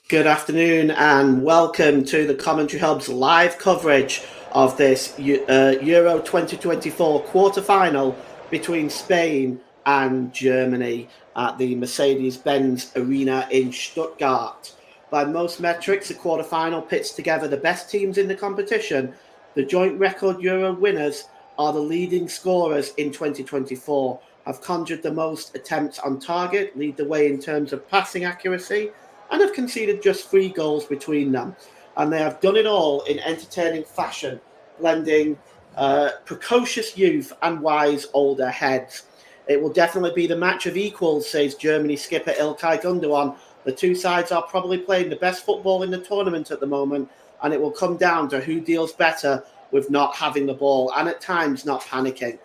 Good afternoon and welcome to the Commentary Hub's live coverage of this Euro 2024 quarter-final between Spain and Germany at the Mercedes-Benz Arena in Stuttgart. By most metrics, the quarter-final pits together the best teams in the competition. The joint record Euro winners are the leading scorers in 2024, have conjured the most attempts on target, lead the way in terms of passing accuracy, and have conceded just 3 goals between them. And they have done it all in entertaining fashion, blending precocious youth and wise older heads. It will definitely be the match of equals, says Germany skipper İlkay Gündoğan. The two sides are probably playing the best football in the tournament at the moment, and it will come down to who deals better with not having the ball and at times not panicking.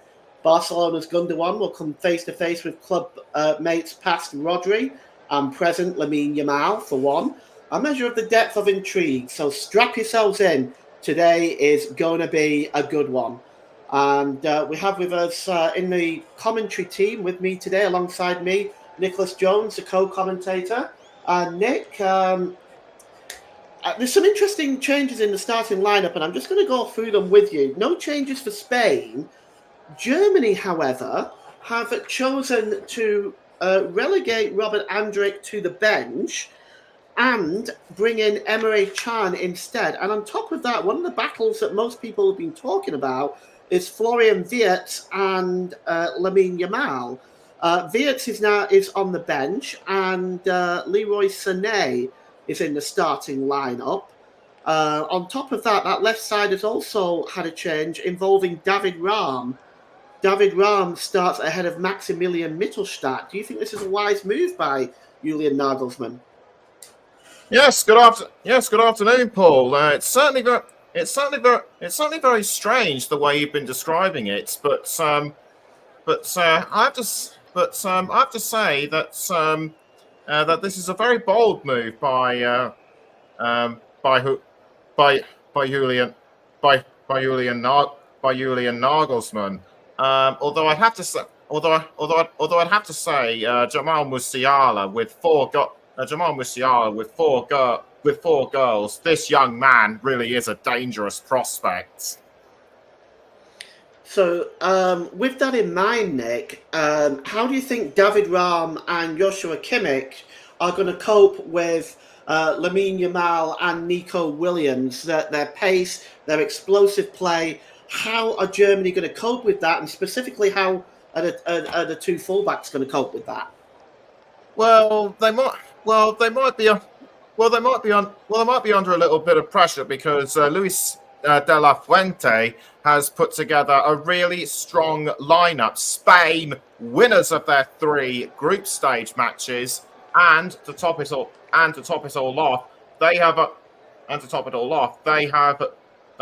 Barcelona's Gündoğan will come face-to-face with club mates past Rodri and present Lamine Yamal for one. A measure of the depth of intrigue. So strap yourselves in. Today is going to be a good one. And we have with us in the commentary team with me today, alongside me, Nicholas Jones, the co-commentator. Nick, there's some interesting changes in the starting lineup, and I'm just going to go through them with you. No changes for Spain. Germany, however, have chosen to relegate Robert Andrich to the bench and bring in Emre Can instead. And on top of that, one of the battles that most people have been talking about is Florian Wirtz and Lamine Yamal. Wirtz is on the bench, and Leroy Sané is in the starting lineup. On top of that, that left side has also had a change involving David Raum. David Raum starts ahead of Maximilian Mittelstadt. Do you think this is a wise move by Julian Nagelsmann? Yes, good afternoon, Paul. It's certainly very strange the way you've been describing it, but I have to say that that this is a very bold move by Julian Nagelsmann. Although I'd have to say, Jamal Musiala with four goals, this young man really is a dangerous prospect. So, with that in mind, Nick, how do you think David Raum and Joshua Kimmich are going to cope with Lamine Yamal and Nico Williams, their pace, their explosive play? How are Germany going to cope with that, and specifically, how are the two fullbacks going to cope with that? They might be under a little bit of pressure because Luis de la Fuente has put together a really strong lineup. Spain, winners of their 3 group stage matches, and to top it all off, they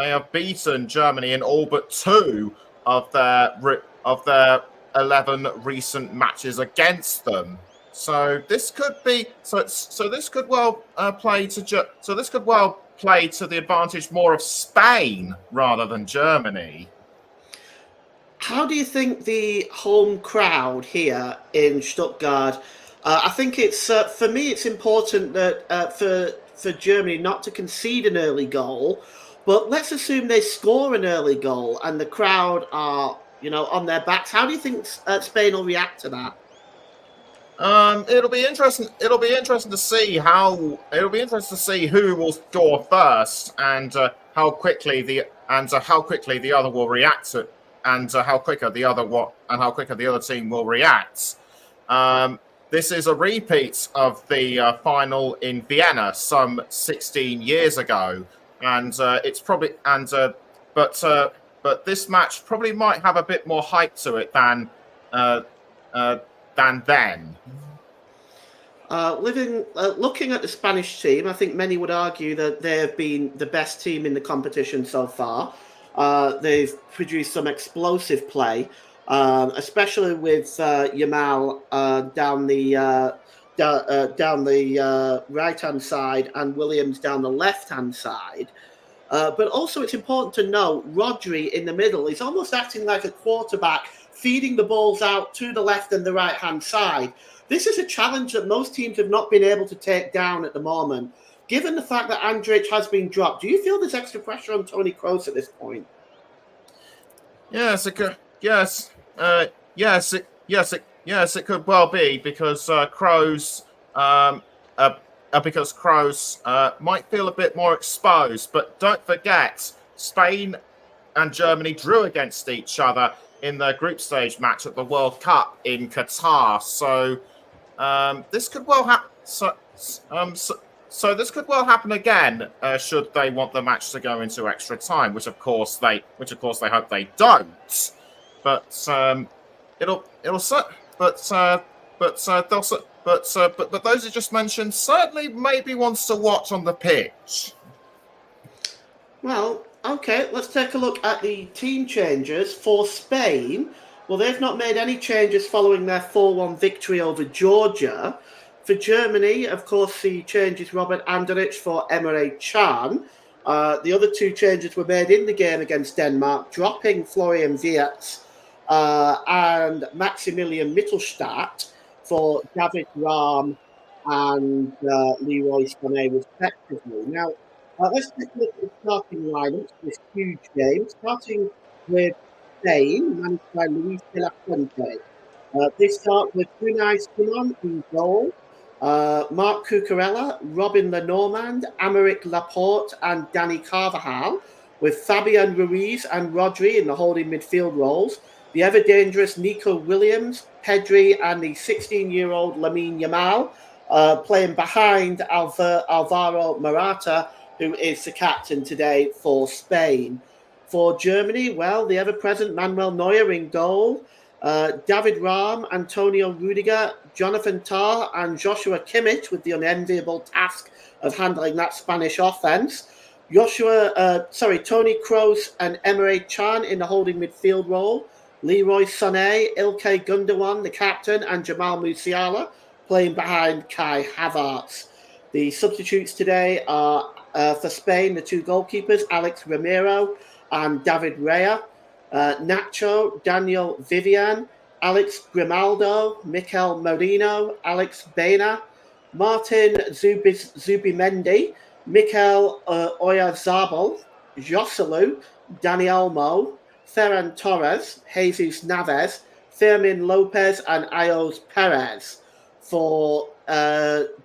have beaten Germany in all but 2 of their 11 recent matches against them. So this could well play to the advantage more of Spain rather than Germany. How do you think the home crowd here in Stuttgart? I think it's for me. It's important that for Germany not to concede an early goal, but let's assume they score an early goal and the crowd are on their backs. How do you think Spain will react to that? It'll be interesting to see who will score first, and how quickly the other will react to, and how quicker the other team will react. This is a repeat of the final in Vienna some 16 years ago, and but this match probably might have a bit more hype to it than then. Looking at the Spanish team, I think many would argue that they have been the best team in the competition so far. They've produced some explosive play, especially with Yamal down the right-hand side and Williams down the left-hand side. But also it's important to note Rodri in the middle is almost acting like a quarterback, feeding the balls out to the left and the right-hand side. This is a challenge that most teams have not been able to take down at the moment. given the fact that Andrich has been dropped, do you feel there's extra pressure on Tony Kroos at this point? Yes, it could. Yes, it could well be because Kroos might feel a bit more exposed. But don't forget, Spain and Germany drew against each other in their group stage match at the World Cup in Qatar. So this could well happen. So this could well happen again, should they want the match to go into extra time, which of course they hope they don't. But those you just mentioned certainly maybe wants to watch on the pitch. Well, okay, let's take a look at the team changes for Spain. Well, they've not made any changes following their 4-1 victory over Georgia. For Germany, of course, the change is Robert Anderich for Emre Can. The other two changes were made in the game against Denmark, dropping Florian Wirtz and Maximilian Mittelstadt for David Rahm and Leroy Sané, respectively. Now, let's take a look at the starting lineups for this huge game, starting with Spain, managed by Luis de la Fuente. They start with Unai Simon in goal. Marc Cucurella, Robin Lenormand, Aymeric Laporte, and Danny Carvajal, with Fabian Ruiz and Rodri in the holding midfield roles. The ever-dangerous Nico Williams, Pedri, and the 16-year-old Lamine Yamal playing behind Alvaro Morata, who is the captain today for Spain. For Germany, well, the ever-present Manuel Neuer in goal. David Rahm, Antonio Rudiger, Jonathan Tah, and Joshua Kimmich with the unenviable task of handling that Spanish offense. Tony Kroos and Emre Can in the holding midfield role. Leroy Sané, Ilkay Gundogan, the captain, and Jamal Musiala playing behind Kai Havertz. The substitutes today are for Spain, the two goalkeepers, Alex Romero and David Raya. Nacho, Daniel Vivian, Alex Grimaldo, Mikel Merino, Alex Baena, Martin Zubimendi, Mikel Oyarzabal, Joselu, Dani Olmo, Ferran Torres, Jesus Navas, Fermin Lopez, and Ayos Perez. For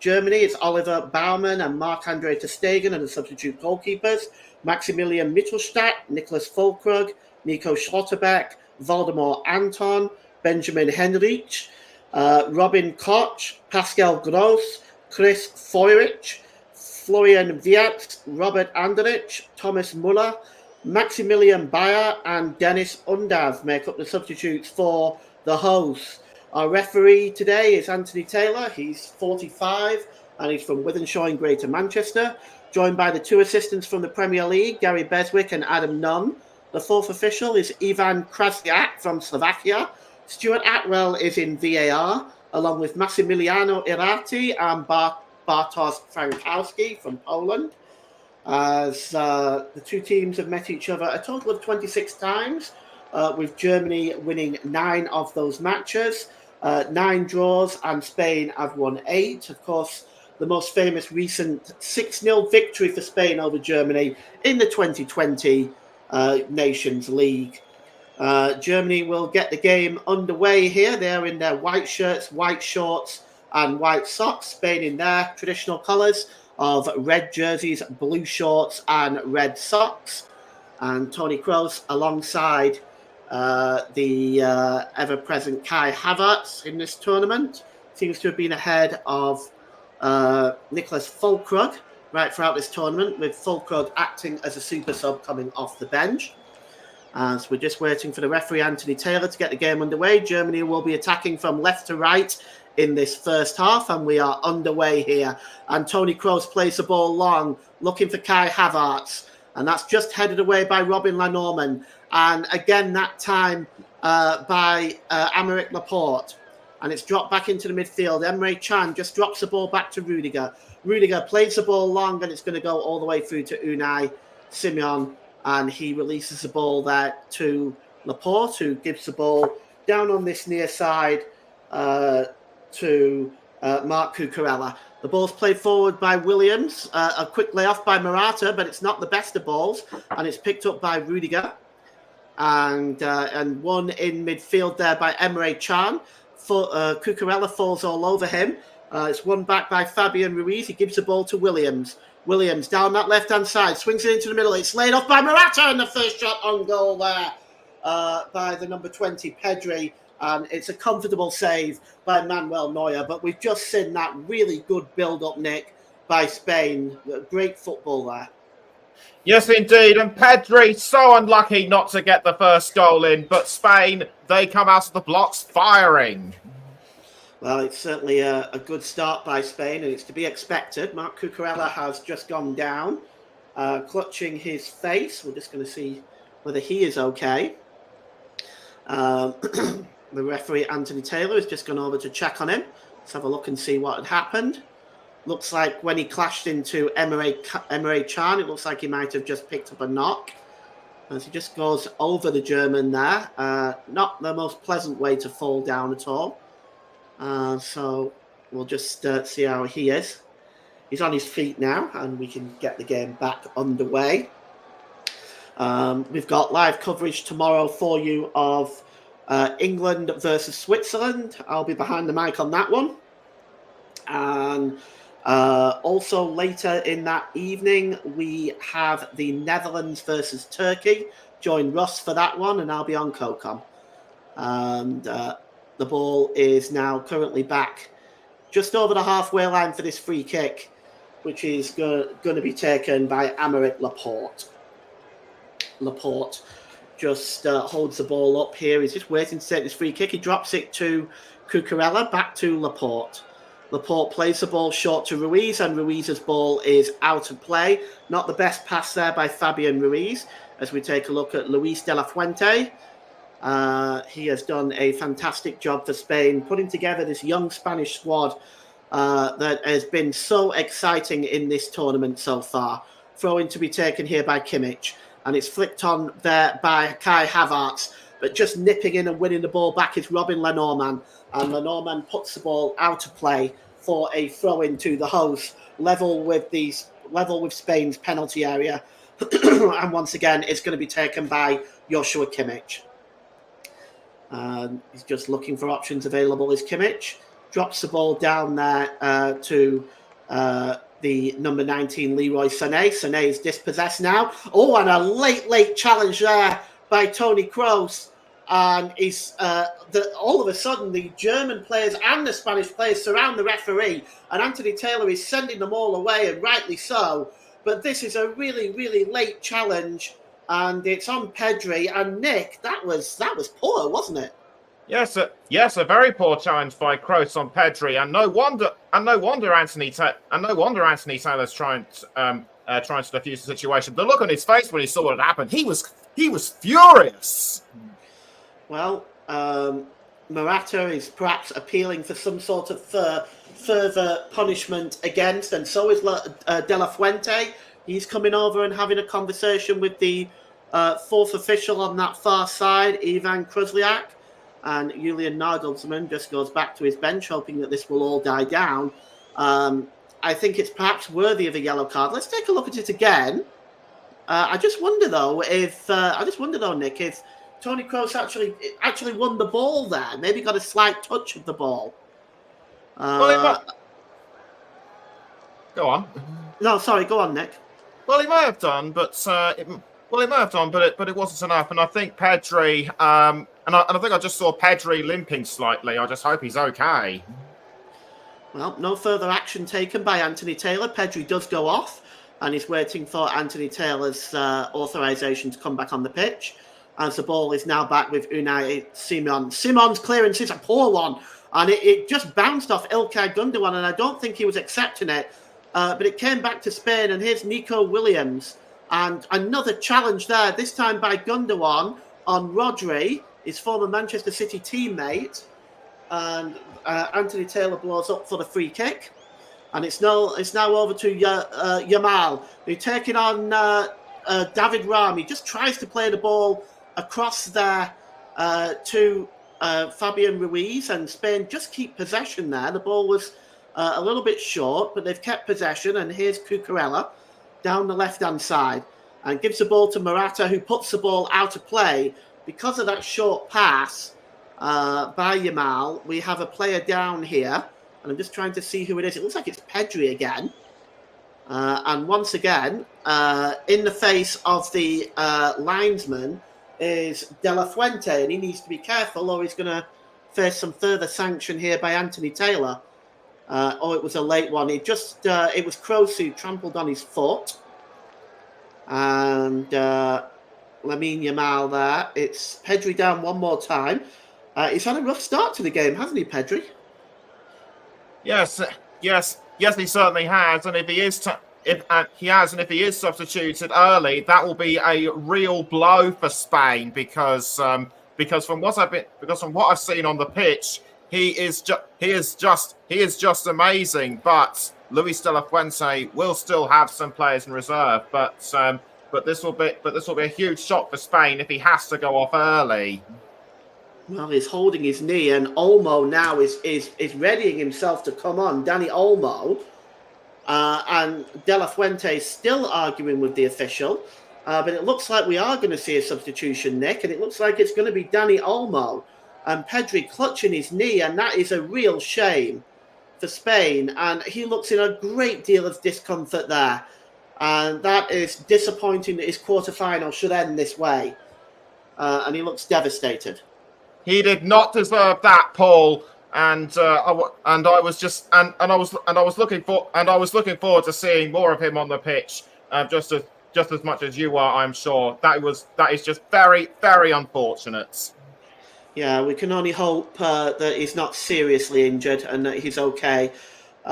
Germany, it's Oliver Baumann and Marc-Andre ter Stegen and the substitute goalkeepers, Maximilian Mittelstadt, Nicholas Füllkrug, Nico Schlotterbeck, Voldemort Anton, Benjamin Henrich, Robin Koch, Pascal Gross, Chris Feurich, Florian Wirtz, Robert Anderich, Thomas Muller, Maximilian Bayer, and Dennis Undav make up the substitutes for the hosts. Our referee today is Anthony Taylor. He's 45 and he's from Wythenshawe in Greater Manchester, joined by the two assistants from the Premier League, Gary Beswick and Adam Nunn. The fourth official is Ivan Krasniak from Slovakia. Stuart Atwell is in VAR, along with Massimiliano Irati and Bartosz Frankowski from Poland. As the two teams have met each other a total of 26 times, with Germany winning 9 of those matches, 9 draws, and Spain have won 8. Of course, the most famous recent 6-0 victory for Spain over Germany in the 2020 Nations League. Germany will get the game underway here. They're in their white shirts, white shorts, and white socks. Spain in their traditional colours of red jerseys, blue shorts, and red socks. And Tony Kroos alongside the ever-present Kai Havertz in this tournament seems to have been ahead of Nicholas Füllkrug right throughout this tournament, with Füllkrug acting as a super sub coming off the bench. As we're just waiting for the referee Anthony Taylor to get the game underway, Germany will be attacking from left to right in this first half, and we are underway here. And Tony Kroos plays the ball long, looking for Kai Havertz, and that's just headed away by Robin Lenormand. And again, that time by Aymeric Laporte. And it's dropped back into the midfield. Emre Can just drops the ball back to Rudiger. Rudiger plays the ball long, and it's going to go all the way through to Unai Simon. And he releases the ball there to Laporte, who gives the ball down on this near side to Mark Cucurella. The ball's played forward by Williams. A quick layoff by Morata, but it's not the best of balls, and it's picked up by Rudiger. And one in midfield there by Emre Can. Cucurella falls all over him. It's won back by Fabian Ruiz. He gives the ball to Williams. Williams down that left-hand side, swings it into the middle. It's laid off by Morata, and the first shot on goal there by the number 20, Pedri. And it's a comfortable save by Manuel Neuer. But we've just seen that really good build-up, Nick, by Spain. Great football there. Yes, indeed. And Pedri, so unlucky not to get the first goal in. But Spain, they come out of the blocks firing. Well, it's certainly a good start by Spain, and it's to be expected. Mark Cucurella has just gone down, clutching his face. We're just going to see whether he is okay. The referee, Anthony Taylor, has just gone over to check on him. Let's have a look and see what had happened. Looks like when he clashed into Emre Can, it looks like he might have just picked up a knock. As he just goes over the German there. Not the most pleasant way to fall down at all. So we'll just see how he is. He's on his feet now, and we can get the game back underway. We've got live coverage tomorrow for you of England versus Switzerland. I'll be behind the mic on that one. And also later in that evening, we have the Netherlands versus Turkey. Join Russ for that one, and I'll be on COCOM. And the ball is now currently back just over the halfway line for this free kick, which is going to be taken by Aymeric Laporte. Laporte just holds the ball up here. He's just waiting to take this free kick. He drops it to Cucurella, back to Laporte. Laporte plays the ball short to Ruiz, and Ruiz's ball is out of play. Not the best pass there by Fabian Ruiz. As we take a look at Luis de la Fuente, he has done a fantastic job for Spain, putting together this young Spanish squad that has been so exciting in this tournament so far. Throw-in to be taken here by Kimmich, and it's flicked on there by Kai Havertz, but just nipping in and winning the ball back is Robin Lenormand, and Lenormand puts the ball out of play for a throw-in to the host, level with Spain's penalty area, and once again it's going to be taken by Joshua Kimmich. He's just looking for options available. Is Kimmich drops the ball down there to the number 19 Leroy Sané. Sané is dispossessed now. Oh, and a late challenge there by Toni Kroos. And he's all of a sudden the German players and the Spanish players surround the referee, and Anthony Taylor is sending them all away, and rightly so. But this is a really late challenge, and it's on Pedri. And Nick, that was poor, wasn't it? Yes, a very poor challenge by Kroos on Pedri, and no wonder Anthony Taylor's trying to defuse the situation. The look on his face when he saw what had happened, he was furious. Well, Morata is perhaps appealing for some sort of further punishment against, and so is De La Fuente. He's coming over and having a conversation with the fourth official on that far side, Ivan Kruzliak. And Julian Nagelsmann just goes back to his bench, hoping that this will all die down. I think it's perhaps worthy of a yellow card. Let's take a look at it again. I just wonder though, Nick, if Toni Kroos actually won the ball there. Maybe got a slight touch of the ball. Go on. No, sorry. Go on, Nick. Well, he may have done, but it wasn't enough. And I think Pedri, and I think I just saw Pedri limping slightly. I just hope he's okay. Well, no further action taken by Anthony Taylor. Pedri does go off, and he's waiting for Anthony Taylor's authorization to come back on the pitch. As the ball is now back with Unai Simon. Simon's clearance is a poor one, and it just bounced off Ilkay Gundogan, and I don't think he was accepting it. But it came back to Spain, and here's Nico Williams. And another challenge there, this time by Gundogan on Rodri, his former Manchester City teammate. And Anthony Taylor blows up for the free kick. And it's now over to Yamal, who's taking on David Raum. He just tries to play the ball across there to Fabian Ruiz, and Spain just keep possession there. The ball was a little bit short, but they've kept possession. And here's Cucurella down the left-hand side and gives the ball to Morata, who puts the ball out of play. Because of that short pass by Yamal, we have a player down here. And I'm just trying to see who it is. It looks like it's Pedri again. And once again, in the face of the linesman is De La Fuente, and he needs to be careful or he's going to face some further sanction here by Anthony Taylor. It was a late one. It was Kroos who trampled on his foot. And Lamine Yamal there. It's Pedri down one more time. He's had a rough start to the game, hasn't he, Pedri? Yes, he certainly has. And if he is substituted early, that will be a real blow for Spain because from what I've seen on the pitch, he is just amazing. But Luis de la Fuente will still have some players in reserve. But this will be a huge shock for Spain if he has to go off early. Well, he's holding his knee, and Olmo now is readying himself to come on. Dani Olmo, and De La Fuente is still arguing with the official. But it looks like we are going to see a substitution, Nick, and it looks like it's going to be Dani Olmo and Pedri clutching his knee, and that is a real shame for Spain. And he looks in a great deal of discomfort there, and that is disappointing that his quarterfinal should end this way. And he looks devastated. He did not deserve that, Paul. And I was looking forward to seeing more of him on the pitch, just as much as you are, I'm sure. That is just very, very unfortunate. Yeah, we can only hope that he's not seriously injured and that he's okay. He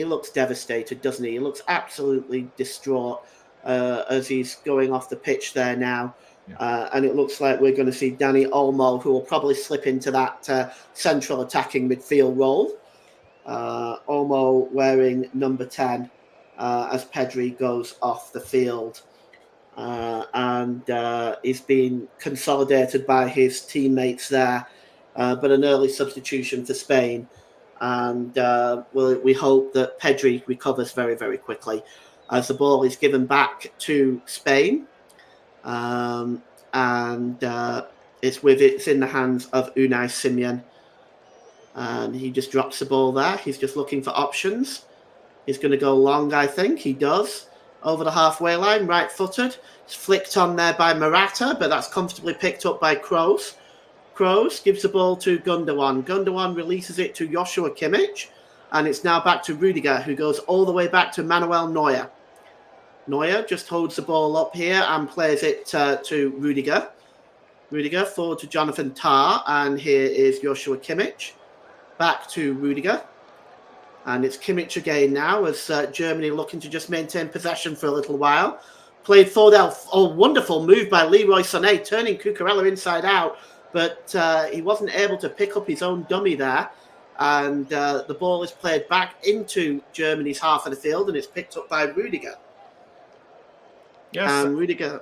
looks devastated, doesn't he? He looks absolutely distraught as he's going off the pitch there now. Yeah. And it looks like we're going to see Dani Olmo, who will probably slip into that central attacking midfield role. Olmo wearing number 10 as Pedri goes off the field. And he's been consolidated by his teammates there, but an early substitution for Spain. And we hope that Pedri recovers very, very quickly as the ball is given back to Spain. It's in the hands of Unai Simon. And he just drops the ball there. He's just looking for options. He's going to go long, I think. He does. Over the halfway line, right-footed. It's flicked on there by Morata, but that's comfortably picked up by Kroos. Kroos gives the ball to Gundogan. Gundogan releases it to Joshua Kimmich, and it's now back to Rudiger, who goes all the way back to Manuel Neuer. Neuer just holds the ball up here and plays it to Rudiger. Rudiger forward to Jonathan Tah, and here is Joshua Kimmich. Back to Rudiger. And it's Kimmich again now as Germany looking to just maintain possession for a little while. Played forward. Wonderful move by Leroy Sané, turning Cucurella inside out. But he wasn't able to pick up his own dummy there. And the ball is played back into Germany's half of the field, and it's picked up by Rudiger. Yes. And Rudiger.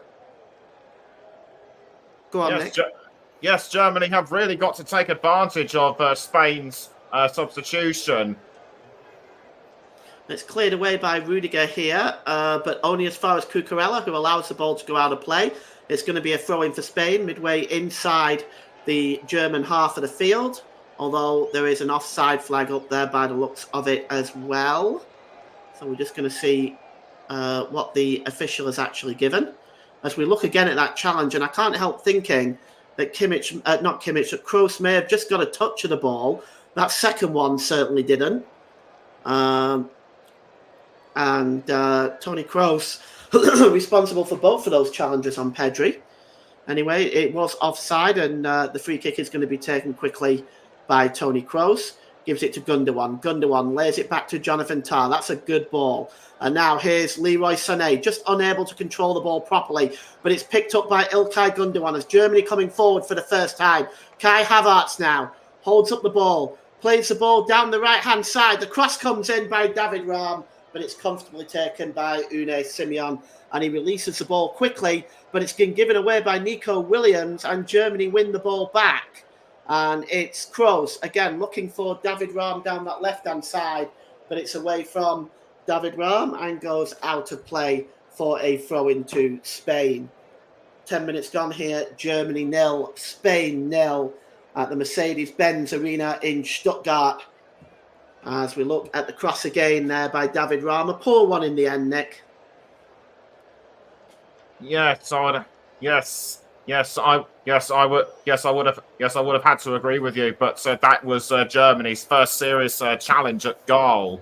Go on, Nick. Yes, Germany have really got to take advantage of Spain's substitution. It's cleared away by Rudiger here, but only as far as Cucurella, who allows the ball to go out of play. It's going to be a throw-in for Spain, midway inside the German half of the field, although there is an offside flag up there by the looks of it as well. So we're just going to see what the official has actually given. As we look again at that challenge, and I can't help thinking that that Kroos may have just got a touch of the ball. That second one certainly didn't. And Toni Kroos responsible for both of those challenges on Pedri. Anyway, it was offside, and the free kick is going to be taken quickly by Toni Kroos. Gives it to Gundogan. Gundogan lays it back to Jonathan Tah. That's a good ball. And now here's Leroy Sané, just unable to control the ball properly. But it's picked up by Ilkay Gundogan as Germany coming forward for the first time. Kai Havertz now holds up the ball, plays the ball down the right-hand side. The cross comes in by David Raum, but it's comfortably taken by Unai Simon. And he releases the ball quickly, but it's been given away by Nico Williams, and Germany win the ball back. And it's Kroos, again, looking for David Raum down that left-hand side, but it's away from David Raum and goes out of play for a throw into Spain. 10 minutes gone here. Germany 0, Spain 0 at the Mercedes-Benz Arena in Stuttgart. As we look at the cross again there by David Raum. A poor one in the end, Nick. Yes, I would. Yes, I would have had to agree with you. But that was Germany's first serious challenge at goal.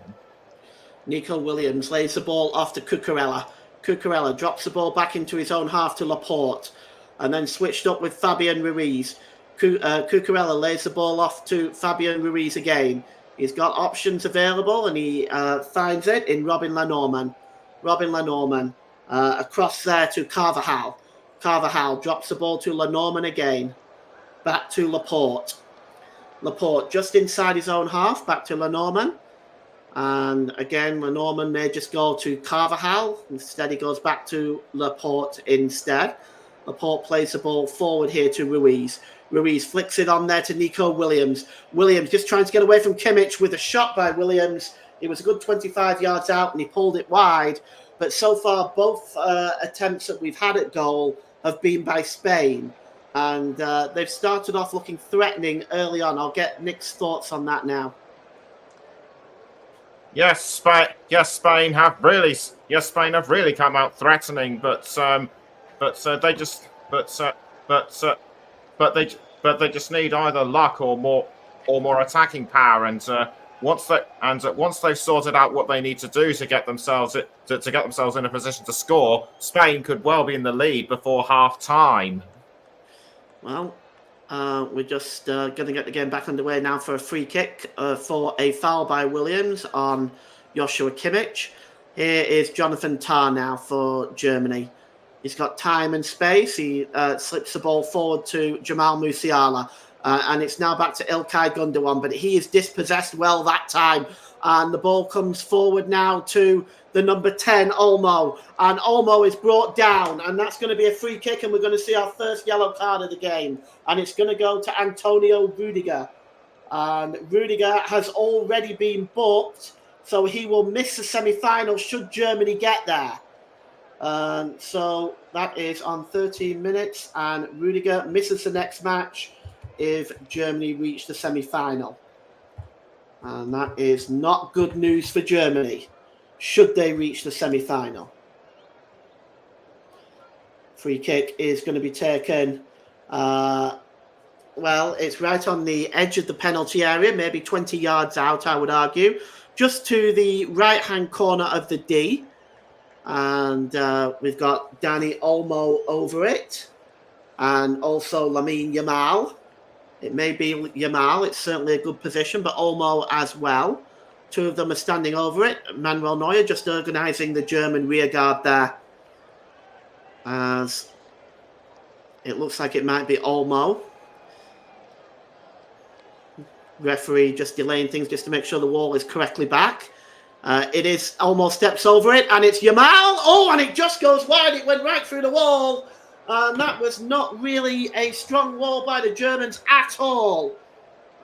Nico Williams lays the ball off to Cucurella. Cucurella drops the ball back into his own half to Laporte, and then switched up with Fabian Ruiz. Cucurella lays the ball off to Fabian Ruiz again. He's got options available, and he finds it in Robin Lenormand. Robin Lenormand across there to Carvajal. Carvajal drops the ball to Lenormand again. Back to Laporte. Laporte just inside his own half, back to Lenormand. And again, Lenormand may just go to Carvajal. Instead, he goes back to Laporte instead. Laporte plays the ball forward here to Ruiz. Ruiz flicks it on there to Nico Williams. Williams just trying to get away from Kimmich with a shot by Williams. It was a good 25 yards out and he pulled it wide. But so far, both attempts that we've had at goal have been by Spain. And they've started off looking threatening early on. I'll get Nick's thoughts on that now. Yes, Spain have really come out threatening, but they just need either luck or more attacking power, and once they've sorted out what they need to do to get themselves in a position to score, Spain could well be in the lead before half time. Well, we're just going to get the game back underway now for a free kick for a foul by Williams on Joshua Kimmich. Here is Jonathan Tah now for Germany. He's got time and space. He slips the ball forward to Jamal Musiala. And it's now back to Ilkay Gundogan, but he is dispossessed well that time. And the ball comes forward now to the number 10, Olmo. And Olmo is brought down, and that's going to be a free kick, and we're going to see our first yellow card of the game. And it's going to go to Antonio Rudiger. And Rudiger has already been booked, so he will miss the semi-final should Germany get there. So that is on 13 minutes, and Rudiger misses the next match if Germany reach the semi-final. And that is not good news for Germany, should they reach the semi-final. Free kick is going to be taken. Well, it's right on the edge of the penalty area, maybe 20 yards out, I would argue. Just to the right-hand corner of the D. And we've got Dani Olmo over it. And also Lamine Yamal. It may be Yamal. It's certainly a good position, but Olmo as well. Two of them are standing over it. Manuel Neuer just organising the German rearguard there. As it looks like it might be Olmo. Referee just delaying things just to make sure the wall is correctly back. It is Olmo steps over it, and it's Yamal. Oh, and it just goes wide. It went right through the wall. And that was not really a strong wall by the Germans at all.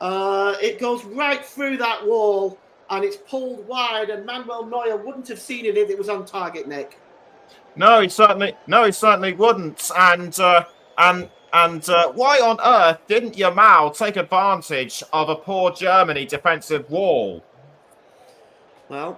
It goes right through that wall, and it's pulled wide, and Manuel Neuer wouldn't have seen it if it was on target, Nick. No, he certainly wouldn't. And why on earth didn't Yamal take advantage of a poor Germany defensive wall? Well,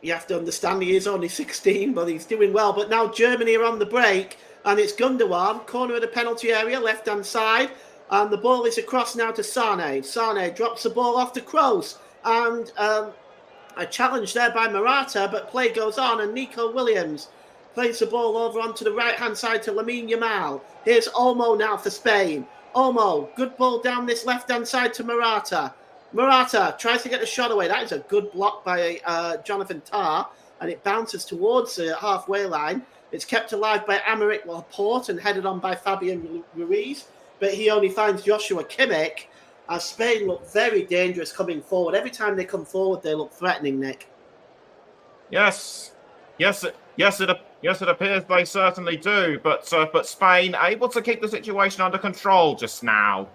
you have to understand he is only 16, but he's doing well. But now Germany are on the break, and it's Gundogan, corner of the penalty area, left-hand side, and the ball is across now to Sane. Sane drops the ball off to Kroos, and a challenge there by Morata, but play goes on, and Nico Williams plays the ball over onto the right-hand side to Lamine Yamal. Here's Olmo now for Spain. Olmo, good ball down this left-hand side to Morata. Morata tries to get the shot away. That is a good block by Jonathan Tah, and it bounces towards the halfway line. It's kept alive by Aymeric Laporte and headed on by Fabian Ruiz, but he only finds Joshua Kimmich, as Spain look very dangerous coming forward. Every time they come forward, they look threatening, Nick. Yes, it Yes, it appears they certainly do, but Spain able to keep the situation under control just now.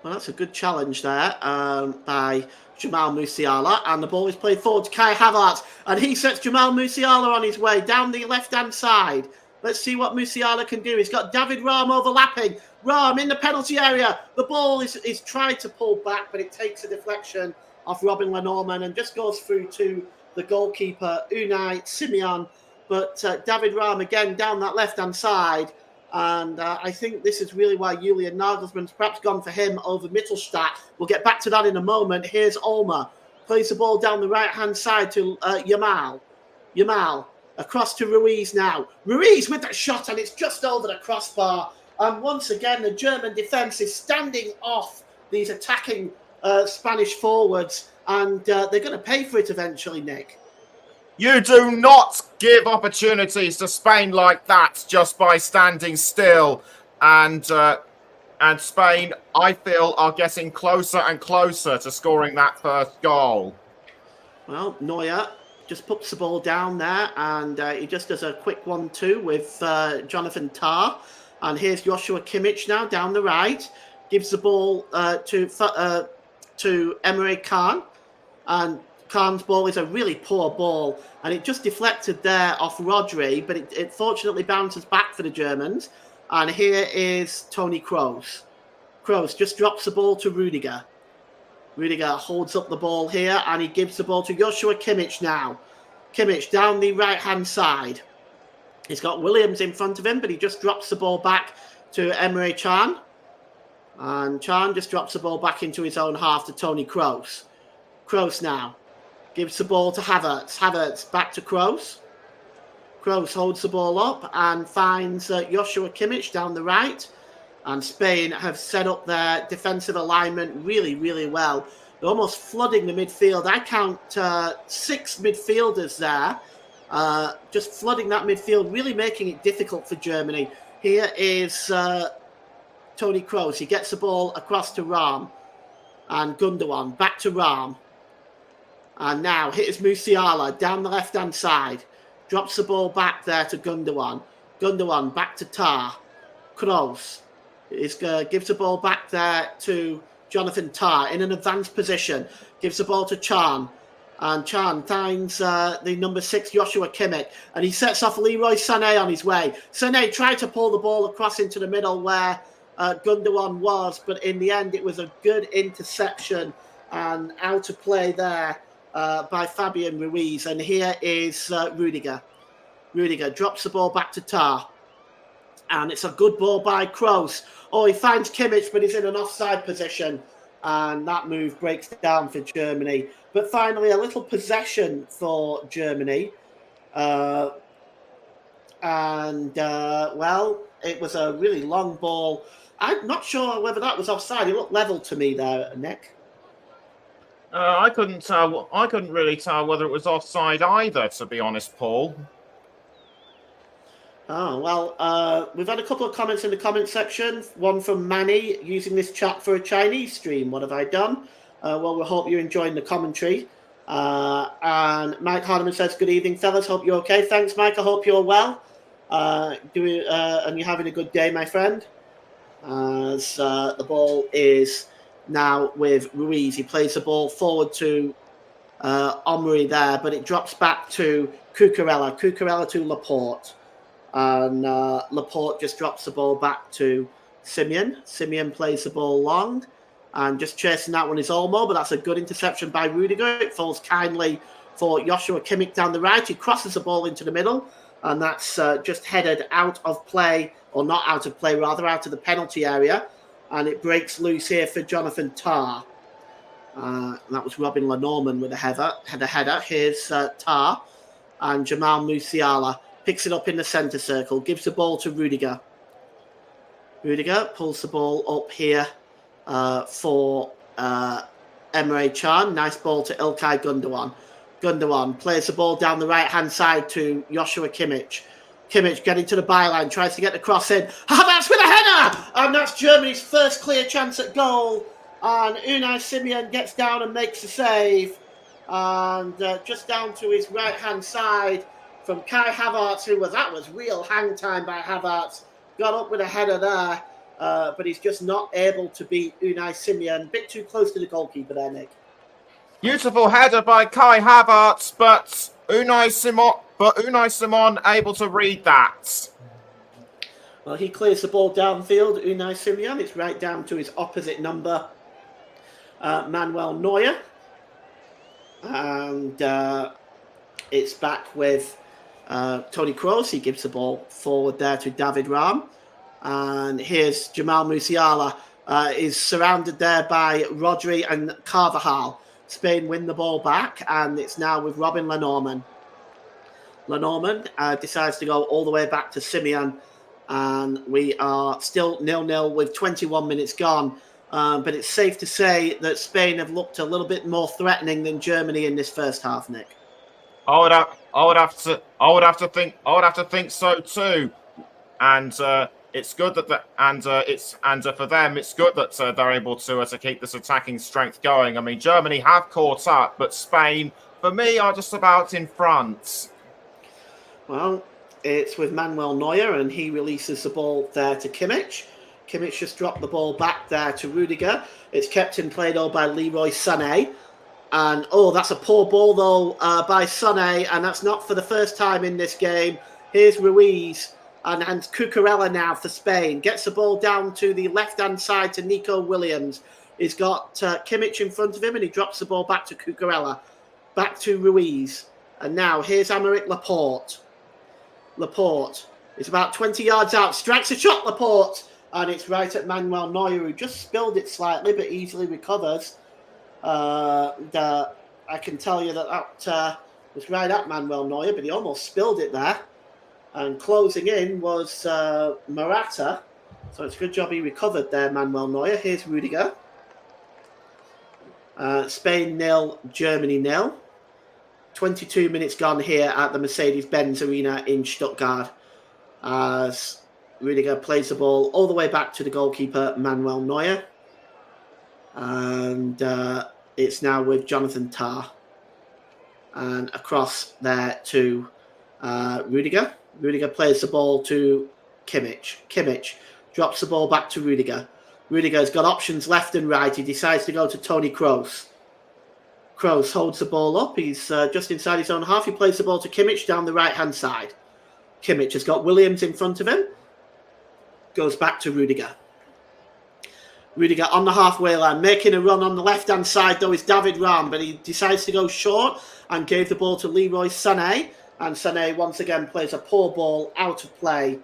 Well, that's a good challenge there by Jamal Musiala, and the ball is played forward to Kai Havertz, and he sets Jamal Musiala on his way down the left-hand side. Let's see what Musiala can do. He's got David Raum overlapping. Raum in the penalty area. The ball is tried to pull back, but it takes a deflection off Robin Lenormand and just goes through to the goalkeeper, Unai Simon. But David Raum again down that left-hand side. And I think this is really why Julian Nagelsmann's perhaps gone for him over Mittelstadt. We'll get back to that in a moment. Here's Ulmer. Plays the ball down the right-hand side to Yamal. Yamal across to Ruiz now. Ruiz with that shot, and it's just over the crossbar. And once again, the German defence is standing off these attacking Spanish forwards. And they're going to pay for it eventually, Nick. You do not give opportunities to Spain like that just by standing still. And Spain, I feel, are getting closer and closer to scoring that first goal. Well, Neuer just puts the ball down there, and he just does a quick 1-2 with Jonathan Tah. And here's Joshua Kimmich now down the right. Gives the ball to Emre Can. And Khan's ball is a really poor ball, and it just deflected there off Rodri, but it fortunately bounces back for the Germans. And here is Toni Kroos. Kroos just drops the ball to Rudiger. Rudiger holds up the ball here, and he gives the ball to Joshua Kimmich now. Kimmich down the right-hand side. He's got Williams in front of him, but he just drops the ball back to Emre Can. And Can just drops the ball back into his own half to Toni Kroos. Kroos now gives the ball to Havertz. Havertz back to Kroos. Kroos holds the ball up and finds Joshua Kimmich down the right. And Spain have set up their defensive alignment really, really well. They're almost flooding the midfield. I count 6 midfielders there. Just flooding that midfield, really making it difficult for Germany. Here is Toni Kroos. He gets the ball across to Raum. And Gundogan back to Raum. And now here's Musiala down the left-hand side. Drops the ball back there to Gundogan. Gundogan back to Tah. Kroos gives the ball back there to Jonathan Tah in an advanced position. Gives the ball to Can. And Can finds the number 6 Joshua Kimmich. And he sets off Leroy Sané on his way. Sané tried to pull the ball across into the middle where Gundogan was. But in the end, it was a good interception and out of play there by Fabian Ruiz. And here is Rudiger. Rudiger drops the ball back to Tah. And it's a good ball by Kroos. Oh, he finds Kimmich, but he's in an offside position. And that move breaks down for Germany. But finally, a little possession for Germany. Well, it was a really long ball. I'm not sure whether that was offside. It looked level to me there, Nick. I couldn't tell. I couldn't really tell whether it was offside either, to be honest, Paul. Oh, well, we've had a couple of comments in the comment section. One from Manny, using this chat for a Chinese stream. What have I done? Well, we hope you're enjoying the commentary. And Mike Hardeman says, good evening, fellas. Hope you're okay. Thanks, Mike. I hope you're well. And you're having a good day, my friend. As the ball is now with Ruiz. He plays the ball forward to Omri there, but it drops back to Cucurella. Cucurella to Laporte. And Laporte just drops the ball back to Simeon. Simeon plays the ball long. And just chasing that one is Olmo, but that's a good interception by Rudiger. It falls kindly for Joshua Kimmich down the right. He crosses the ball into the middle. And that's just headed out of play, or not out of play, rather out of the penalty area. And it breaks loose here for Jonathan Tah. That was Robin Lenormand with a header. Here's Tah. And Jamal Musiala picks it up in the centre circle, gives the ball to Rudiger. Rudiger pulls the ball up here for Emre Can. Nice ball to Ilkay Gundogan. Gundogan plays the ball down the right-hand side to Joshua Kimmich. Kimmich getting to the byline, tries to get the cross in. Havertz with a header! And that's Germany's first clear chance at goal. And Unai Simon gets down and makes the save. And just down to his right-hand side from Kai Havertz, that was real hang time by Havertz. Got up with a header there, but he's just not able to beat Unai Simon. A bit too close to the goalkeeper there, Nick. Beautiful header by Kai Havertz, but Unai Simon able to read that. Well, he clears the ball downfield, Unai Simon. It's right down to his opposite number, Manuel Neuer. And it's back with Toni Kroos. He gives the ball forward there to David Raum. And here's Jamal Musiala. Is surrounded there by Rodri and Carvajal. Spain win the ball back, and it's now with Robin Lenormand. Lenormand decides to go all the way back to Simeon, and we are still 0-0 with 21 minutes gone. But it's safe to say that Spain have looked a little bit more threatening than Germany in this first half, Nick. I would have to think so too, and it's good that for them it's good that they're able to keep this attacking strength going. I mean, Germany have caught up, but Spain, for me, are just about in front. Well, it's with Manuel Neuer, and he releases the ball there to Kimmich. Kimmich just dropped the ball back there to Rudiger. It's kept in play though by Leroy Sané. And that's a poor ball though by Sané, and that's not for the first time in this game. Here's Ruiz and Cucurella now for Spain. Gets the ball down to the left-hand side to Nico Williams. He's got Kimmich in front of him, and he drops the ball back to Cucurella. Back to Ruiz. And now here's Aymeric Laporte. Laporte is about 20 yards out. Strikes a shot, Laporte. And it's right at Manuel Neuer, who just spilled it slightly, but easily recovers. I can tell you that was right at Manuel Neuer, but he almost spilled it there. And closing in was Morata. So it's a good job he recovered there, Manuel Neuer. Here's Rudiger. Spain 0, Germany 0. 22 minutes gone here at the Mercedes-Benz Arena in Stuttgart, as Rudiger plays the ball all the way back to the goalkeeper, Manuel Neuer. And it's now with Jonathan Tah. And across there to Rudiger. Rudiger plays the ball to Kimmich. Kimmich drops the ball back to Rudiger. Rudiger's got options left and right. He decides to go to Toni Kroos. Kroos holds the ball up. He's just inside his own half. He plays the ball to Kimmich down the right-hand side. Kimmich has got Williams in front of him. Goes back to Rudiger. Rudiger on the halfway line, making a run on the left-hand side, though, is David Raum, but he decides to go short and gave the ball to Leroy Sané. And Sané once again plays a poor ball out of play.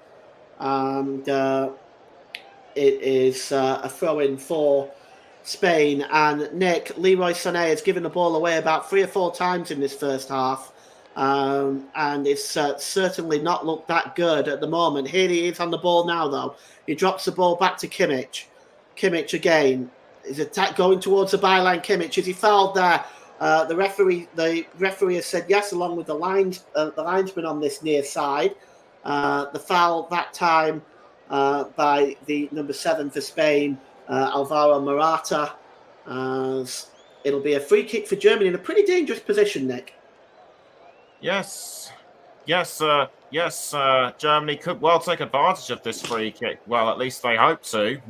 And it is a throw-in for Spain. And Nick, Leroy Sané has given the ball away about 3 or 4 times in this first half. And it's certainly not looked that good at the moment. Here he is on the ball now, though. He drops the ball back to Kimmich. Kimmich again. His attack going towards the byline. Kimmich, is he fouled there? The referee has said yes, along with the linesman on this near side. The foul that time by the number 7 for Spain, Alvaro Morata. It'll be a free kick for Germany in a pretty dangerous position, Nick. Yes. Germany could well take advantage of this free kick. Well, at least they hope to.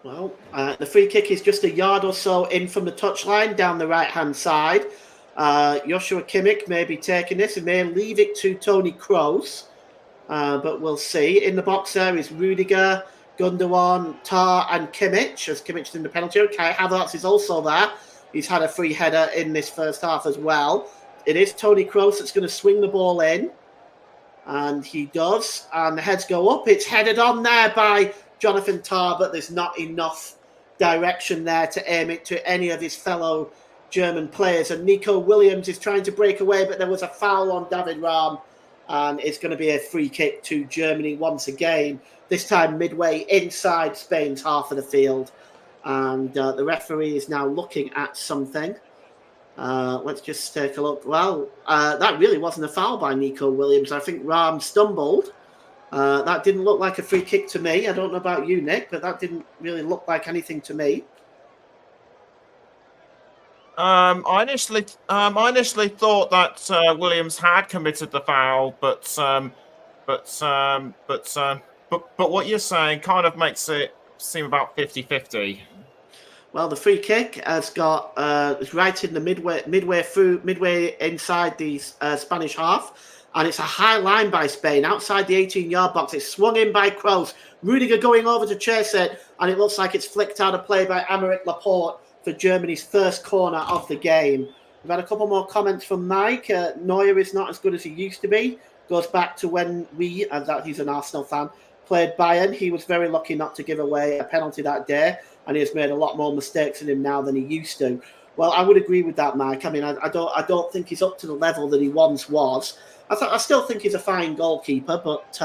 Well, the free kick is just a yard or so in from the touchline down the right-hand side. Joshua Kimmich may be taking this and may leave it to Toni Kroos. But we'll see. In the box there is Rudiger, Gundogan, Tah and Kimmich, as Kimmich in the penalty area. Kai Havertz is also there. He's had a free header in this first half as well. It is Toni Kroos that's going to swing the ball in. And he does. And the heads go up. It's headed on there by Jonathan Tah, but there's not enough direction there to aim it to any of his fellow German players. And Nico Williams is trying to break away, but there was a foul on David Raum. And it's going to be a free kick to Germany once again, this time midway inside Spain's half of the field. And the referee is now looking at something. Let's just take a look. Well, that really wasn't a foul by Nico Williams. I think Raum stumbled. That didn't look like a free kick to me. I don't know about you, Nick, but that didn't really look like anything to me. I initially thought that Williams had committed the foul, but what you're saying kind of makes it seem about 50-50. Well, the free kick has got is right in the midway inside the Spanish half, and it's a high line by Spain outside the 18-yard box. It's swung in by Kroos. Rudiger going over to chase it, and it looks like it's flicked out of play by Aymeric Laporte for Germany's first corner of the game. We've had a couple more comments from Mike. Neuer is not as good as he used to be. Goes back to when we, and that he's an Arsenal fan, played Bayern. He was very lucky not to give away a penalty that day, and he has made a lot more mistakes in him now than he used to. Well, I would agree with that, Mike. I mean, I don't think he's up to the level that he once was. I still think he's a fine goalkeeper, but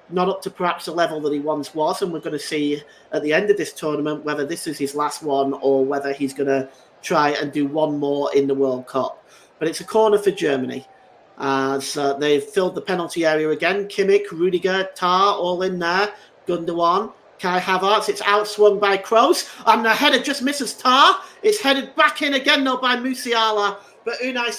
not up to perhaps the level that he once was. And we're going to see at the end of this tournament whether this is his last one or whether he's going to try and do one more in the World Cup. But it's a corner for Germany, as they've filled the penalty area again. Kimmich, Rudiger, Tar, all in there. Gundogan, Kai Havertz. It's outswung by Kroos, and the header just misses Tar. It's headed back in again, though, by Musiala. But Unai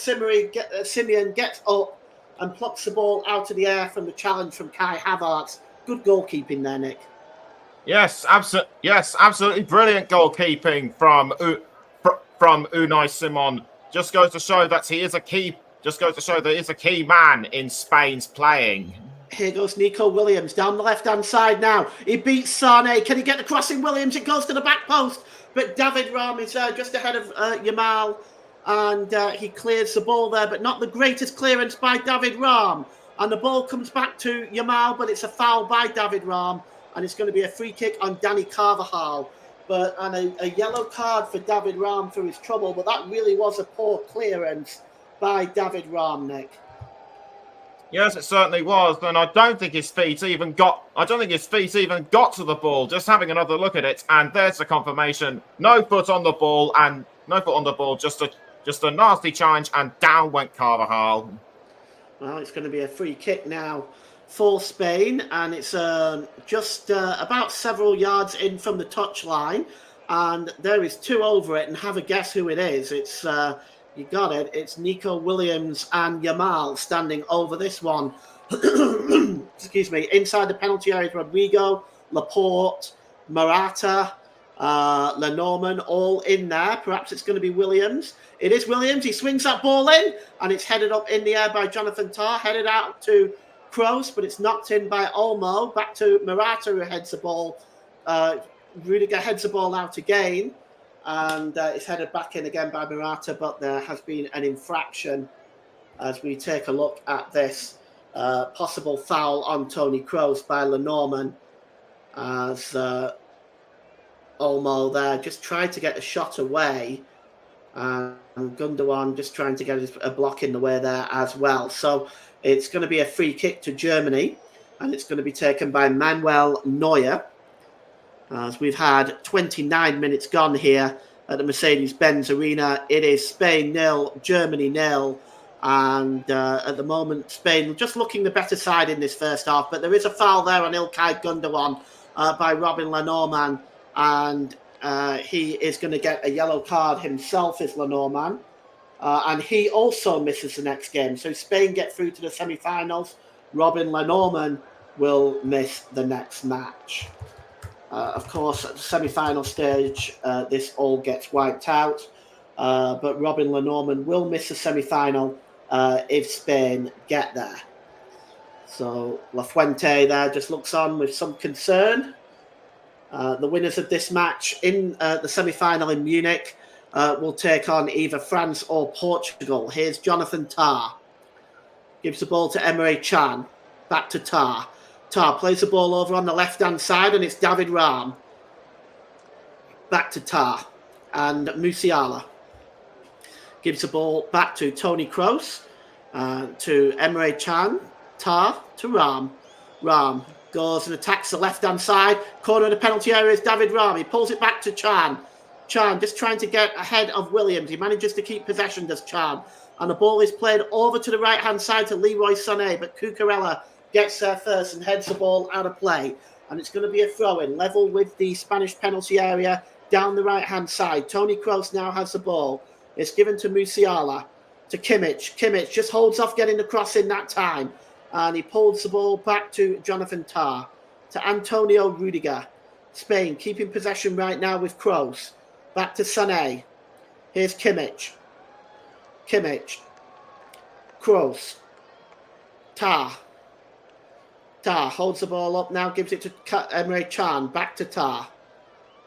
Simon gets up and plucks the ball out of the air from the challenge from Kai Havertz. Good goalkeeping there, Nick. Yes, absolutely brilliant goalkeeping from Unai Simon. Just goes to show that he is a key. Just goes to show that he's a key man in Spain's playing. Here goes Nico Williams down the left-hand side now. He beats Sane. Can he get the crossing, Williams? It goes to the back post. But David Raum is just ahead of Yamal. And he clears the ball there, but not the greatest clearance by David Raum. And the ball comes back to Yamal, but it's a foul by David Raum. And it's going to be a free kick on Danny Carvajal. And a yellow card for David Raum for his trouble. But that really was a poor clearance by David Raum, Nick. Yes, it certainly was, and I don't think his feet even got to the ball. Just having another look at it, and there's the confirmation. No foot on the ball, just a nasty challenge, and down went Carvajal. Well, it's going to be a free kick now for Spain, and it's just about several yards in from the touchline, and there is two over it, and have a guess who it is. It's you got it. It's Nico Williams and Yamal standing over this one. Excuse me. Inside the penalty area, Rodrigo, Laporte, Morata, Lenormand, all in there. Perhaps it's going to be Williams. It is Williams. He swings that ball in, and it's headed up in the air by Jonathan Tah, headed out to Kroos, but it's knocked in by Olmo. Back to Morata, who heads the ball. Rudiger heads the ball out again. And it's headed back in again by Morata, but there has been an infraction as we take a look at this possible foul on Toni Kroos by Lenormand, as Olmo there just tried to get a shot away, and Gundogan just trying to get a block in the way there as well. So it's going to be a free kick to Germany, and it's going to be taken by Manuel Neuer. As we've had 29 minutes gone here at the Mercedes-Benz Arena. It is Spain 0, Germany 0. And at the moment, Spain just looking the better side in this first half. But there is a foul there on Ilkay Gundogan by Robin Lenormand. And he is going to get a yellow card himself, is Lenormand. And he also misses the next game. So Spain get through to the semi-finals. Robin Lenormand will miss the next match. Of course, at the semi-final stage, this all gets wiped out. But Robin Lenormand will miss the semi-final if Spain get there. So La Fuente there just looks on with some concern. The winners of this match in the semi-final in Munich will take on either France or Portugal. Here's Jonathan Tah. Gives the ball to Emre Can. Back to Tah. Tah plays the ball over on the left-hand side, and it's David Raum. Back to Tah. And Musiala gives the ball back to Toni Kroos, to Emre Can. Tah to Raum. Raum goes and attacks the left-hand side. Corner of the penalty area is David Raum. He pulls it back to Can. Can just trying to get ahead of Williams. He manages to keep possession, does Can. And the ball is played over to the right-hand side to Leroy Sané, but Cucurella gets there first and heads the ball out of play. And it's going to be a throw-in, level with the Spanish penalty area down the right-hand side. Toni Kroos now has the ball. It's given to Musiala, to Kimmich. Kimmich just holds off getting the cross in that time. And he pulls the ball back to Jonathan Tah, to Antonio Rudiger. Spain keeping possession right now with Kroos. Back to Sané. Here's Kimmich. Kimmich. Kroos. Tah. Tah holds the ball up now, gives it to Emre Can. Back to Tah.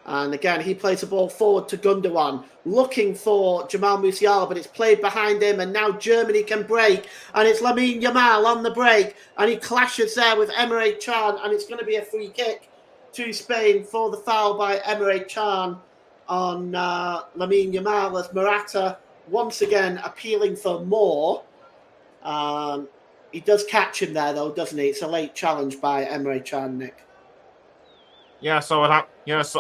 And again, he plays the ball forward to Gundogan, looking for Jamal Musiala, but it's played behind him, and now Germany can break. And it's Lamine Yamal on the break, and he clashes there with Emre Can, and it's going to be a free kick to Spain for the foul by Emre Can on Lamine Yamal, as Morata once again appealing for more. He does catch him there, though, doesn't he? It's a late challenge by Emre Can, Nick. Yes, I would have. Yes,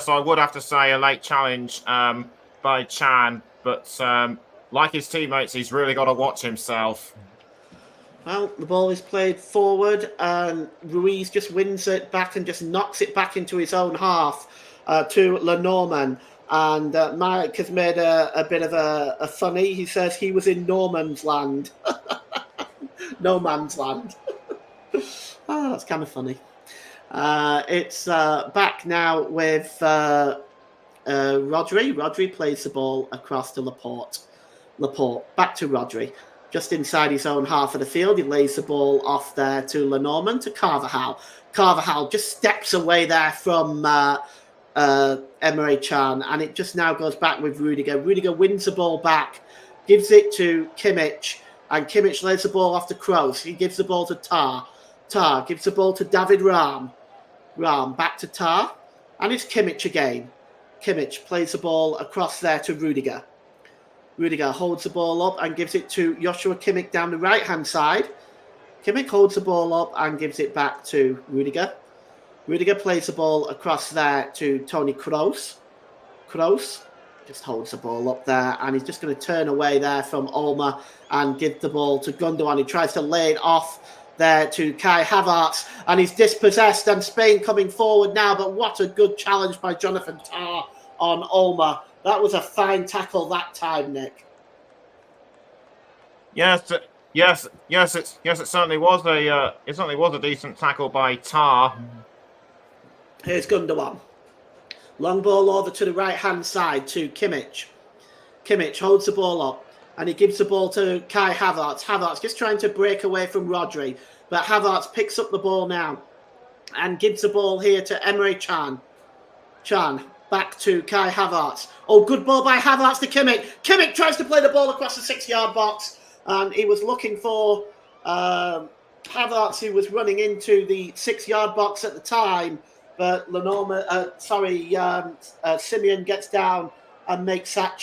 I would have to say a late challenge by Can, but like his teammates, he's really got to watch himself. Well, the ball is played forward, and Ruiz just wins it back and just knocks it back into his own half to Lenormand. And Mike has made a bit of a funny. He says he was in Norman's land. No man's land. Oh, that's kind of funny. It's back now with Rodri. Rodri plays the ball across to Laporte. Laporte, back to Rodri. Just inside his own half of the field, he lays the ball off there to Lenormand, to Carvajal. Carvajal just steps away there from Emre Can, and it just now goes back with Rudiger. Rudiger wins the ball back, gives it to Kimmich, and Kimmich lays the ball off to Kroos. He gives the ball to Tah. Tah gives the ball to David Raum. Raum back to Tah, and it's Kimmich again. Kimmich plays the ball across there to Rudiger. Rudiger holds the ball up and gives it to Joshua Kimmich down the right-hand side. Kimmich holds the ball up and gives it back to Rudiger. Rudiger plays the ball across there to Toni Kroos. Kroos just holds the ball up there, and he's just going to turn away there from Ulmer and give the ball to Gundogan. He tries to lay it off there to Kai Havertz, and he's dispossessed, and Spain coming forward now, but what a good challenge by Jonathan Tah on Ulmer. That was a fine tackle that time, Nick. Yes, it certainly was a decent tackle by Tah. Here's Gundogan. Long ball over to the right-hand side to Kimmich. Kimmich holds the ball up, and he gives the ball to Kai Havertz. Havertz just trying to break away from Rodri, but Havertz picks up the ball now and gives the ball here to Emre Can. Can back to Kai Havertz. Oh, good ball by Havertz to Kimmich. Kimmich tries to play the ball across the 6-yard box, and he was looking for Havertz, who was running into the 6-yard box at the time, but Simeon gets down and makes that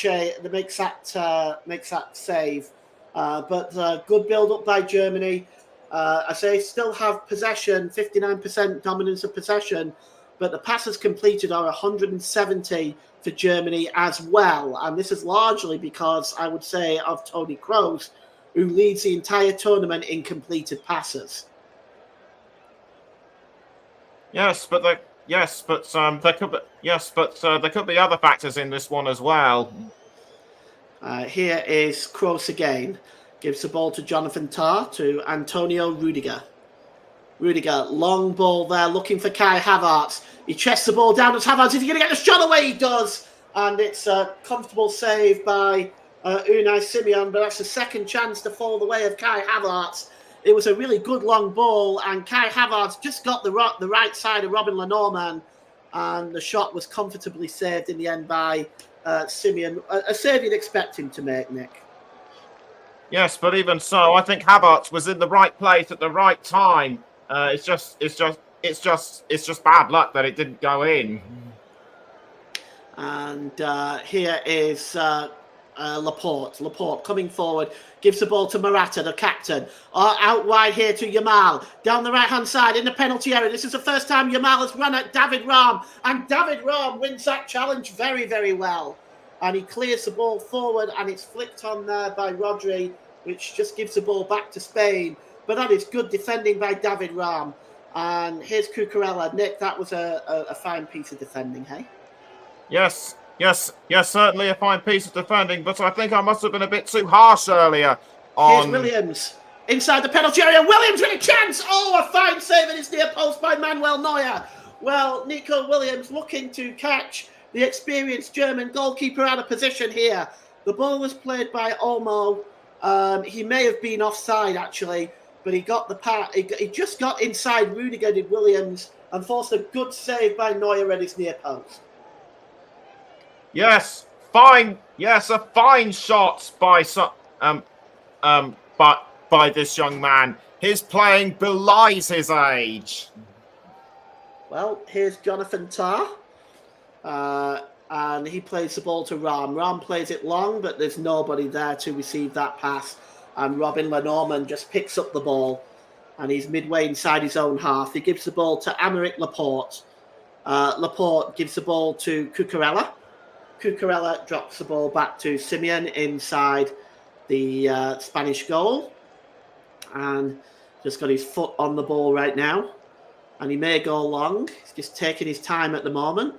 save. But good build-up by Germany. As they still have possession, 59% dominance of possession, but the passes completed are 170 for Germany as well. And this is largely because, I would say, of Toni Kroos, who leads the entire tournament in completed passes. There could be other factors in this one as well. Here is Kroos again. Gives the ball to Jonathan Tah, to Antonio Rudiger. Rudiger, long ball there, looking for Kai Havertz. He chests the ball down to Havertz. Is he going to get the shot away? He does. And it's a comfortable save by Unai Simeon, but that's the second chance to fall the way of Kai Havertz. It was a really good long ball, and Kai Havertz just got the right side of Robin Lenormand, and the shot was comfortably saved in the end by Simeon. A save you'd expect him to make, Nick. Yes, but even so, I think Havertz was in the right place at the right time. It's just bad luck that it didn't go in. And here is Laporte. Laporte coming forward, gives the ball to Morata, the captain. Out wide here to Yamal. Down the right-hand side in the penalty area. This is the first time Yamal has run at David Raum. And David Raum wins that challenge very, very well. And he clears the ball forward, and it's flicked on there by Rodri, which just gives the ball back to Spain. But that is good defending by David Raum. And here's Cucurella. Nick, that was a fine piece of defending, hey? Yes, Yes, certainly a fine piece of defending, but I think I must have been a bit too harsh earlier Here's on. Williams inside the penalty area. Williams with a chance. Oh, a fine save in his near post by Manuel Neuer. Well, Nico Williams looking to catch the experienced German goalkeeper out of position here. The ball was played by Olmo. He may have been offside actually, but he got the part. He just got inside Rudiger, did Williams, and forced a good save by Neuer at his near post. Yes, fine. Yes, a fine shot by by this young man. His playing belies his age. Well, here's Jonathan Tah, and he plays the ball to Ram. Ram plays it long, but there's nobody there to receive that pass. And Robin Lenormand just picks up the ball, and he's midway inside his own half. He gives the ball to Aymeric Laporte. Laporte gives the ball to Cucurella. Cucurella drops the ball back to Simeon inside the Spanish goal, and just got his foot on the ball right now. And he may go long. He's just taking his time at the moment.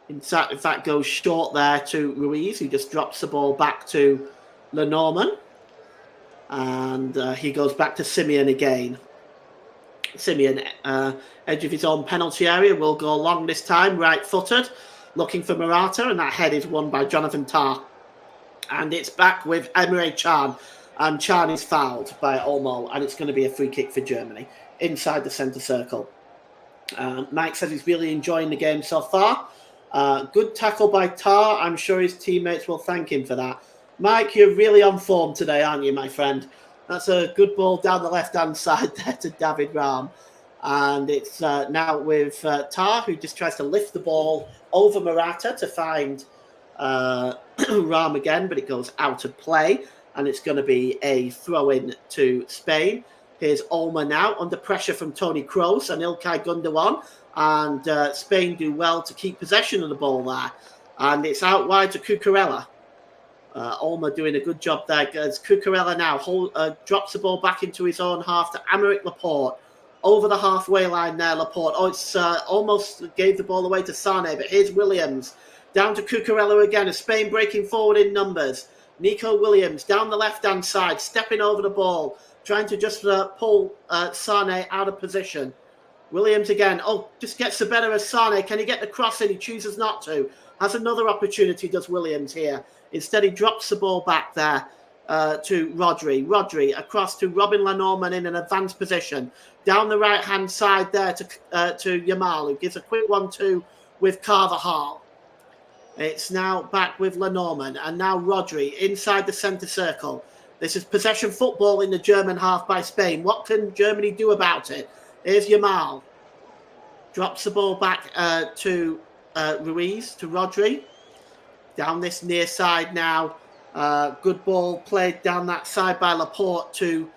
In fact, goes short there to Ruiz, who just drops the ball back to Lenormand. And he goes back to Simeon again. Simeon, edge of his own penalty area, will go long this time, right-footed, looking for Morata, and that head is won by Jonathan Tah. And it's back with Emre Can, and Can is fouled by Olmo, and it's going to be a free kick for Germany inside the centre circle. Mike says he's really enjoying the game so far. Good tackle by Tah. I'm sure his teammates will thank him for that. Mike, you're really on form today, aren't you, my friend? That's a good ball down the left-hand side there to David Ram. And it's now with Tah, who just tries to lift the ball over Morata to find Ram again, but it goes out of play. And it's going to be a throw-in to Spain. Here's Olmo now under pressure from Toni Kroos and Ilkay Gundogan. And Spain do well to keep possession of the ball there. And it's out wide to Cucurella. Olmo doing a good job there. As Cucurella now drops the ball back into his own half to Aymeric Laporte. Over the halfway line there, Laporte. Oh, it's almost gave the ball away to Sane, but here's Williams. Down to Cucurella again, as Spain breaking forward in numbers. Nico Williams down the left-hand side, stepping over the ball, trying to just pull Sane out of position. Williams again. Oh, just gets the better of Sane. Can he get the cross in? He chooses not to. Has another opportunity, does Williams here. Instead, he drops the ball back there to Rodri. Rodri across to Robin Lenormand in an advanced position. Down the right-hand side there to Yamal, who gives a quick 1-2 with Carvajal. It's now back with Lenormand, and now Rodri inside the centre circle. This is possession football in the German half by Spain. What can Germany do about it? Here's Yamal. Drops the ball back to Ruiz, to Rodri. Down this near side now. Good ball played down that side by Laporte to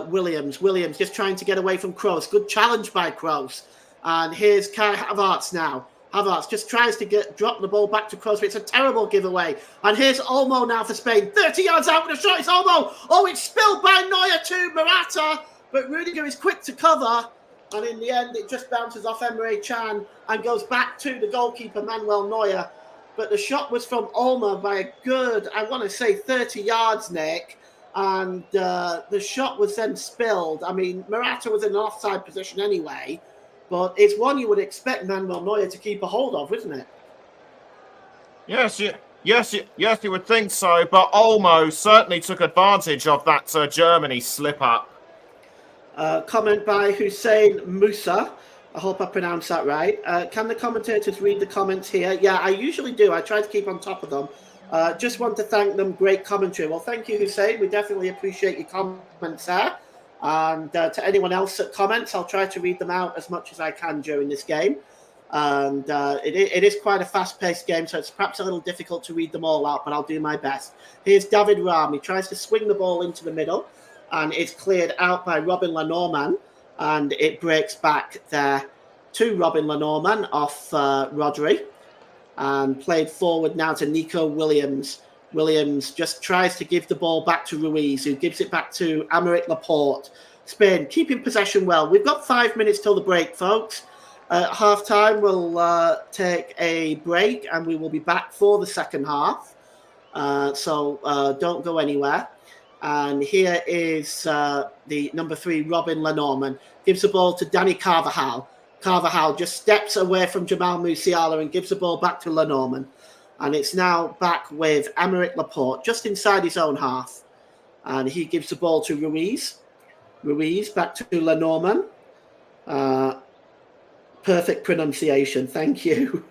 Williams. Williams just trying to get away from Kroos. Good challenge by Kroos. And here's Kai Havertz now. Havertz just tries to drop the ball back to Kroos, but it's a terrible giveaway. And here's Olmo now for Spain. 30 yards out with a shot. It's Olmo. Oh, it's spilled by Neuer to Morata. But Rudiger is quick to cover. And in the end, it just bounces off Emre Can and goes back to the goalkeeper, Manuel Neuer. But the shot was from Olmo by a good, I want to say, 30 yards, Nick. And the shot was then spilled. I mean, Morata was in an offside position anyway. But it's one you would expect Manuel Neuer to keep a hold of, isn't it? Yes, you would think so. But Olmo certainly took advantage of that Germany slip-up. Comment by Hussein Musa. I hope I pronounced that right. Can the commentators read the comments here? Yeah, I usually do. I try to keep on top of them. Just want to thank them. Great commentary. Well, thank you, Hussein. We definitely appreciate your comments there. And to anyone else that comments, I'll try to read them out as much as I can during this game. And it is quite a fast-paced game, so it's perhaps a little difficult to read them all out, but I'll do my best. Here's David Ram. He tries to swing the ball into the middle, and it's cleared out by Robin Lenormand, and it breaks back there to Robin Lenormand off Rodri, and played forward now to Nico Williams. Williams just tries to give the ball back to Ruiz, who gives it back to Aymeric Laporte. Spain keeping possession well. We've got 5 minutes till the break, folks. At half time, we'll take a break and we will be back for the second half. So don't go anywhere. And here is the number 3, Robin Lenormand. Gives the ball to Danny Carvajal. Carvajal just steps away from Jamal Musiala and gives the ball back to Lenormand. And it's now back with Aymeric Laporte, just inside his own half. And he gives the ball to Ruiz. Ruiz back to Lenormand. Perfect pronunciation. Thank you.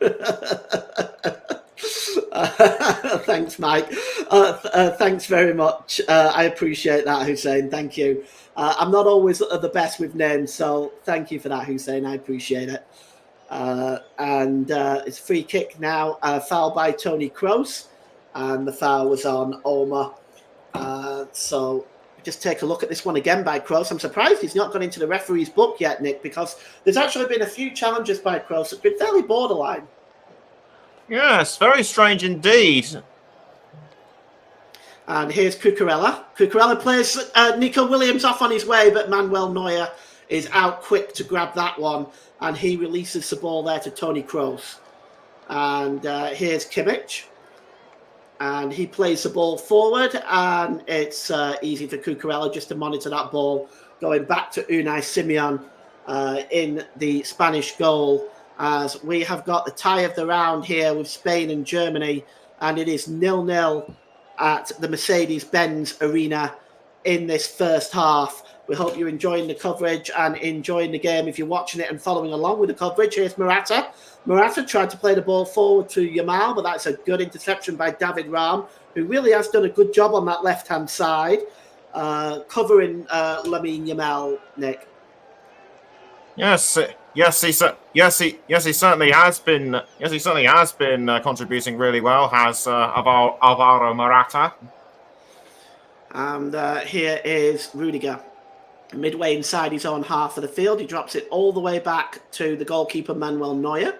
Thanks, Mike. Thanks very much. I appreciate that, Hussein. Thank you. I'm not always the best with names, so thank you for that, Hussein. I appreciate it. And it's a free kick now, foul by Tony Kroos, and the foul was on Olmo. So just take a look at this one again by Kroos. I'm surprised he's not gone into the referee's book yet, Nick, because there's actually been a few challenges by Kroos that's been fairly borderline. Yes, very strange indeed. And here's Cucurella. Cucurella plays Nico Williams off on his way, but Manuel Neuer is out quick to grab that one, and he releases the ball there to Tony Kroos. And here's Kimmich. And he plays the ball forward, and it's easy for Cucurella just to monitor that ball going back to Unai Simon in the Spanish goal, as we have got the tie of the round here with Spain and Germany, and it is 0-0 at the Mercedes-Benz Arena in this first half. We hope you're enjoying the coverage and enjoying the game. If you're watching it and following along with the coverage, here's Morata. Morata tried to play the ball forward to Yamal, but that's a good interception by David Raum, who really has done a good job on that left-hand side, covering Lamine Yamal, Nick. Yes, he certainly has been. Yes, he certainly has been contributing really well. Has Alvaro Morata. And here is Rudiger. Midway inside his own half of the field, he drops it all the way back to the goalkeeper Manuel Neuer.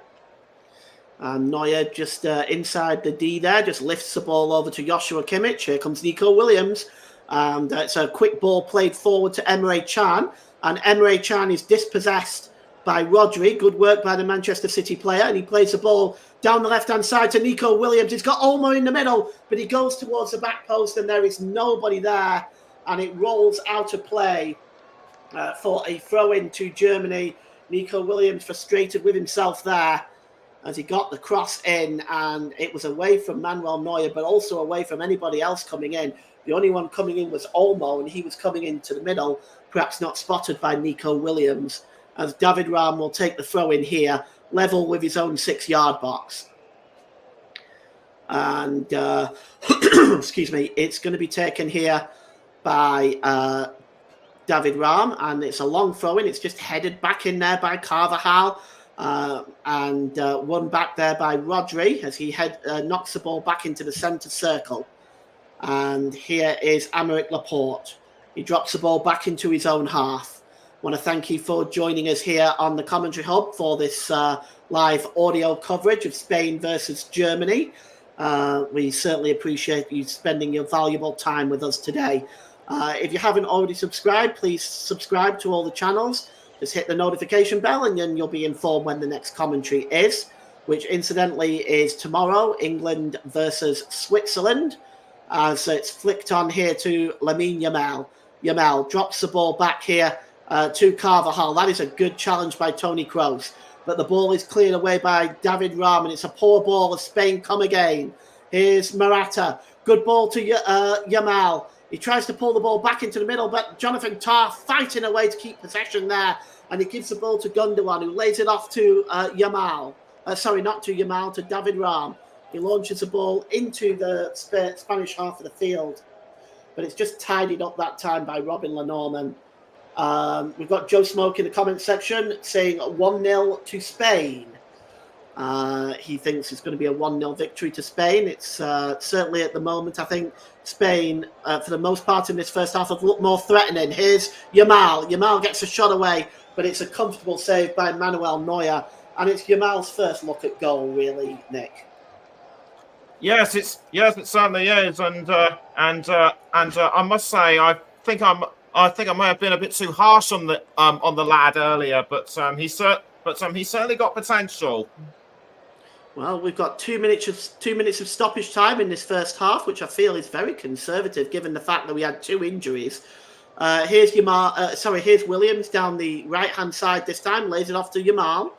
And Neuer just inside the D there, just lifts the ball over to Joshua Kimmich. Here comes Nico Williams. And it's a quick ball played forward to Emre Can. And Emre Can is dispossessed by Rodri. Good work by the Manchester City player. And he plays the ball down the left-hand side to Nico Williams. He's got Olmo in the middle, but he goes towards the back post and there is nobody there. And it rolls out of play for a throw-in to Germany. Nico Williams frustrated with himself there as he got the cross in, and it was away from Manuel Neuer, but also away from anybody else coming in. The only one coming in was Olmo, and he was coming into the middle, perhaps not spotted by Nico Williams, as David Raum will take the throw-in here, level with his own 6-yard box. And, excuse me, it's going to be taken here by David Raum, and it's a long throw-in. It's just headed back in there by Carvajal, and one back there by Rodri as he knocks the ball back into the centre circle. And here is Aymeric Laporte. He drops the ball back into his own half. I want to thank you for joining us here on the Commentary Hub for this live audio coverage of Spain versus Germany. We certainly appreciate you spending your valuable time with us today. If you haven't already subscribed, please subscribe to all the channels. Just hit the notification bell and then you'll be informed when the next commentary is, which incidentally is tomorrow, England versus Switzerland. So it's flicked on here to Lamine Yamal. Yamal drops the ball back here to Carvajal. That is a good challenge by Tony Kroos. But the ball is cleared away by David Raum, and it's a poor ball as Spain come again. Here's Morata. Good ball to Yamal. He tries to pull the ball back into the middle, but Jonathan Tah fighting away to keep possession there. And he gives the ball to Gundogan, who lays it off to Yamal. Sorry, not to Yamal, to David Raum. He launches the ball into the Spanish half of the field. But it's just tidied up that time by Robin Lenormand. We've got Joe Smoke in the comment section saying 1-0 to Spain. He thinks it's going to be a 1-0 victory to Spain. It's certainly at the moment, I think Spain, for the most part in this first half, have looked more threatening. Here's Yamal. Yamal gets a shot away, but it's a comfortable save by Manuel Neuer. And it's Yamal's first look at goal, really, Nick. Yes, it certainly is, and I must say, I think I may have been a bit too harsh on the lad earlier, but but he's certainly got potential. Well, we've got 2 minutes of stoppage time in this first half, which I feel is very conservative given the fact that we had 2 injuries. Here's Williams down the right-hand side this time, lays it off to Yamal.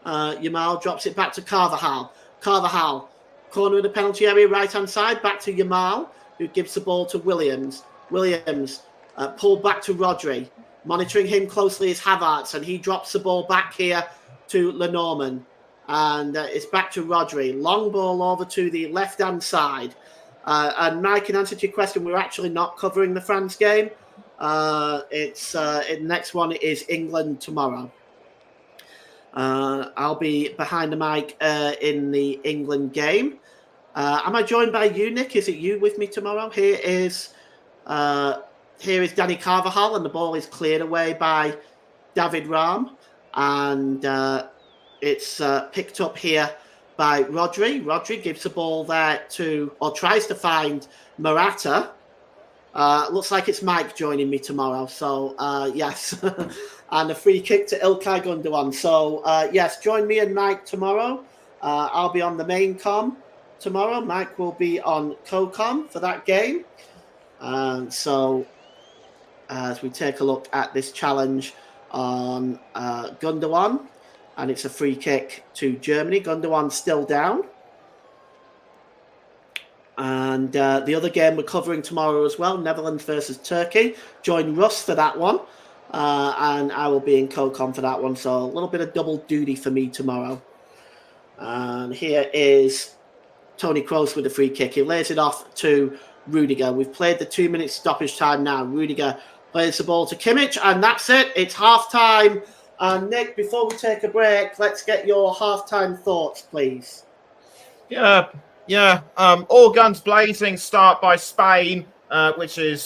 Yamal drops it back to Carvajal. Carvajal, corner of the penalty area, right-hand side, back to Yamal, who gives the ball to Williams. Williams pulled back to Rodri. Monitoring him closely is Havertz, and he drops the ball back here to Lenormand. And it's back to Rodri. Long ball over to the left-hand side. And Mike, in answer to your question, we're actually not covering the France game. The next one is England tomorrow. I'll be behind the mic in the England game. Am I joined by you, Nick? Is it you with me tomorrow? Here is Danny Carvajal, and the ball is cleared away by David Raum. And it's picked up here by Rodri. Rodri gives the ball there tries to find Morata. Looks like it's Mike joining me tomorrow. So, yes. And a free kick to Ilkay Gundogan. So, yes, join me and Mike tomorrow. I'll be on the main com tomorrow. Mike will be on co-com for that game. So, as we take a look at this challenge on Gundogan, and it's a free kick to Germany. Gundogan's still down. And the other game we're covering tomorrow as well, Netherlands versus Turkey. Join Russ for that one. And I will be in co-com for that one. So a little bit of double duty for me tomorrow. And here is Tony Kroos with the free kick. He lays it off to Rudiger. We've played the 2 minute stoppage time now. Rudiger plays the ball to Kimmich, and that's it. It's half-time. And Nick, before we take a break, let's get your half-time thoughts, please. Yeah. All guns blazing start by Spain, which was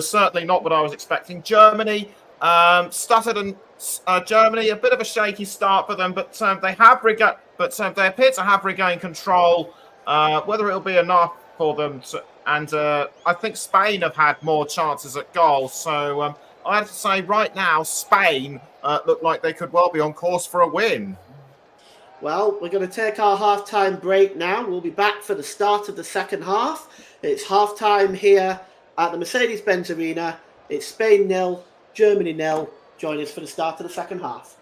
certainly not what I was expecting. Germany stuttered, and Germany a bit of a shaky start for them, but they appear to have regained control. Whether it'll be enough for them I think Spain have had more chances at goal. So I have to say, right now, Spain look like they could well be on course for a win. Well, we're going to take our half-time break now. We'll be back for the start of the second half. It's half-time here at the Mercedes-Benz Arena. It's Spain 0, Germany 0. Join us for the start of the second half.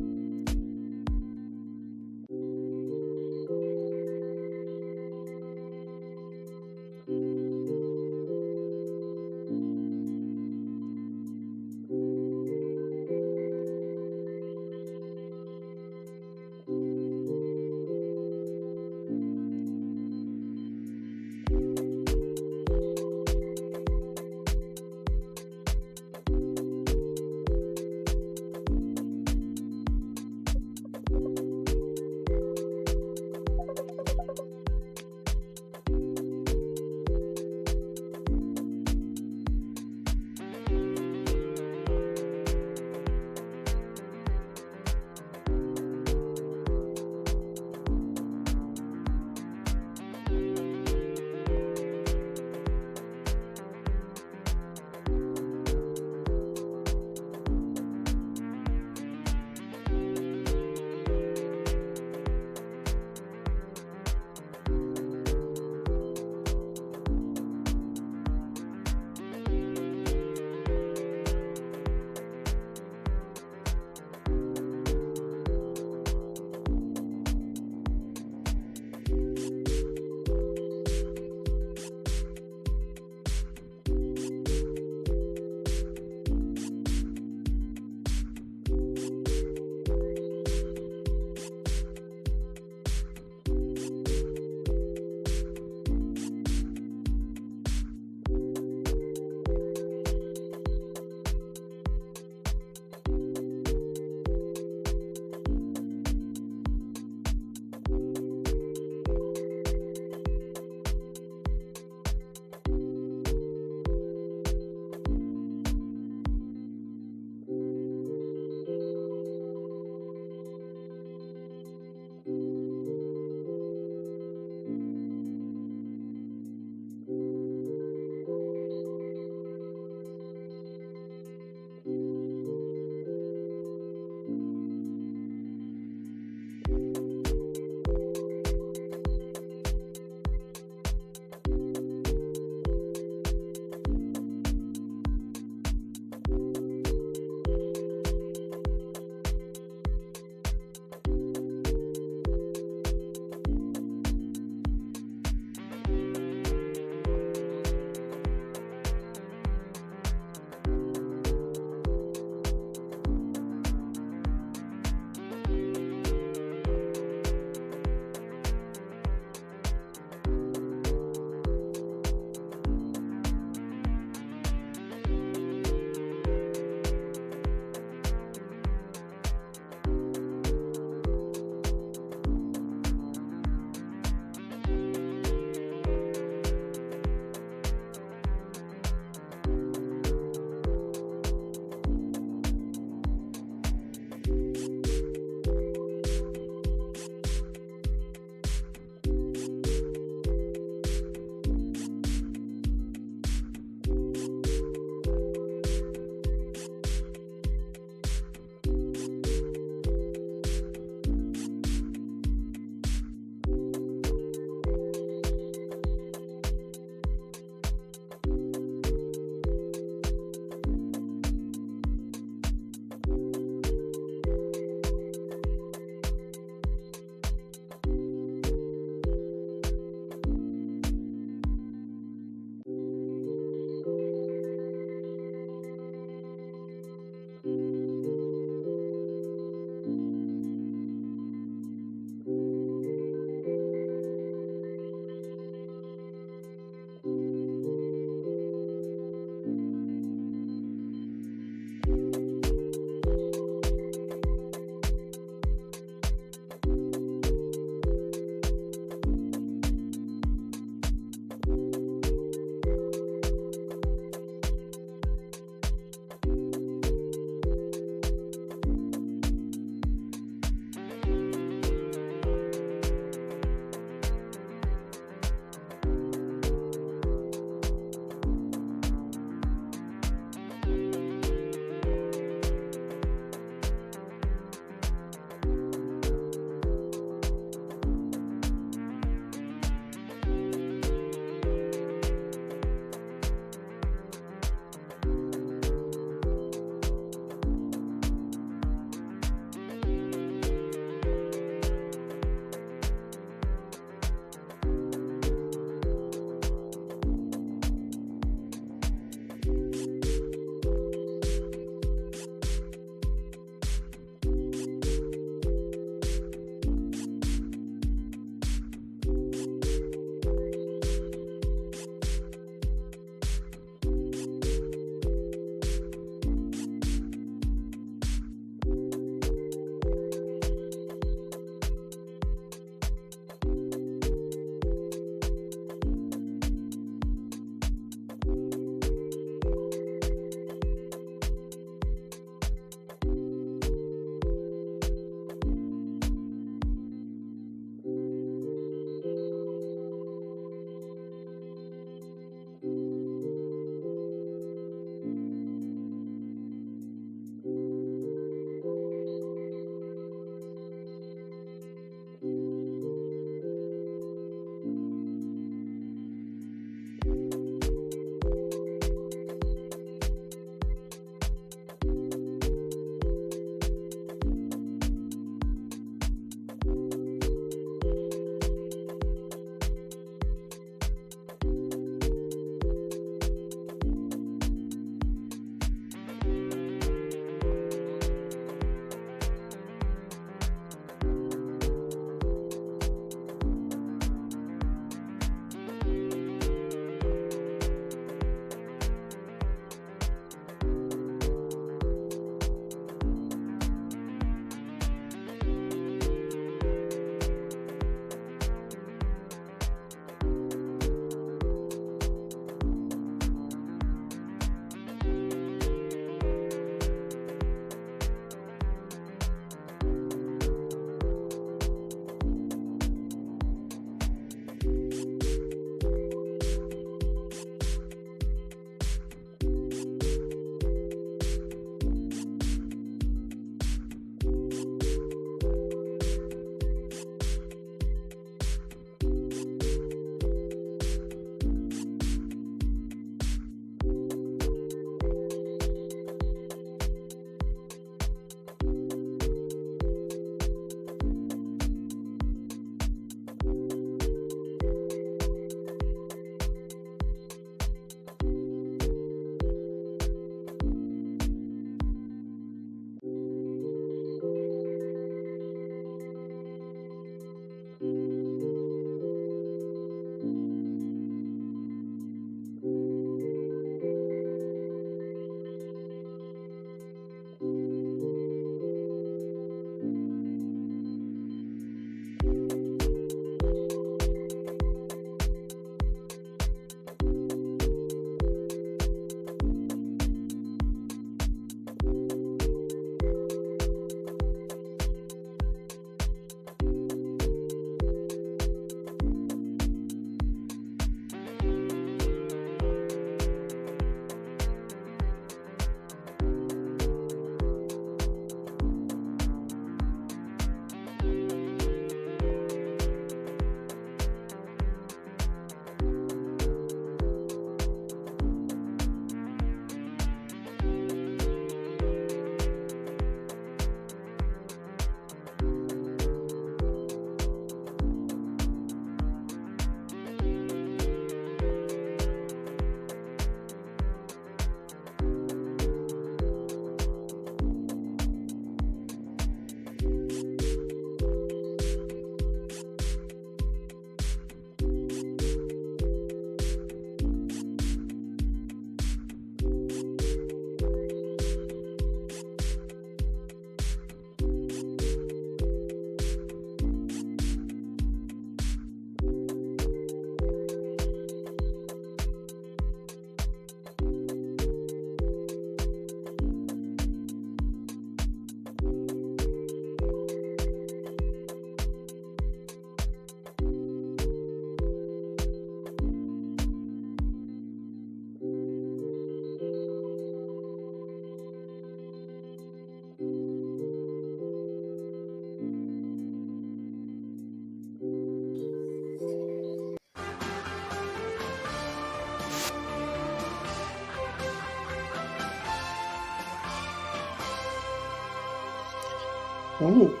Ooh.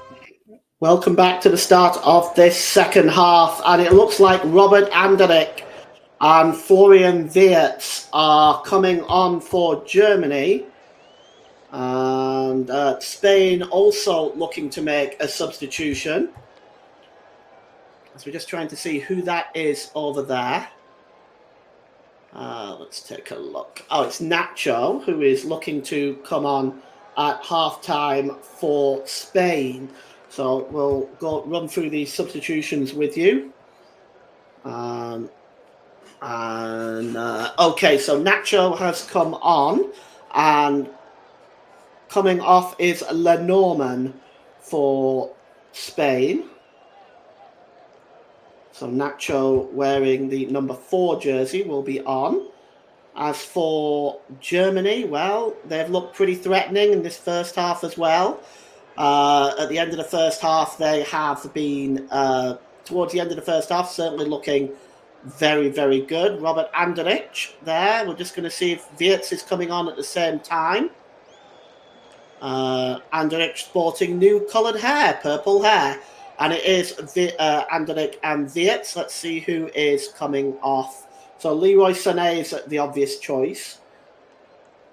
Welcome back to the start of this second half, and it looks like Robert Anderich and Florian Wirtz are coming on for Germany. And Spain also looking to make a substitution. So we're just trying to see who that is over there. Let's take a look. Oh, it's Nacho, who is looking to come on at halftime for Spain. So we'll run through these substitutions with you. Okay, so Nacho has come on, and coming off is Lenormand for Spain. So Nacho wearing the number 4 jersey will be on. As for Germany, well, they've looked pretty threatening in this first half as well. At the end of the first half, they have been, towards the end of the first half, certainly looking very, very good. Robert Anderich there. We're just going to see if Wirtz is coming on at the same time. Anderich sporting new coloured hair, purple hair. And it is Anderich and Wirtz. Let's see who is coming off. So Leroy Sané is the obvious choice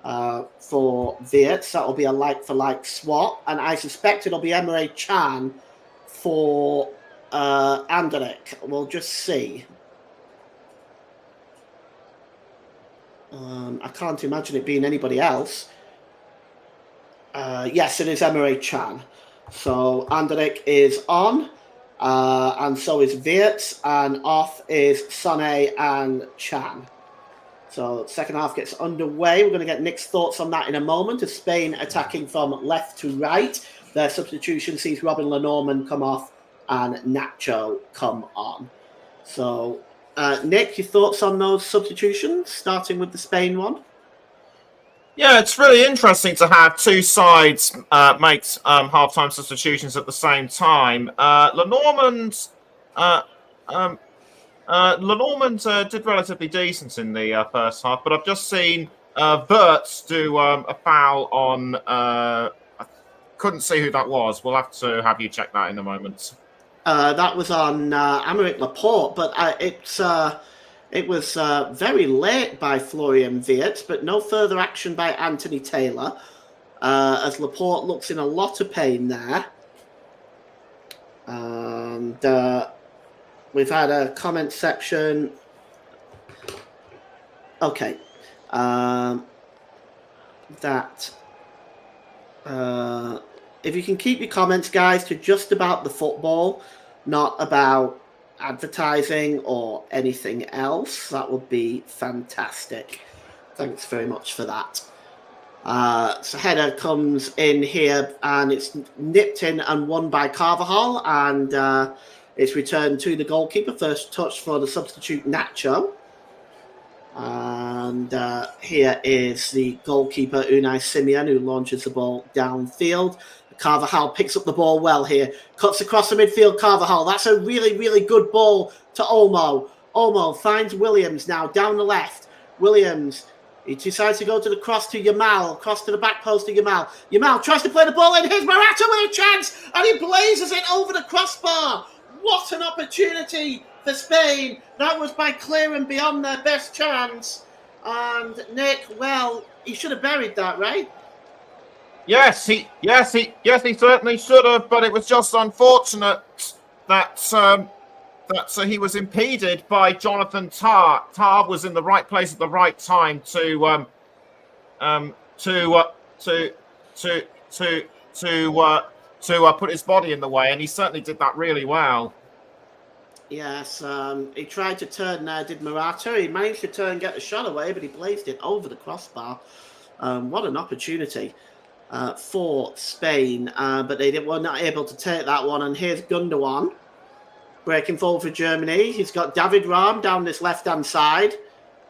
for Wirtz. That will be a like-for-like swap. And I suspect it'll be Emre Can for Anderich. We'll just see. I can't imagine it being anybody else. Yes, it is Emre Can. So Anderich is on, and so is Wirtz, and off is Sané and Can. So second half gets underway. We're going to get Nick's thoughts on that in a moment, as Spain attacking from left to right. Their substitution sees Robin Lenormand come off and Nacho come on. So, Nick, your thoughts on those substitutions, starting with the Spain one? Yeah, it's really interesting to have two sides make halftime substitutions at the same time. Lenormand did relatively decent in the first half, but I've just seen Wirtz do a foul on. I couldn't see who that was. We'll have to have you check that in a moment. That was on Aymeric Laporte, but it was very late by Florian Wirtz, but no further action by Anthony Taylor, as Laporte looks in a lot of pain there. And we've had a comment section. Okay. If you can keep your comments, guys, to just about the football, not about advertising or anything else, that would be fantastic. Thanks very much for that. So header comes in here, and it's nipped in and won by Carvajal, and it's returned to the goalkeeper. First touch for the substitute Nacho. And here is the goalkeeper Unai Simon, who launches the ball downfield. Carvajal picks up the ball well here. Cuts across the midfield, Carvajal. That's a really, really good ball to Olmo. Olmo finds Williams now down the left. Williams, he decides to go to the cross to Yamal. Cross to the back post to Yamal. Yamal tries to play the ball in. Here's Morata with a chance. And he blazes it over the crossbar. What an opportunity for Spain. That was by clearing beyond their best chance. And Nick, well, he should have buried that, right? Yes, he certainly should have, but it was just unfortunate that he was impeded by Jonathan Tah. Tah was in the right place at the right time to put his body in the way, and he certainly did that really well. Yes, he tried to turn there, did Morata. He managed to turn, get the shot away, but he blazed it over the crossbar. What an opportunity for Spain, but were not able to take that one. And here's Gundogan breaking forward for Germany. He's got David Raum down this left-hand side.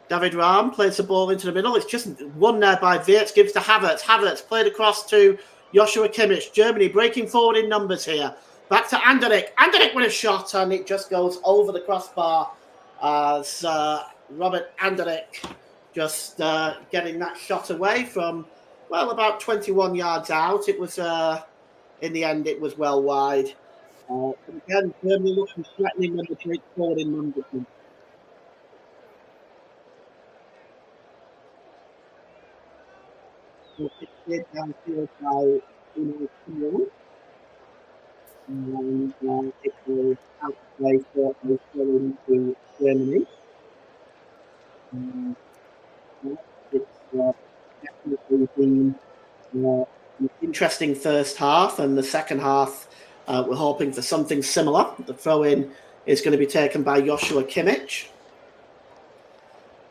David Raum plays the ball into the middle. It's just won there by Wirtz, gives to Havertz. Havertz played across to Joshua Kimmich. Germany breaking forward in numbers here. Back to Anderich. Anderich with a shot, and it just goes over the crossbar as Robert Anderich just getting that shot away from, well, about 21 yards out. It was in the end, it was well wide. But again, Germany looking threatening when they break forward in numbers. So it's cleared downfield by Simeone, and it was out of play for a throw into Germany. It's definitely been an interesting first half, and the second half, we're hoping for something similar. The throw-in is going to be taken by Joshua Kimmich.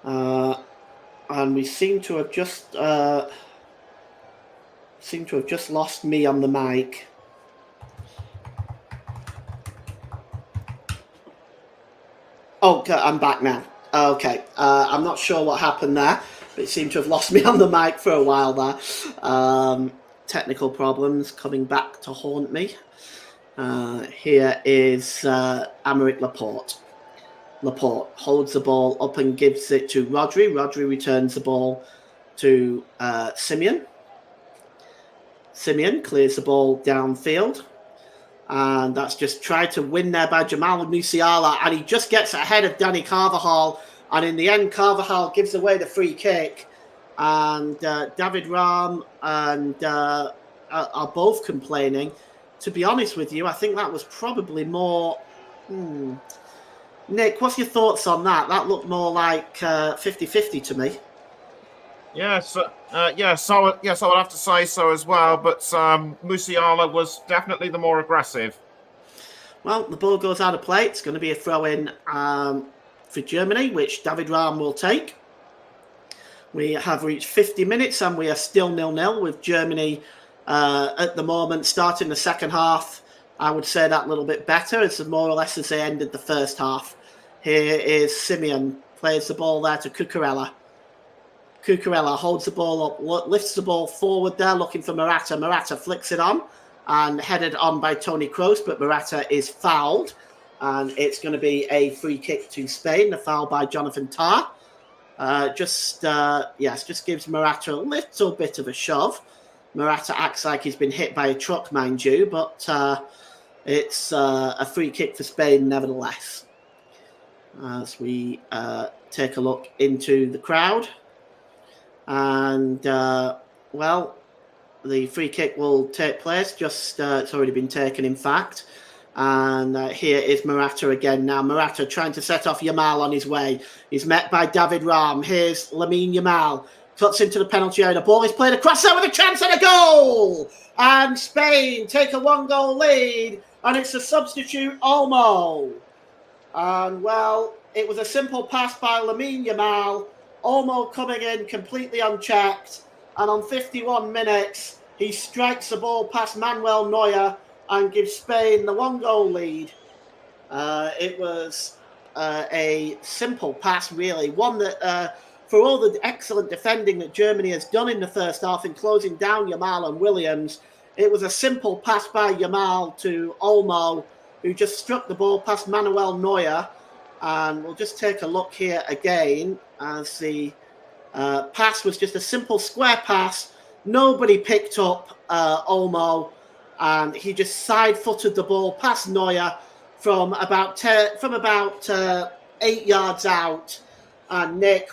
And we seem to have just lost me on the mic. Oh, I'm back now. Okay, I'm not sure what happened there, but it seemed to have lost me on the mic for a while there. Technical problems coming back to haunt me. Here is Aymeric Laporte. Laporte holds the ball up and gives it to Rodri. Rodri returns the ball to Simeone. Simeone clears the ball downfield. And that's just tried to win there by Jamal Musiala. And he just gets ahead of Dani Carvajal. And in the end, Carvajal gives away the free kick. And David Raum and are both complaining. To be honest with you, I think that was probably more... Nick, what's your thoughts on that? That looked more like 50-50 to me. Yes, I would have to say so as well. But Musiala was definitely the more aggressive. Well, the ball goes out of play. It's going to be a throw-in for Germany, which David Raum will take. We have reached 50 minutes and we are still 0-0 with Germany at the moment starting the second half. I would say that a little bit better. It's more or less as they ended the first half. Here is Simeone, plays the ball there to Cucurella. Cucurella holds the ball up, lifts the ball forward there, looking for Morata. Morata flicks it on and headed on by Toni Kroos, but Morata is fouled. And it's going to be a free kick to Spain, the foul by Jonathan Tah. Just gives Morata a little bit of a shove. Morata acts like he's been hit by a truck, mind you, but it's a free kick for Spain nevertheless. As we take a look into the crowd. And, the free kick will take place. It's already been taken, in fact. And here is Morata again now. Morata trying to set off Yamal on his way. He's met by David Raum. Here's Lamine Yamal. Cuts into the penalty area. The ball is played across there with a chance at a goal. And Spain take a 1-goal lead. And it's a substitute Olmo. And, it was a simple pass by Lamine Yamal. Olmo coming in completely unchecked. And on 51 minutes, he strikes the ball past Manuel Neuer and gives Spain the 1-goal lead. It was a simple pass, really. One that, for all the excellent defending that Germany has done in the first half in closing down Yamal and Williams, it was a simple pass by Yamal to Olmo, who just struck the ball past Manuel Neuer. And we'll just take a look here again as the pass was just a simple square pass. Nobody picked up Olmo, and he just side-footed the ball past Neuer from about 8 yards out. And Nick,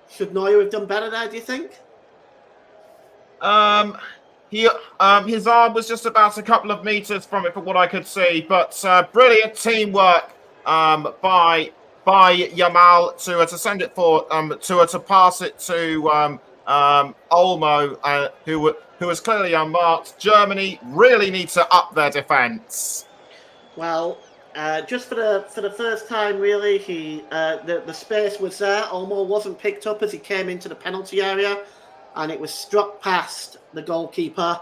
should Neuer have done better there, do you think? His arm was just about a couple of meters from it, from what I could see. But brilliant teamwork by Yamal to send it forward, to pass it to Olmo, who was clearly unmarked. Germany really need to up their defence. Well, just for the first time, really, the space was there. Olmo wasn't picked up as he came into the penalty area, and it was struck past the goalkeeper.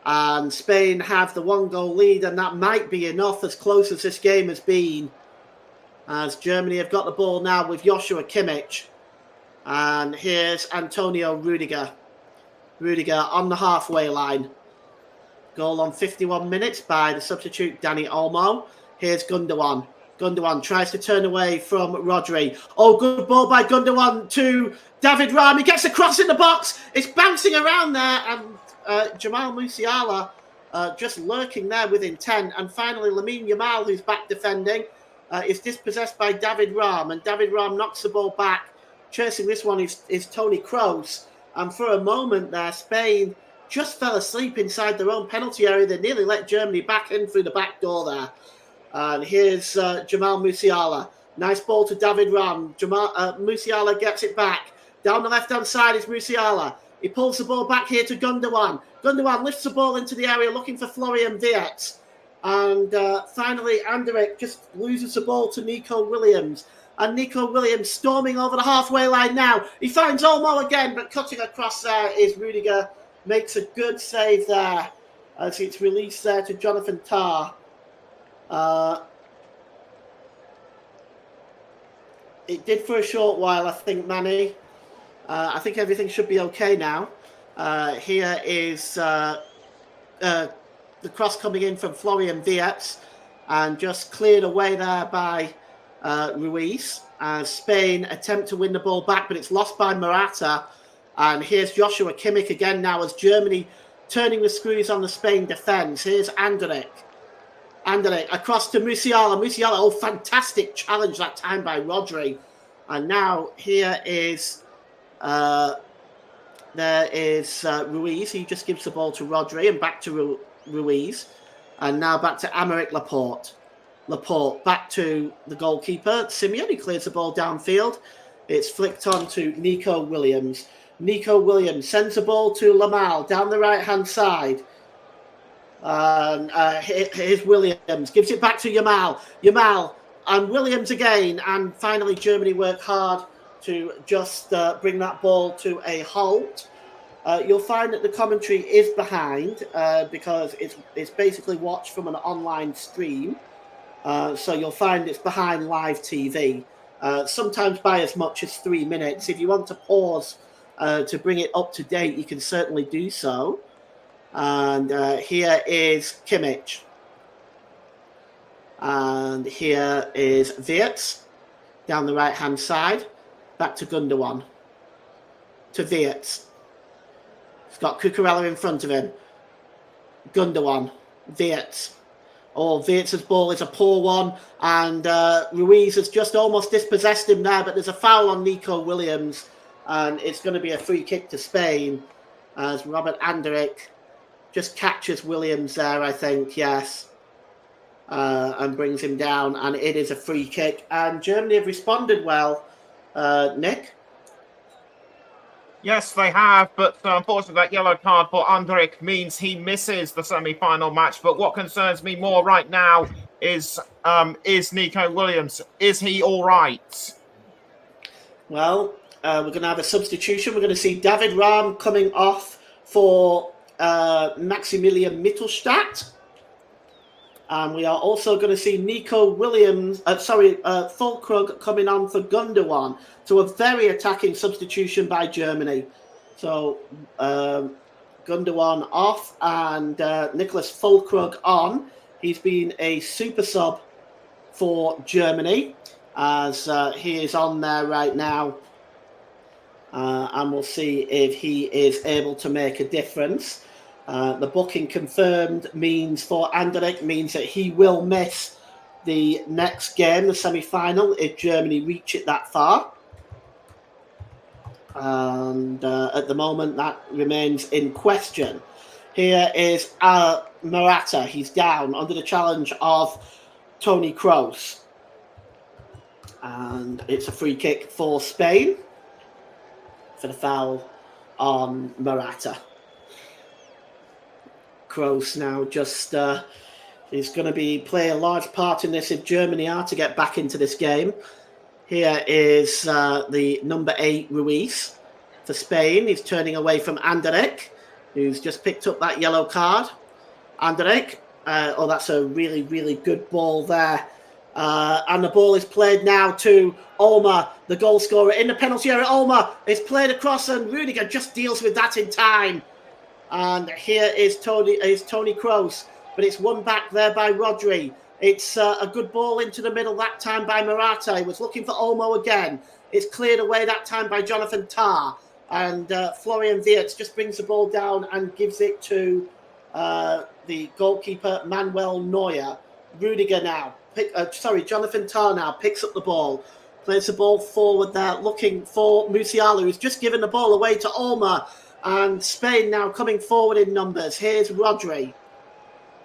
And Spain have the 1-goal lead, and that might be enough as close as this game has been. As Germany have got the ball now with Joshua Kimmich. And here's Antonio Rudiger. Rudiger on the halfway line. Goal on 51 minutes by the substitute Dani Olmo. Here's Gundogan. Gundogan tries to turn away from Rodri. Oh, good ball by Gundogan to David Raum. He gets a cross in the box. It's bouncing around there, and Jamal Musiala just lurking there with intent. And finally, Lamine Yamal, who's back defending, is dispossessed by David Raum. And David Raum knocks the ball back. Chasing this one is Toni Kroos. And for a moment there, Spain just fell asleep inside their own penalty area. They nearly let Germany back in through the back door there. And here's Jamal Musiala. Nice ball to David Raum. Musiala gets it back. Down the left-hand side is Musiala. He pulls the ball back here to Gundogan. Gundogan lifts the ball into the area looking for Florian Wirtz. And finally, Anderlecht just loses the ball to Nico Williams. And Nico Williams storming over the halfway line now. He finds Olmo again, but cutting across there is Rudiger. Makes a good save there as it's released there to Jonathan Tah. It did for a short while, I think, Manny. I think everything should be okay now. Here is the cross coming in from Florian Wirtz and just cleared away there by Ruiz. Spain attempt to win the ball back, but it's lost by Morata. And here's Joshua Kimmich again now as Germany turning the screws on the Spain defence. Here's Anderlecht. Anderlecht across to Musiala. Musiala, oh, fantastic challenge that time by Rodri. And now here is Ruiz. He just gives the ball to Rodri and back to Ruiz. And now back to Aymeric Laporte. Laporte back to the goalkeeper. Simeone clears the ball downfield. It's flicked on to Nico Williams. Nico Williams sends the ball to Lamel down the right-hand side. Here's Williams. Gives it back to Yamal. Yamal and Williams again. And finally, Germany work hard to just bring that ball to a halt. You'll find that the commentary is behind because it's basically watched from an online stream. So you'll find it's behind live TV. Sometimes by as much as 3 minutes. If you want to pause to bring it up to date, you can certainly do so. And here is Kimmich. And here is Wirtz down the right-hand side. Back to Gundogan. To Wirtz. He's got Cucurella in front of him. Gundogan. Wirtz. Oh, Wirtz's ball is a poor one. And Ruiz has just almost dispossessed him there. But there's a foul on Nico Williams. And it's going to be a free kick to Spain. As Robert Anderlecht just catches Williams there, I think, yes. And brings him down. And it is a free kick. And Germany have responded well. Nick? Yes, they have, but unfortunately that yellow card for Anderlecht means he misses the semi-final match. But what concerns me more right now is Nico Williams. Is he all right? Well, we're going to have a substitution. We're going to see David Raum coming off for Maximilian Mittelstadt. And we are also going to see Nico Williams, Füllkrug coming on for Gundogan. So a very attacking substitution by Germany. So Gundogan off and Nicholas Füllkrug on. He's been a super sub for Germany as he is on there right now. And we'll see if he is able to make a difference. The booking confirmed means for Anderlecht means that he will miss the next game, the semi-final, if Germany reach it that far. And at the moment, that remains in question. Here is Morata. He's down under the challenge of Toni Kroos. And it's a free kick for Spain for the foul on Morata. Kroos now just is going to play a large part in this if Germany are to get back into this game. Here is the number 8 Ruiz for Spain. He's turning away from Anderlecht, who's just picked up that yellow card. Anderlecht, that's a really, really good ball there. And the ball is played now to Olmo, the goal scorer in the penalty area. Olmo is played across and Rudiger just deals with that in time. And here is Toni Kroos, but it's won back there by Rodri. It's a good ball into the middle that time by Morata. He was looking for Olmo again. It's cleared away that time by Jonathan Tah. And Florian Wirtz just brings the ball down and gives it to the goalkeeper, Manuel Neuer. Rudiger now. Jonathan Tah now picks up the ball. Plays the ball forward there, looking for Musiala, who's just given the ball away to Olmo. And Spain now coming forward in numbers. Here's Rodri.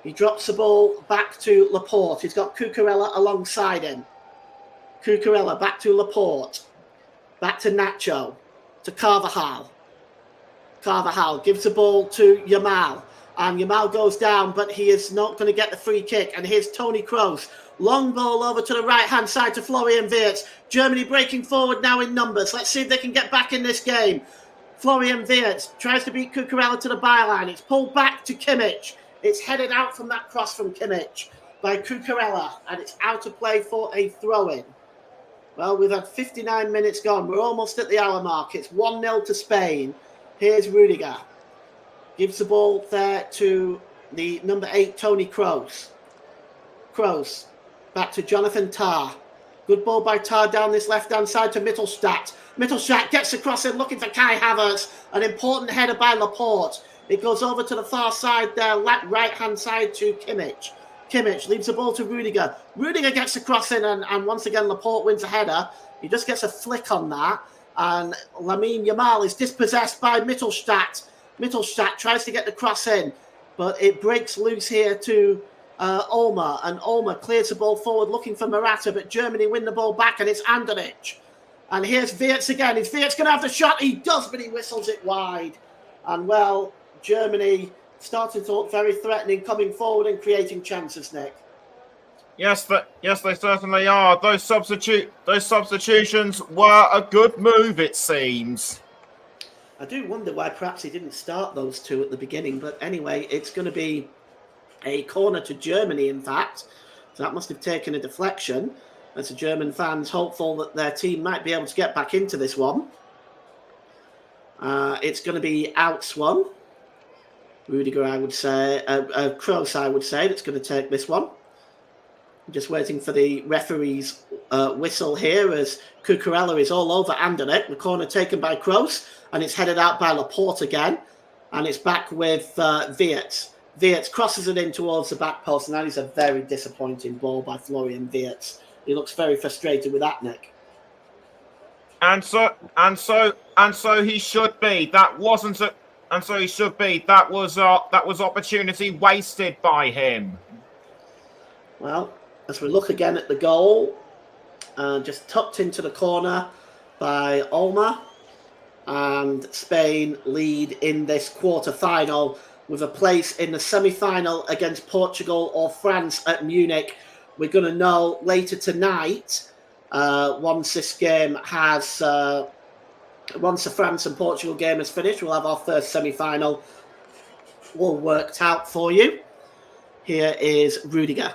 He drops the ball back to Laporte. He's got Cucurella alongside him. Cucurella back to Laporte. Back to Nacho. To Carvajal. Carvajal gives the ball to Yamal. And Yamal goes down, but he is not going to get the free kick. And here's Toni Kroos. Long ball over to the right-hand side to Florian Wirtz. Germany breaking forward now in numbers. Let's see if they can get back in this game. Florian Wirtz tries to beat Cucurella to the byline. It's pulled back to Kimmich. It's headed out from that cross from Kimmich by Cucurella. And it's out of play for a throw-in. Well, we've had 59 minutes gone. We're almost at the hour mark. It's 1-0 to Spain. Here's Rudiger. Gives the ball there to the number 8, Toni Kroos. Kroos. Back to Jonathan Tah. Good ball by Tah down this left-hand side to Mittelstadt. Mittelstadt gets across in looking for Kai Havertz. An important header by Laporte. It goes over to the far side there, right-hand side to Kimmich. Kimmich leaves the ball to Rudiger. Rudiger gets across in and once again Laporte wins a header. He just gets a flick on that. And Lamine Yamal is dispossessed by Mittelstadt. Mittelstadt tries to get the cross in, but it breaks loose here to Olmo. And Olmo clears the ball forward looking for Morata, but Germany win the ball back and it's Anderlecht. And here's Wirtz again. Is Wirtz going to have the shot? He does, but he whistles it wide. And well, Germany starting to look very threatening, coming forward and creating chances, Nick. Yes, they certainly are. Those substitutions were a good move, it seems. I do wonder why perhaps he didn't start those two at the beginning, but anyway, it's going to be a corner to Germany, in fact. So that must have taken a deflection. As the German fans hopeful that their team might be able to get back into this one. It's going to be Outswan. Rudiger, I would say, Kroos, I would say, that's going to take this one. I'm just waiting for the referee's whistle here as Cucurella is all over Anderlecht. The corner taken by Kroos, and it's headed out by Laporte again. And it's back with Wirtz. Wirtz crosses it in towards the back post, and that is a very disappointing ball by Florian Wirtz. He looks very frustrated with that, Nick. And so he should be. That wasn't a. And so he should be. That was opportunity wasted by him. Well, as we look again at the goal, just tucked into the corner by Olmo, and Spain lead in this quarter-final with a place in the semi-final against Portugal or France at Munich. We're going to know later tonight, once this game has... once the France and Portugal game is finished, we'll have our first semi-final all worked out for you. Here is Rudiger.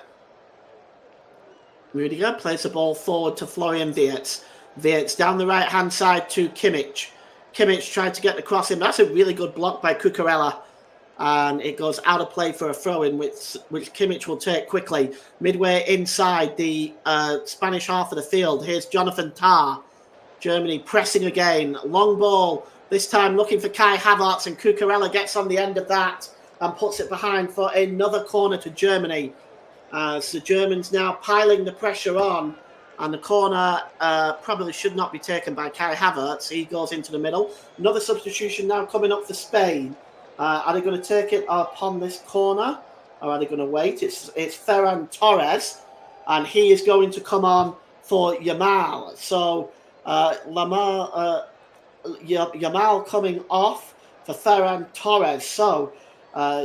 Rudiger plays the ball forward to Florian Wirtz. Wirtz down the right-hand side to Kimmich. Kimmich tried to get the cross in. That's a really good block by Cucurella. And it goes out of play for a throw-in, which Kimmich will take quickly. Midway inside the Spanish half of the field, here's Jonathan Tah. Germany pressing again. Long ball. This time looking for Kai Havertz, and Cucurella gets on the end of that and puts it behind for another corner to Germany. So the Germans now piling the pressure on, and the corner probably should not be taken by Kai Havertz. He goes into the middle. Another substitution now coming up for Spain. Are they going to take it upon this corner, or are they going to wait? It's Ferran Torres, and he is going to come on for Yamal. So Yamal coming off for Ferran Torres. So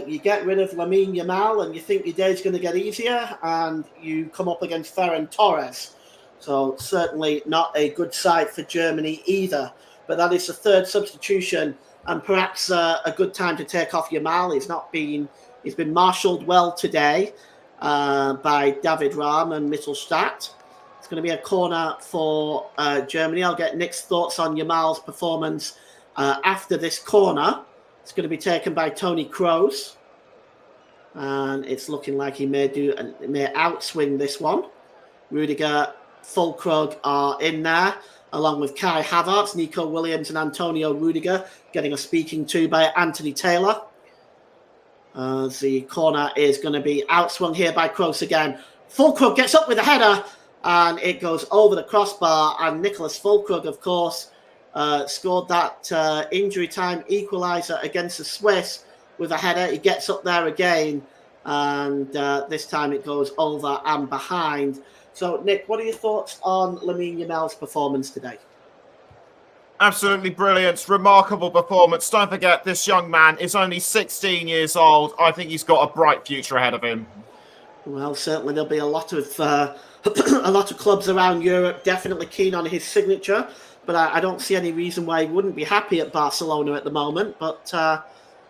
you get rid of Lamine Yamal and you think your day's going to get easier, and you come up against Ferran Torres. So certainly not a good sight for Germany either. But that is the third substitution, and perhaps a good time to take off Yamal. He's been marshalled well today by David Raum and Mittelstadt. It's going to be a corner for Germany. I'll get Nick's thoughts on Yamal's performance after this corner. It's going to be taken by Toni Kroos. And it's looking like he may outswing this one. Rudiger, Füllkrug are in there. along with Kai Havertz, Nico Williams, and Antonio Rudiger, getting a speaking to by Anthony Taylor. The corner is going to be outswung here by Kroos again. Füllkrug gets up with a header, and it goes over the crossbar. And Nicholas Füllkrug, of course, scored that injury time equaliser against the Swiss with a header. He gets up there again, and this time it goes over and behind. So, Nick, what are your thoughts on Lamine Yamal's performance today? Absolutely brilliant, remarkable performance. Don't forget, this young man is only 16 years old. I think he's got a bright future ahead of him. Well, certainly there'll be a lot of a lot of clubs around Europe definitely keen on his signature, but I don't see any reason why he wouldn't be happy at Barcelona at the moment. But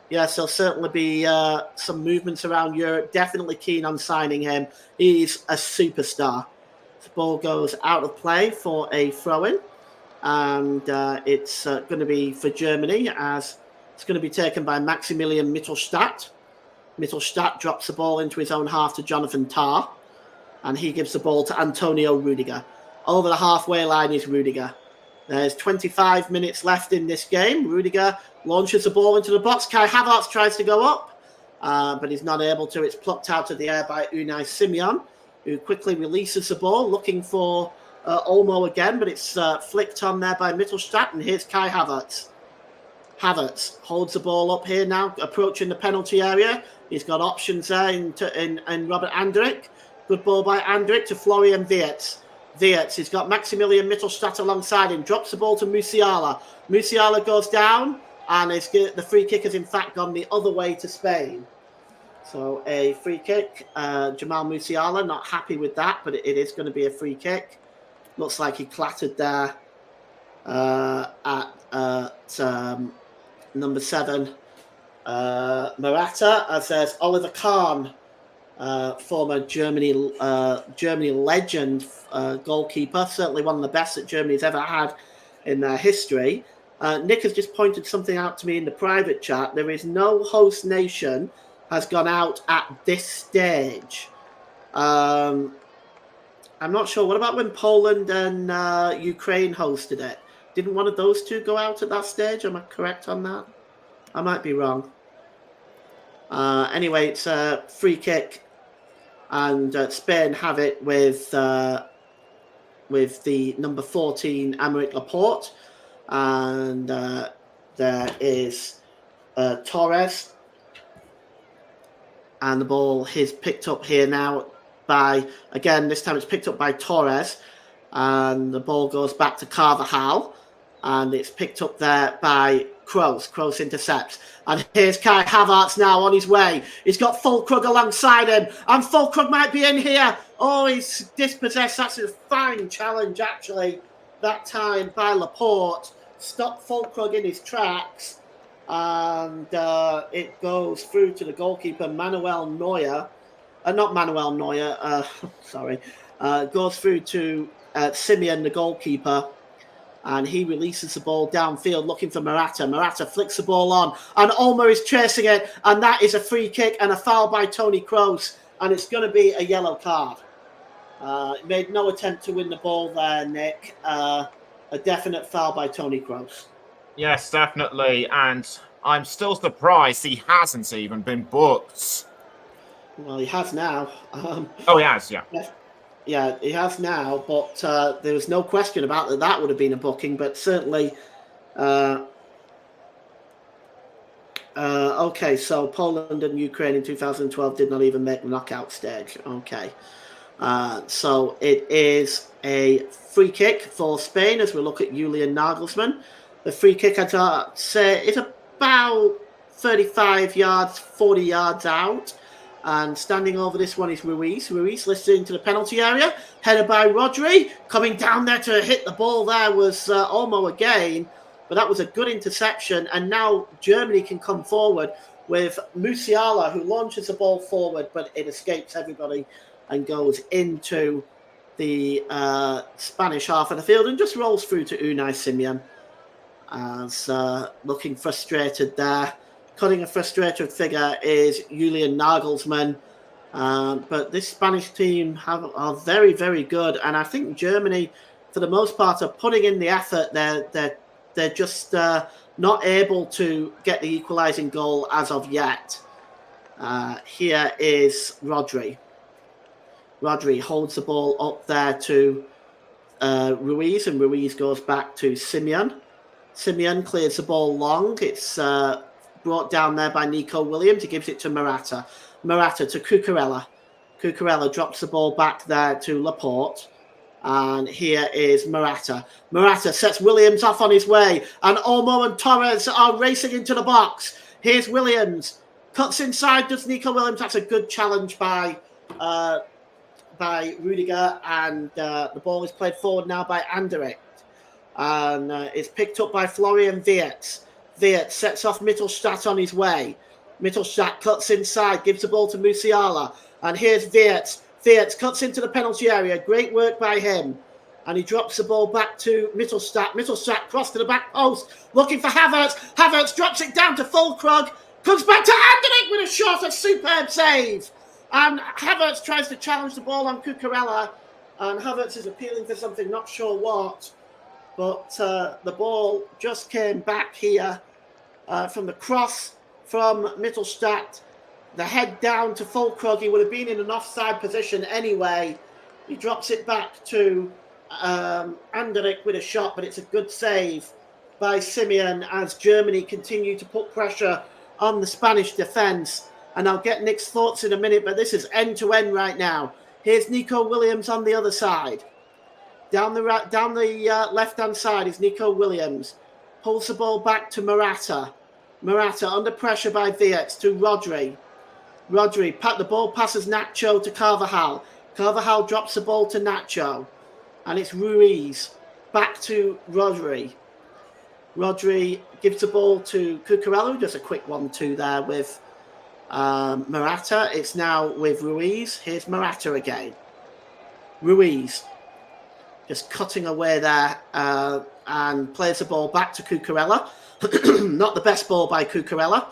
yes, there'll certainly be some movements around Europe. Definitely keen on signing him. He's a superstar. The ball goes out of play for a throw-in. And it's going to be for Germany, as it's going to be taken by Maximilian Mittelstadt. Mittelstadt drops the ball into his own half to Jonathan Tah, and he gives the ball to Antonio Rudiger. Over the halfway line is Rudiger. There's 25 minutes left in this game. Rudiger launches the ball into the box. Kai Havertz tries to go up, but he's not able to. It's plucked out of the air by Unai Simon, who quickly releases the ball, looking for Olmo again, but it's flicked on there by Mittelstadt, and here's Kai Havertz. Havertz holds the ball up here now, approaching the penalty area. He's got options there in Robert Andrich. Good ball by Andrich to Florian Wirtz. Wirtz, he's got Maximilian Mittelstadt alongside him, drops the ball to Musiala. Musiala goes down, and the free kick has in fact gone the other way to Spain. So a free kick. Jamal Musiala not happy with that, but it is going to be a free kick. Looks like he clattered there at number 7, Morata, as there's Oliver Kahn, former Germany legend goalkeeper, certainly one of the best that Germany's ever had in their history. Nick has just pointed something out to me in the private chat. There is no host nation has gone out at this stage. I'm not sure. What about when Poland and Ukraine hosted it? Didn't one of those two go out at that stage? Am I correct on that? I might be wrong. Anyway, it's a free kick, and Spain have it with the number 14, Aymeric Laporte, and there is Torres, and the ball is picked up here now by, again, this time it's picked up by Torres, and the ball goes back to Carvajal, and it's picked up there by Kroos. Kroos intercepts, and here's Kai Havertz now on his way. He's got Füllkrug alongside him, and Füllkrug might be in here. Oh, he's dispossessed. That's a fine challenge, actually, that time by Laporte. Stopped Füllkrug in his tracks, and it goes through to the goalkeeper, Manuel Neuer. Not Manuel Neuer, sorry. Goes through to Simeon, the goalkeeper, and he releases the ball downfield looking for Morata. Morata flicks the ball on, and Olmo is chasing it, and that is a free kick and a foul by Toni Kroos, and it's going to be a yellow card. Made no attempt to win the ball there, Nick. A definite foul by Toni Kroos. Yes, definitely, and I'm still surprised he hasn't even been booked. Well, he has now. He has, yeah. Yeah, he has now, but there was no question about that. That would have been a booking, but certainly. Okay, so Poland and Ukraine in 2012 did not even make the knockout stage. Okay. So it is a free kick for Spain as we look at Julian Nagelsmann. The free kick, I'd say, is about 35 yards, 40 yards out. And standing over this one is Ruiz. Ruiz lifts it into the penalty area. Headed by Rodri. Coming down there to hit the ball there was Olmo again. But that was a good interception. And now Germany can come forward with Musiala, who launches the ball forward, but it escapes everybody and goes into the Spanish half of the field and just rolls through to Unai Simon. As looking frustrated there. Cutting a frustrated figure is Julian Nagelsmann. But this Spanish team are very, very good. And I think Germany for the most part, are putting in the effort. They're just not able to get the equalising goal as of yet. Here is Rodri. Rodri holds the ball up there to Ruiz, and Ruiz goes back to Simeon. Simeon clears the ball long. It's brought down there by Nico Williams. He gives it to Morata. Morata to Cucurella. Cucurella drops the ball back there to Laporte. And here is Morata. Morata sets Williams off on his way. And Olmo and Torres are racing into the box. Here's Williams. Cuts inside, does Nico Williams. That's a good challenge by Rudiger. And the ball is played forward now by Anderlecht. And it's picked up by Florian Wirtz. Wirtz sets off Mittelstadt on his way. Mittelstadt cuts inside, gives the ball to Musiala. And here's Wirtz. Wirtz cuts into the penalty area. Great work by him. And he drops the ball back to Mittelstadt. Mittelstadt cross to the back post. Looking for Havertz. Havertz drops it down to Füllkrug. Comes back to Anderlecht with a shot. A superb save. And Havertz tries to challenge the ball on Cucurella. And Havertz is appealing for something, not sure what. But the ball just came back here from the cross from Mittelstadt. The head down to Füllkrug. He would have been in an offside position anyway. He drops it back to Anderlecht with a shot, but it's a good save by Simeon as Germany continue to put pressure on the Spanish defence. And I'll get Nick's thoughts in a minute, but this is end-to-end right now. Here's Nico Williams on the other side. Down the left-hand side is Nico Williams. Pulls the ball back to Morata. Morata under pressure by Wirtz to Rodri. Rodri, the ball passes Nacho to Carvajal. Carvajal drops the ball to Nacho. And it's Ruiz. Back to Rodri. Rodri gives the ball to Cucurella, who does a quick 1-2 there with Morata. It's now with Ruiz. Here's Morata again. Ruiz just cutting away there and plays the ball back to Cucurella. Not the best ball by Cucurella.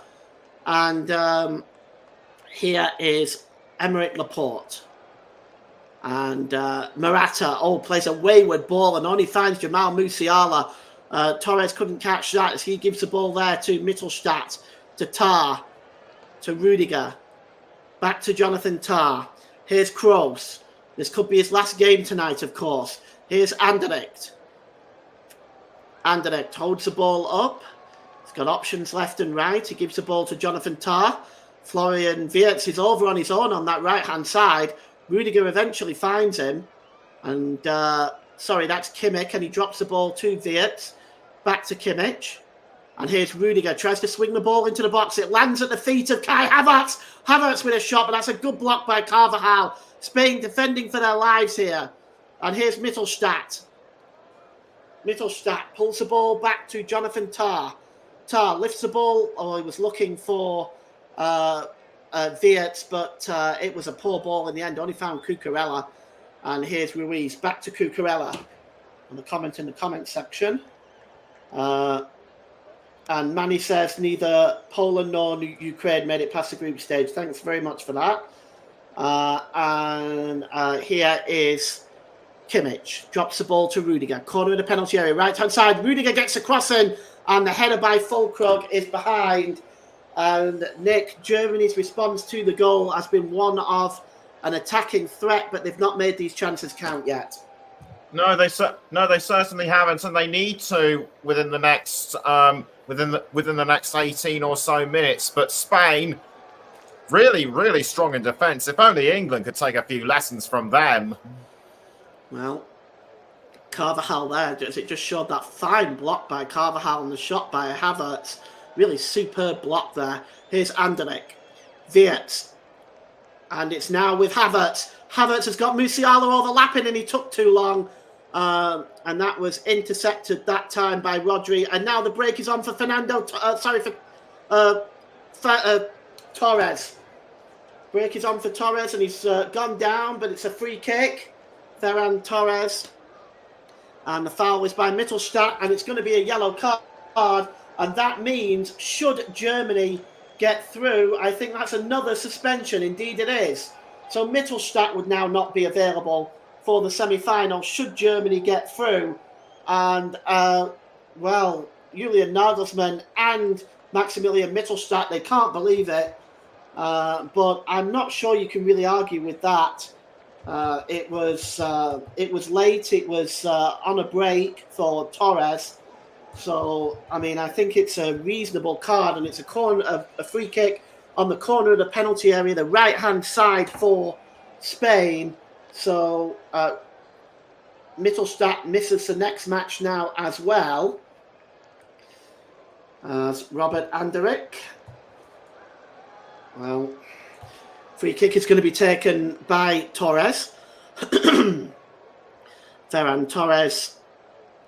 And here is Aymeric Laporte. And Morata, plays a wayward ball and only finds Jamal Musiala. Torres couldn't catch that as he gives the ball there to Mittelstadt, to Tah, to Rudiger. Back to Jonathan Tah. Here's Kroos. This could be his last game tonight, of course. Here's Anderlecht. Anderlecht holds the ball up. He's got options left and right. He gives the ball to Jonathan Tah. Florian Wirtz is over on his own on that right-hand side. Rudiger eventually finds him. And, that's Kimmich. And he drops the ball to Wirtz. Back to Kimmich. And here's Rudiger. Tries to swing the ball into the box. It lands at the feet of Kai Havertz. Havertz with a shot, but that's a good block by Carvajal. Spain defending for their lives here. And here's Mittelstadt. Mittelstadt pulls the ball back to Jonathan Tah. Tah lifts the ball. He was looking for Wirtz, but it was a poor ball in the end. Only found Cucurella. And here's Ruiz. Back to Cucurella. And the comment in the comment section. And Manny says neither Poland nor Ukraine made it past the group stage. Thanks very much for that. And here is Kimmich. Drops the ball to Rudiger. Corner of the penalty area. Right-hand side. Rudiger gets a cross in. And the header by Füllkrug is behind. And Nick, Germany's response to the goal has been one of an attacking threat, but they've not made these chances count yet. No, they certainly haven't, and they need to within the next within the next 18 or so minutes. But Spain, really, really strong in defence. If only England could take a few lessons from them. Well, Carvajal there, it just showed that fine block by Carvajal and the shot by Havertz. Really superb block there. Here's Anderlecht. Wirtz. And it's now with Havertz. Havertz has got Musiala overlapping and he took too long. And that was intercepted that time by Rodri. And now the break is on for Torres. Break is on for Torres and he's gone down, but it's a free kick. Ferran Torres. And the foul was by Mittelstadt, and it's going to be a yellow card. And that means, should Germany get through, I think that's another suspension. Indeed it is. So Mittelstadt would now not be available for the semi-final should Germany get through. And, Julian Nagelsmann and Maximilian Mittelstadt, they can't believe it. But I'm not sure you can really argue with that. It was late. It was on a break for Torres. So, I mean, I think it's a reasonable card, and it's a free kick on the corner of the penalty area, the right-hand side for Spain. So, Mittelstadt misses the next match now as well as Robert Anderich. Well, free kick is going to be taken by Torres. Ferran Torres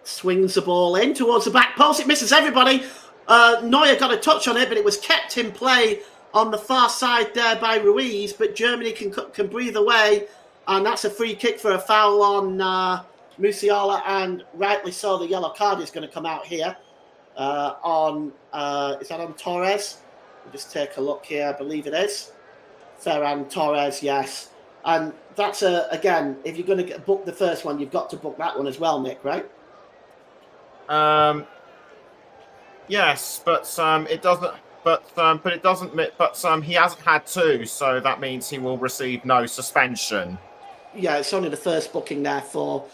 swings the ball in towards the back post. It misses everybody. Neuer got a touch on it, but it was kept in play on the far side there by Ruiz. But Germany can breathe away, and that's a free kick for a foul on Musiala, and rightly so. The yellow card is going to come out here is that on Torres? We'll just take a look here. I believe it is Ferran Torres. Yes, and that's again. If you're going to book the first one, you've got to book that one as well, Nick. Right? Yes, but it doesn't. But it doesn't. But he hasn't had two, so that means he will receive no suspension. Yeah, it's only the first booking there for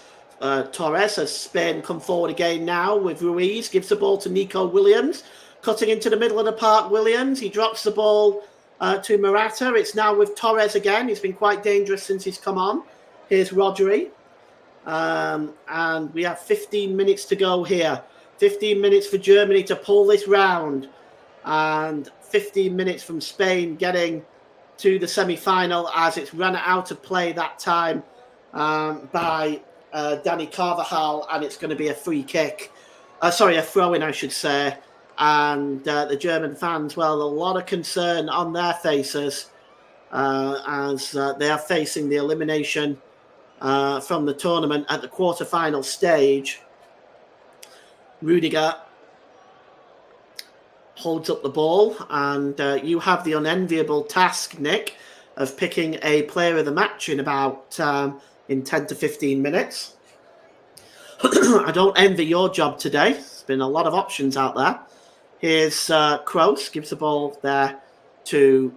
Torres. As Spain come forward again now with Ruiz, gives the ball to Nico Williams, cutting into the middle of the park. Williams, he drops the ball to Morata. It's now with Torres again. He's been quite dangerous since he's come on. Here's Rodri. And we have 15 minutes to go here. 15 minutes for Germany to pull this round. And 15 minutes from Spain getting to the semi-final, as it's run out of play that time by Dani Carvajal, and it's going to be a free kick. A throw-in, I should say. And the German fans, well, a lot of concern on their faces as they are facing the elimination from the tournament at the quarter-final stage. Rudiger holds up the ball, and you have the unenviable task, Nick, of picking a player of the match in about in 10 to 15 minutes. I don't envy your job today. There's been a lot of options out there. Here's Kroos, gives the ball there to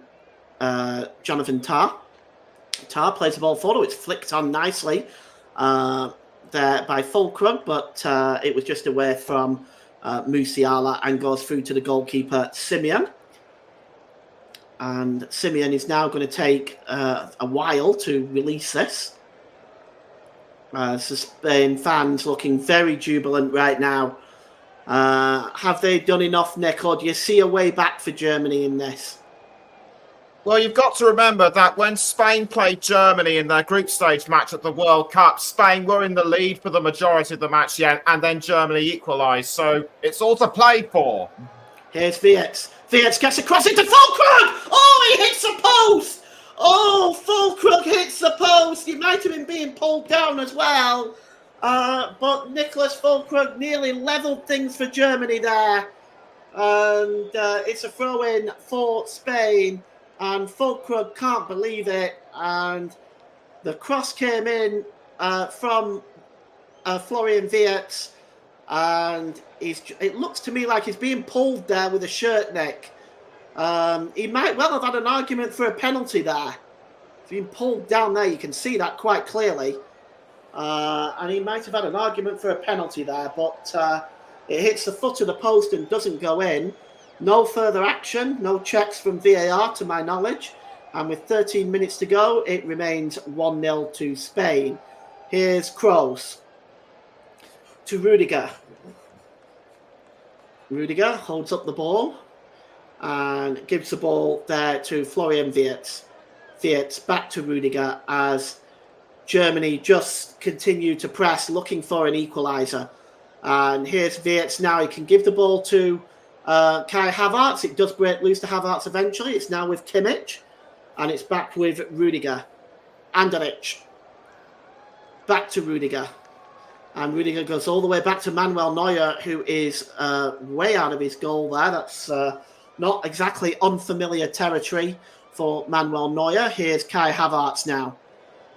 Jonathan Tah. Tah plays the ball forward. It's flicked on nicely there by Fulkrug, but it was just away from Musiala and goes through to the goalkeeper, Simeon. And Simeon is now going to take a while to release this. The Spain fans looking very jubilant right now. Have they done enough, Nick, or do you see a way back for Germany in this? Well, you've got to remember that when Spain played Germany in their group stage match at the World Cup, Spain were in the lead for the majority of the match, and then Germany equalised. So it's all to play for. Here's Wirtz. Wirtz gets across into Fulkrug. Oh, he hits the post. Oh, Fulkrug hits the post. He might have been being pulled down as well. But Nicholas Fulkrug nearly levelled things for Germany there. And it's a throw-in for Spain. And Fulkrug can't believe it. And the cross came in from Florian Wirtz. And it looks to me like he's being pulled there with a shirt neck. He might well have had an argument for a penalty there. He's being pulled down there. You can see that quite clearly. And he might have had an argument for a penalty there. But it hits the foot of the post and doesn't go in. No further action, no checks from VAR to my knowledge. And with 13 minutes to go, it remains 1-0 to Spain. Here's Kroos to Rudiger. Rudiger holds up the ball and gives the ball there to Florian Wirtz. Wirtz back to Rudiger as Germany just continue to press, looking for an equaliser. And here's Wirtz now. He can give the ball to Kai Havertz. It does break loose to Havertz eventually. It's now with Kimmich. And it's back with Rudiger. Anderich. Back to Rudiger. And Rudiger goes all the way back to Manuel Neuer, who is way out of his goal there. That's not exactly unfamiliar territory for Manuel Neuer. Here's Kai Havertz now.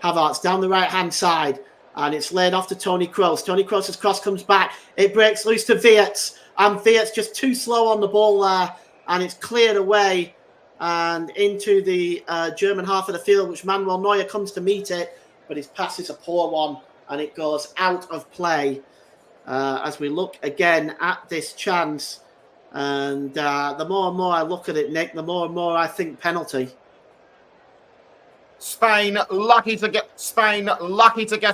Havertz down the right-hand side, and it's laid off to Tony Kroos. Tony Kroos' cross comes back. It breaks loose to Wirtz, and Wirtz just too slow on the ball there, and it's cleared away and into the German half of the field, which Manuel Neuer comes to meet it, but his pass is a poor one, and it goes out of play as we look again at this chance. And the more and more I look at it, Nick, the more and more I think penalty. Spain lucky to get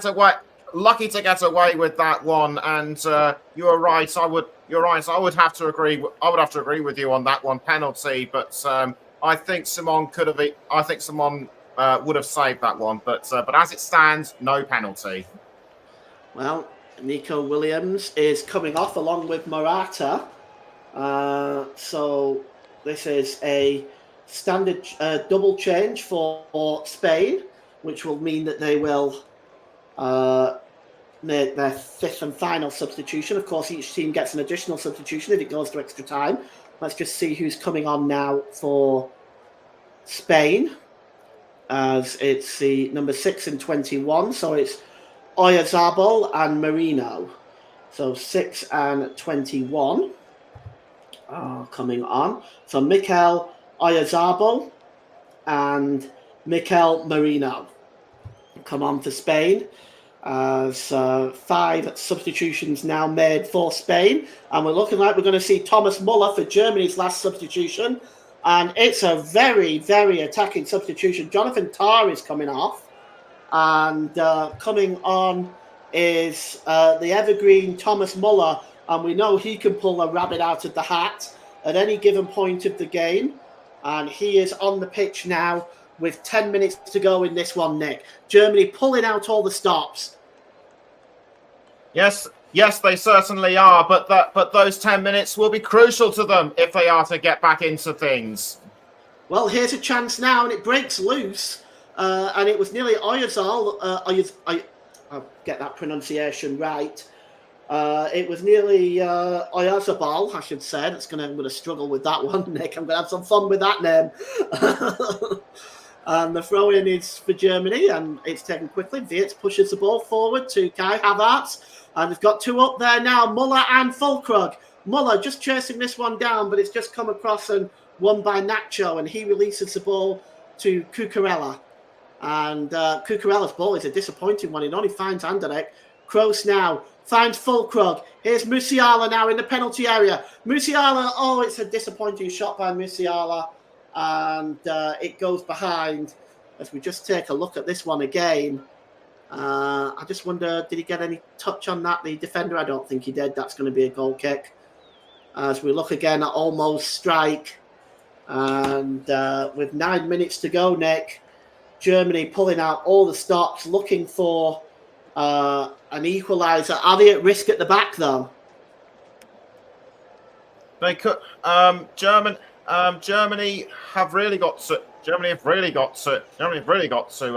away with that one, and you're right. I would have to agree with you on that one, penalty. But I think Simon would have saved that one. But as it stands, no penalty. Well, Nico Williams is coming off along with Morata. So this is a standard double change for Spain, which will mean that they will make their fifth and final substitution. Of course, each team gets an additional substitution if it goes to extra time. Let's just see who's coming on now for Spain, as it's the number 6 and 21. So it's Oyarzabal and Merino. So 6 and 21 are coming on. So Mikel Oyarzabal and Mikel Merino come on for Spain. As 5 substitutions now made for Spain, and we're looking like we're going to see Thomas Muller for Germany's last substitution, and it's a very, very attacking substitution. Jonathan Tah is coming off, and coming on is the evergreen Thomas Muller, and we know he can pull a rabbit out of the hat at any given point of the game, and he is on the pitch now with 10 minutes to go in this one, Nick. Germany pulling out all the stops. Yes, they certainly are. But those 10 minutes will be crucial to them if they are to get back into things. Well, here's a chance now, and it breaks loose. And it was nearly Oyarzabal. I'll get that pronunciation right. It was nearly Oyarzabal, I should say. I'm going to struggle with that one, Nick. I'm going to have some fun with that name. And the throw-in is for Germany, and it's taken quickly. Wirtz pushes the ball forward to Kai Havertz, and they've got 2 up there now, Muller and Füllkrug. Muller just chasing this one down, but it's just come across and won by Nacho, and he releases the ball to Cucurella. And Cucurella's ball is a disappointing one. It only finds Anderlecht. Kroos now finds Füllkrug. Here's Musiala now in the penalty area. Musiala, it's a disappointing shot by Musiala. And it goes behind. As we just take a look at this one again, I just wonder, did he get any touch on that, the defender? I don't think he did. That's going to be a goal kick. As we look again at almost strike, and with 9 minutes to go, Nick, Germany pulling out all the stops, looking for an equaliser. Are they at risk at the back, though? They could. Germany have really got to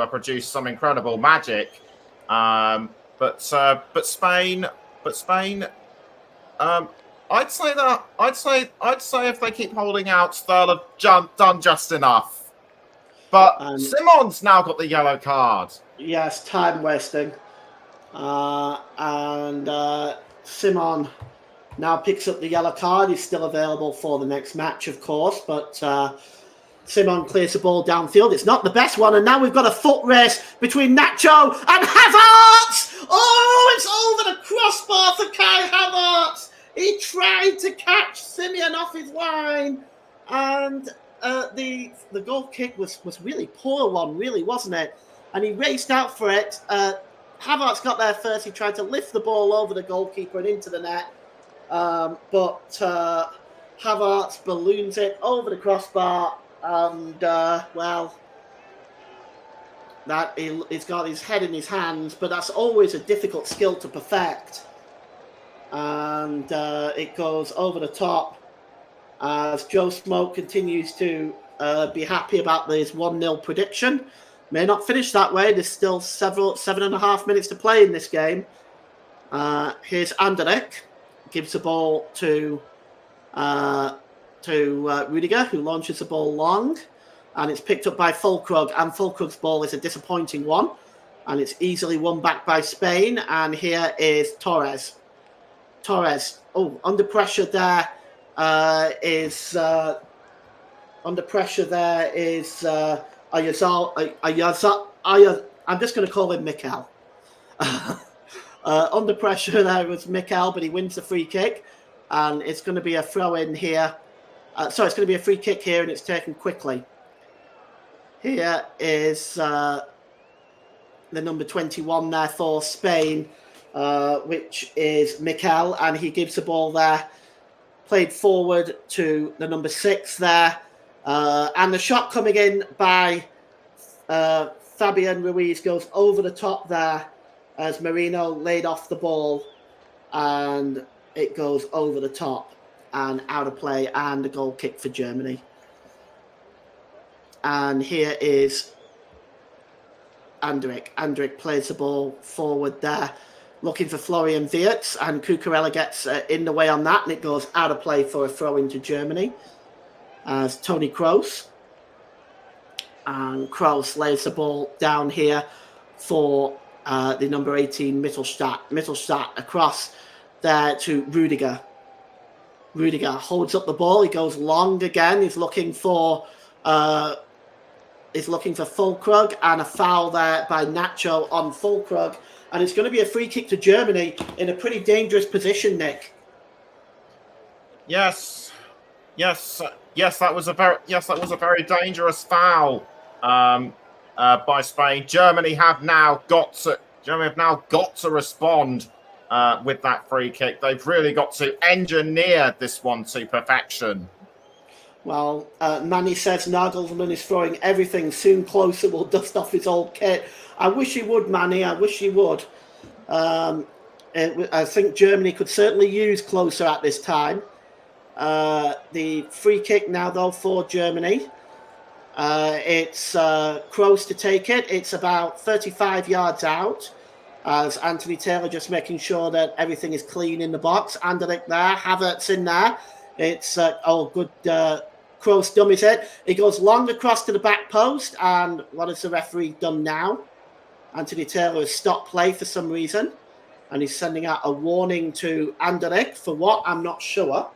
produce some incredible magic. But Spain. I'd say if they keep holding out, they'll have done just enough. But Simon's now got the yellow card. Yes, time wasting. And Simon now picks up the yellow card. He's still available for the next match, of course, but Simon clears the ball downfield. It's not the best one, and now we've got a foot race between Nacho and Havertz! Oh, it's over the crossbar for Kai Havertz! He tried to catch Simeon off his line, and the goal kick was really poor one, really, wasn't it? And he raced out for it. Havertz got there first. He tried to lift the ball over the goalkeeper and into the net. But Havertz balloons it over the crossbar, and that he's got his head in his hands, but that's always a difficult skill to perfect. And it goes over the top as Joe Smoke continues to be happy about this 1-0 prediction. May not finish that way. There's still 7.5 minutes to play in this game. Here's Anderlecht. Gives the ball to Rudiger, who launches the ball long, and it's picked up by Füllkrug, and Füllkrug's ball is a disappointing one. and it's easily won back by Spain. And here is Torres. Oh, under pressure there is under pressure there is Ayazal. I'm just going to call him Mikel. Under pressure there was Mikel, but he wins the free kick, and it's going to be a throw in here. It's going to be a free kick here, and it's taken quickly. Here is the number 21 there for Spain, which is Mikel, and he gives the ball there, played forward to the number 6 there, and the shot coming in by Fabian Ruiz goes over the top there as Merino laid off the ball, and it goes over the top and out of play, and a goal kick for Germany. And here is Andrich. Andrich plays the ball forward there, looking for Florian Wirtz, and Cucurella gets in the way on that, and it goes out of play for a throw into Germany as Toni Kroos. And Kroos lays the ball down here for the number 18 Mittelstadt. Mittelstadt across there to Rudiger. Rudiger holds up the ball. He goes long again. He's looking for Füllkrug, and a foul there by Nacho on Füllkrug. And it's going to be a free kick to Germany in a pretty dangerous position, Nick. Yes, that was a very dangerous foul by Spain. Germany have now got to respond with that free kick. They've really got to engineer this one to perfection. Well, Manny says Nagelsmann is throwing everything. Soon Closer will dust off his old kit. I wish he would, Manny. I wish he would. I think Germany could certainly use Closer at this time. The free kick now, though, for Germany. It's Kroos to take it. It's about 35 yards out, as Anthony Taylor just making sure that everything is clean in the box. Anderlecht there, Havertz in there. It's good. Kroos dummies it. He goes long across to the back post, and what has the referee done now? Anthony Taylor has stopped play for some reason, and he's sending out a warning to Anderlecht for what? I'm not sure.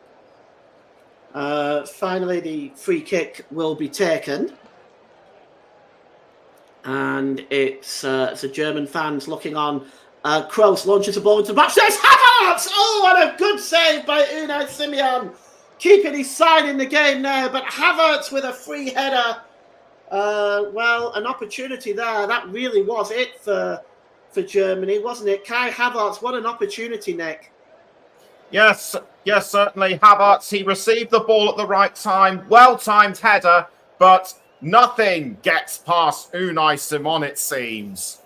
Finally, the free kick will be taken, and it's the German fans looking on. Kroos launches the ball into the box. There's Havertz! Oh, what a good save by Unai Simon, keeping his side in the game there. But Havertz with a free header. An opportunity there. That really was it for Germany, wasn't it? Kai Havertz, what an opportunity, Nick. Yes, certainly. Havertz, he received the ball at the right time. Well-timed header, but nothing gets past Unai Simon, it seems.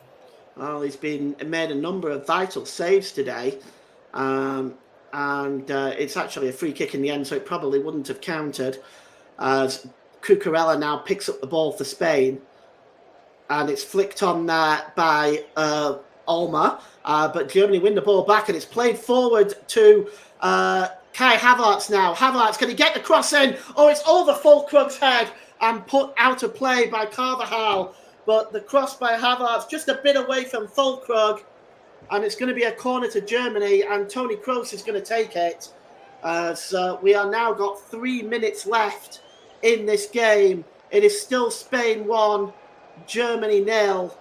Well, he's made a number of vital saves today. And it's actually a free kick in the end, so it probably wouldn't have counted. As Cucurella now picks up the ball for Spain. And it's flicked on there by Ulmer, but Germany win the ball back, and it's played forward to Kai Havertz now. Havertz, can he get the cross in? Oh, it's over Füllkrug's head and put out of play by Carvajal. But the cross by Havertz just a bit away from Füllkrug, and it's going to be a corner to Germany, and Toni Kroos is going to take it. So we are now got 3 minutes left in this game. It is still Spain 1, Germany 0.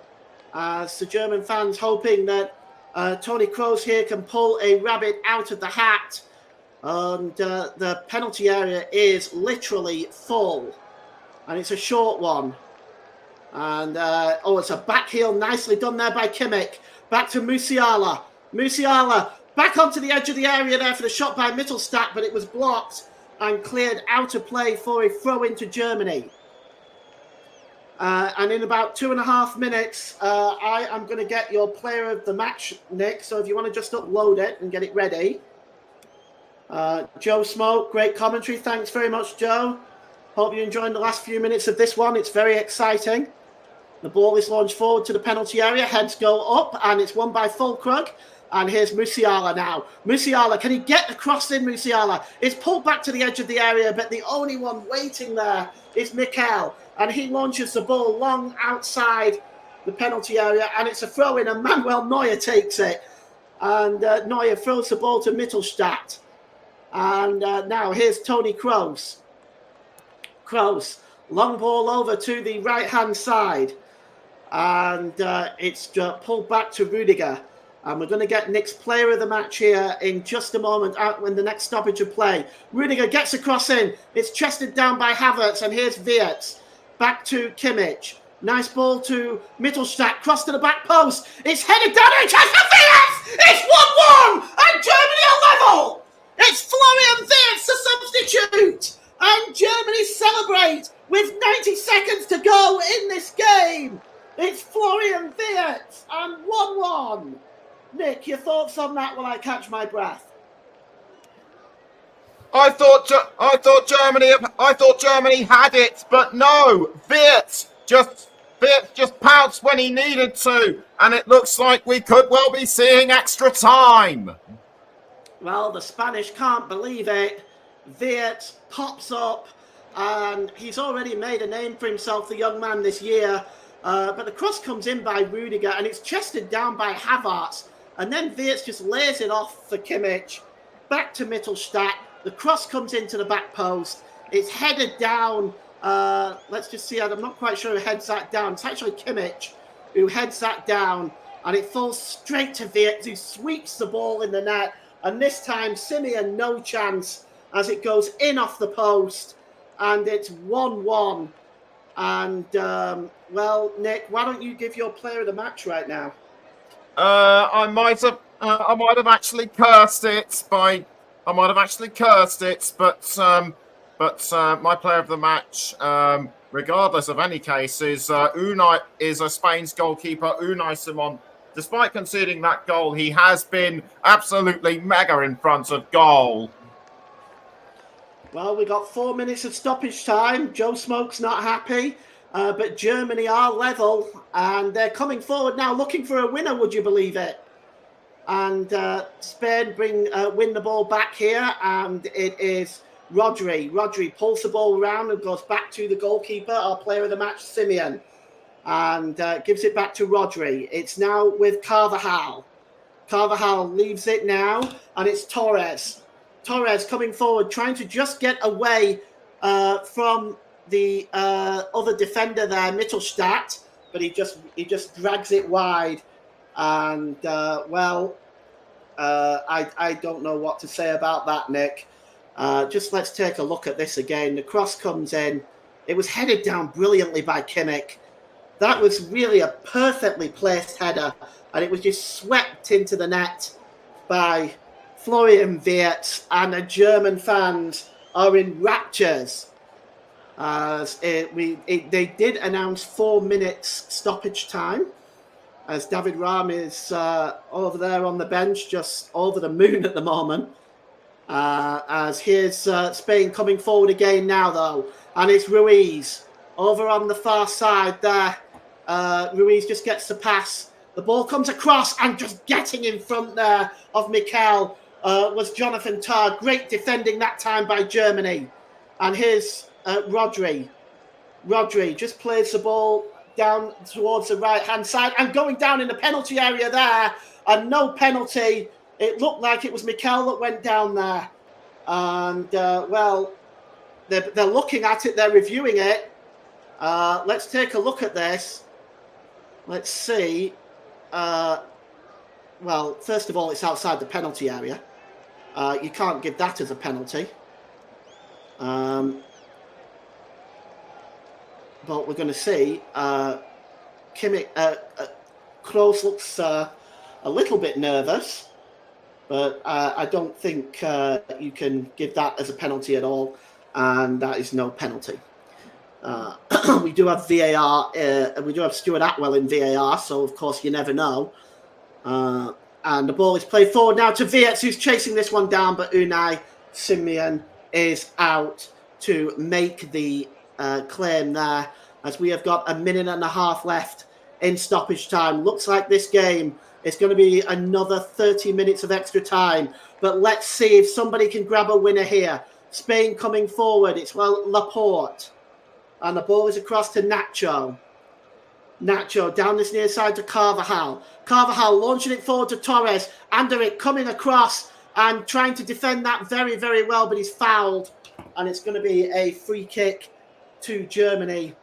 So German fans hoping that Toni Kroos here can pull a rabbit out of the hat. And the penalty area is literally full. And it's a short one. And, it's a back heel. Nicely done there by Kimmich. Back to Musiala. Musiala back onto the edge of the area there for the shot by Mittelstadt, but it was blocked and cleared out of play for a throw into Germany. And in about 2.5 minutes, I am going to get your player of the match, Nick. So if you want to just upload it and get it ready. Joe Smoke, great commentary. Thanks very much, Joe. Hope you're enjoying the last few minutes of this one. It's very exciting. The ball is launched forward to the penalty area. Heads go up, and it's won by Füllkrug. And here's Musiala now. Musiala, can he get the cross in, Musiala? It's pulled back to the edge of the area, but the only one waiting there is Mikel. And he launches the ball long outside the penalty area, and it's a throw-in, and Manuel Neuer takes it. And Neuer throws the ball to Mittelstadt. And now here's Toni Kroos. Kroos, long ball over to the right-hand side. And it's pulled back to Rudiger. And we're going to get Nick's player of the match here in just a moment when the next stoppage of play. Rudiger gets a cross in. It's chested down by Havertz. And here's Wirtz. Back to Kimmich. Nice ball to Mittelstadt. Cross to the back post. It's headed down. It's Wirtz! It's 1-1! And Germany are level! It's Florian Wirtz, the substitute! And Germany celebrate with 90 seconds to go in this game. It's Florian Wirtz and 1-1. Nick, your thoughts on that while I catch my breath? I thought Germany had it, but no. Wirtz just pounced when he needed to, and it looks like we could well be seeing extra time. Well, the Spanish can't believe it. Wirtz pops up, and he's already made a name for himself, the young man, this year. But the cross comes in by Rudiger, and it's chested down by Havertz. And then Wirtz just lays it off for Kimmich. Back to Mittelstadt. The cross comes into the back post. It's headed down. Let's just see. I'm not quite sure who heads that down. It's actually Kimmich who heads that down. And it falls straight to Wirtz, who sweeps the ball in the net. And this time, Simeon, no chance, as it goes in off the post. And it's 1-1. And, well, Nick, why don't you give your player of the match right now? I might have actually cursed it, but my player of the match, regardless of any case, is Spain's goalkeeper Unai Simon. Despite conceding that goal, he has been absolutely mega in front of goal. Well, we got 4 minutes of stoppage time. Joe Smoke's not happy. But Germany are level, and they're coming forward now looking for a winner, would you believe it? And Spain win the ball back here, and it is Rodri. Rodri pulls the ball around and goes back to the goalkeeper, our player of the match, Simeon, and gives it back to Rodri. It's now with Carvajal. Carvajal leaves it now, and it's Torres. Torres coming forward, trying to just get away from the other defender there, Mittelstadt, but he just drags it wide, and I don't know what to say about that, Nick. Just let's take a look at this again. The cross comes in. It was headed down brilliantly by Kimmich. That was really a perfectly placed header, and it was just swept into the net by Florian Wirtz, and the German fans are in raptures. They did announce 4 minutes stoppage time, as David Rahm is over there on the bench, just over the moon at the moment. As here's Spain coming forward again now, though, and it's Ruiz over on the far side there. Ruiz just gets the pass. The ball comes across, and just getting in front there of Mikel was Jonathan Tah. Great defending that time by Germany. And here's Rodri. Rodri just plays the ball down towards the right-hand side and going down in the penalty area there. And no penalty. It looked like it was Mikel that went down there. And, they're looking at it. They're reviewing it. Let's take a look at this. Let's see. Well, first of all, it's outside the penalty area. You can't give that as a penalty. But we're going to see. Kroos looks a little bit nervous, but I don't think you can give that as a penalty at all, and that is no penalty. We do have VAR. We do have Stuart Atwell in VAR, so of course you never know. And the ball is played forward now to Wirtz, who's chasing this one down, but Unai Simon is out to make the claim there, as we have got a minute and a half left in stoppage time. Looks like this game is going to be another 30 minutes of extra time, but let's see if somebody can grab a winner here. Spain coming forward. It's Laporte, and the ball is across to Nacho. Nacho down this near side to Carvajal. Carvajal launching it forward to Torres. Anderic coming across and trying to defend that very, very well, but he's fouled. And it's going to be a free kick to Germany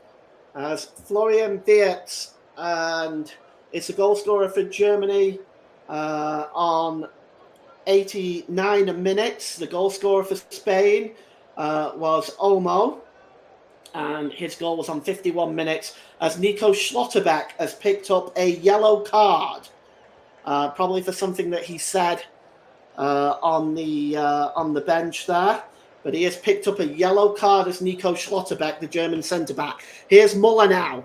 as Florian Wirtz, and it's a goal scorer for Germany on 89 minutes. The goal scorer for Spain was Olmo, and his goal was on 51 minutes as Nico Schlotterbeck has picked up a yellow card, probably for something that he said on the bench there. But he has picked up a yellow card as Nico Schlotterbeck, the German centre-back. Here's Muller now.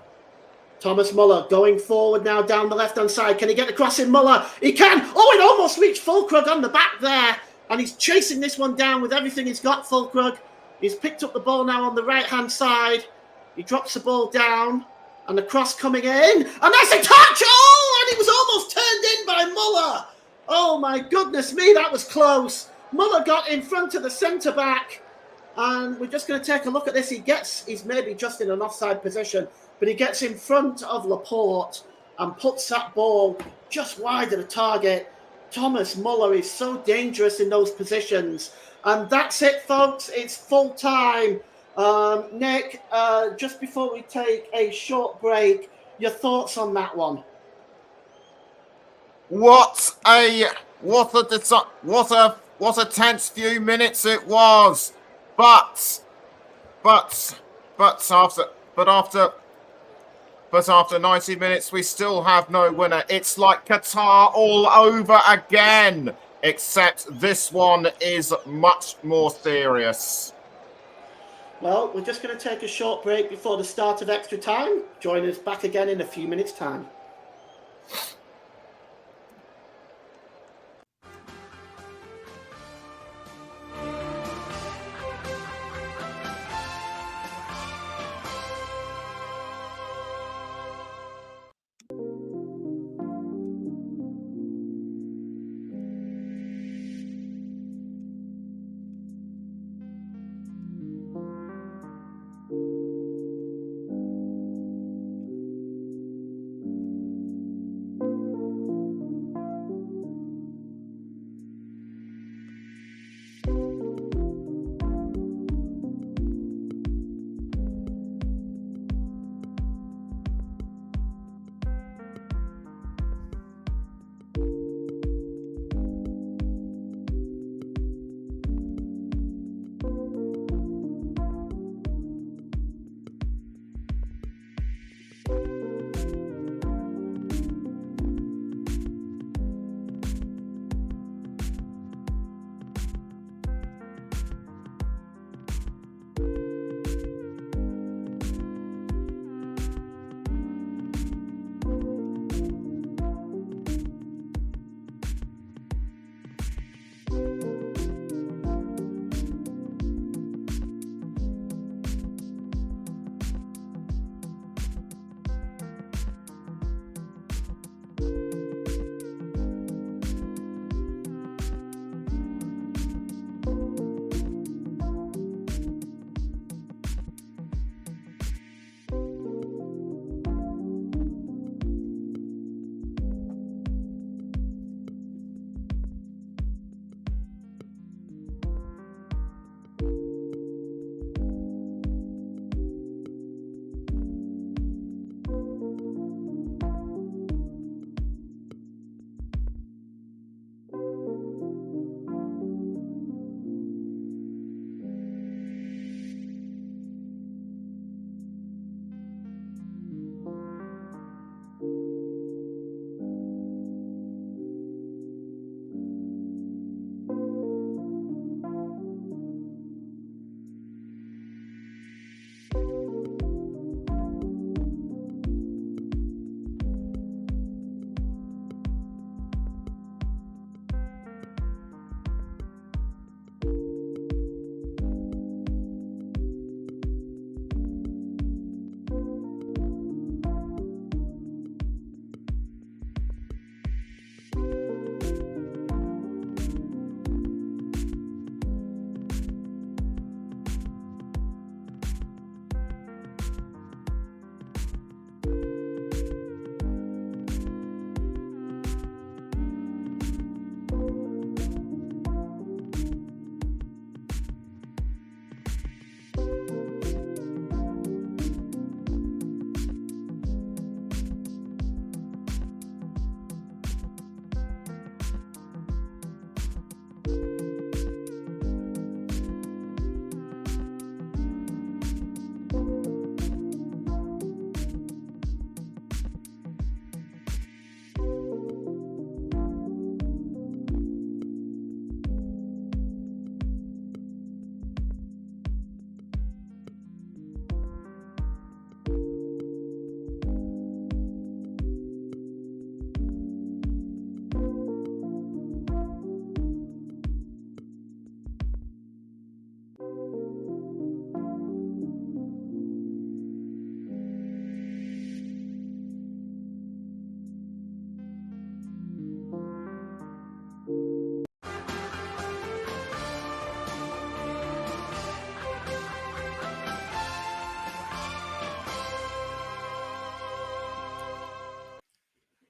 Thomas Muller going forward now down the left-hand side. Can he get the cross in? Muller? He can! Oh, it almost reached Füllkrug on the back there. And he's chasing this one down with everything he's got, Füllkrug. He's picked up the ball now on the right-hand side. He drops the ball down. And the cross coming in. And that's a touch! Oh, and he was almost turned in by Muller. Oh, my goodness me, that was close. Muller got in front of the centre-back, and we're just going to take a look at this. He's maybe just in an offside position, but he gets in front of Laporte and puts that ball just wide of the target. Thomas Muller is so dangerous in those positions. And that's it, folks. It's full time. Nick, just before we take a short break, your thoughts on that one? What a tense few minutes it was. But after 90 minutes we still have no winner. It's like Qatar all over again, except this one is much more serious. Well, we're just going to take a short break before the start of extra time. Join us back again in a few minutes' time.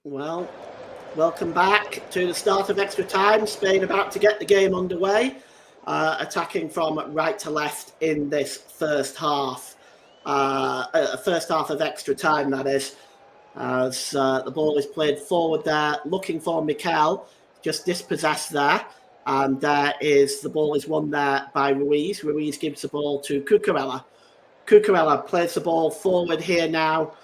Well, welcome back to the start of extra time. Spain about to get the game underway, attacking from right to left in this first half. First half of extra time, that is. As the ball is played forward there, looking for Mikel, just dispossessed there. And there is the ball is won there by Ruiz. Ruiz gives the ball to Cucurella. Cucurella plays the ball forward here now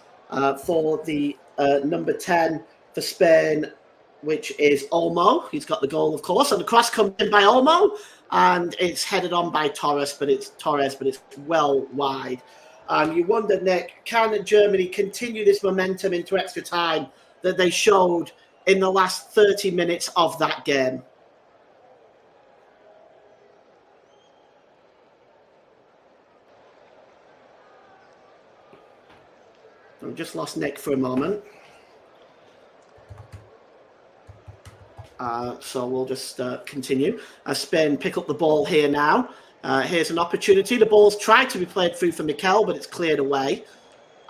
for the number 10 for Spain, which is Olmo. He's got the goal, of course, and the cross comes in by Olmo, and it's headed on by Torres, but it's well wide. You wonder, Nick, can Germany continue this momentum into extra time that they showed in the last 30 minutes of that game? I've just lost Nick for a moment. So we'll just continue. Spain pick up the ball here now. Here's an opportunity. The ball's tried to be played through for Mikel, but it's cleared away.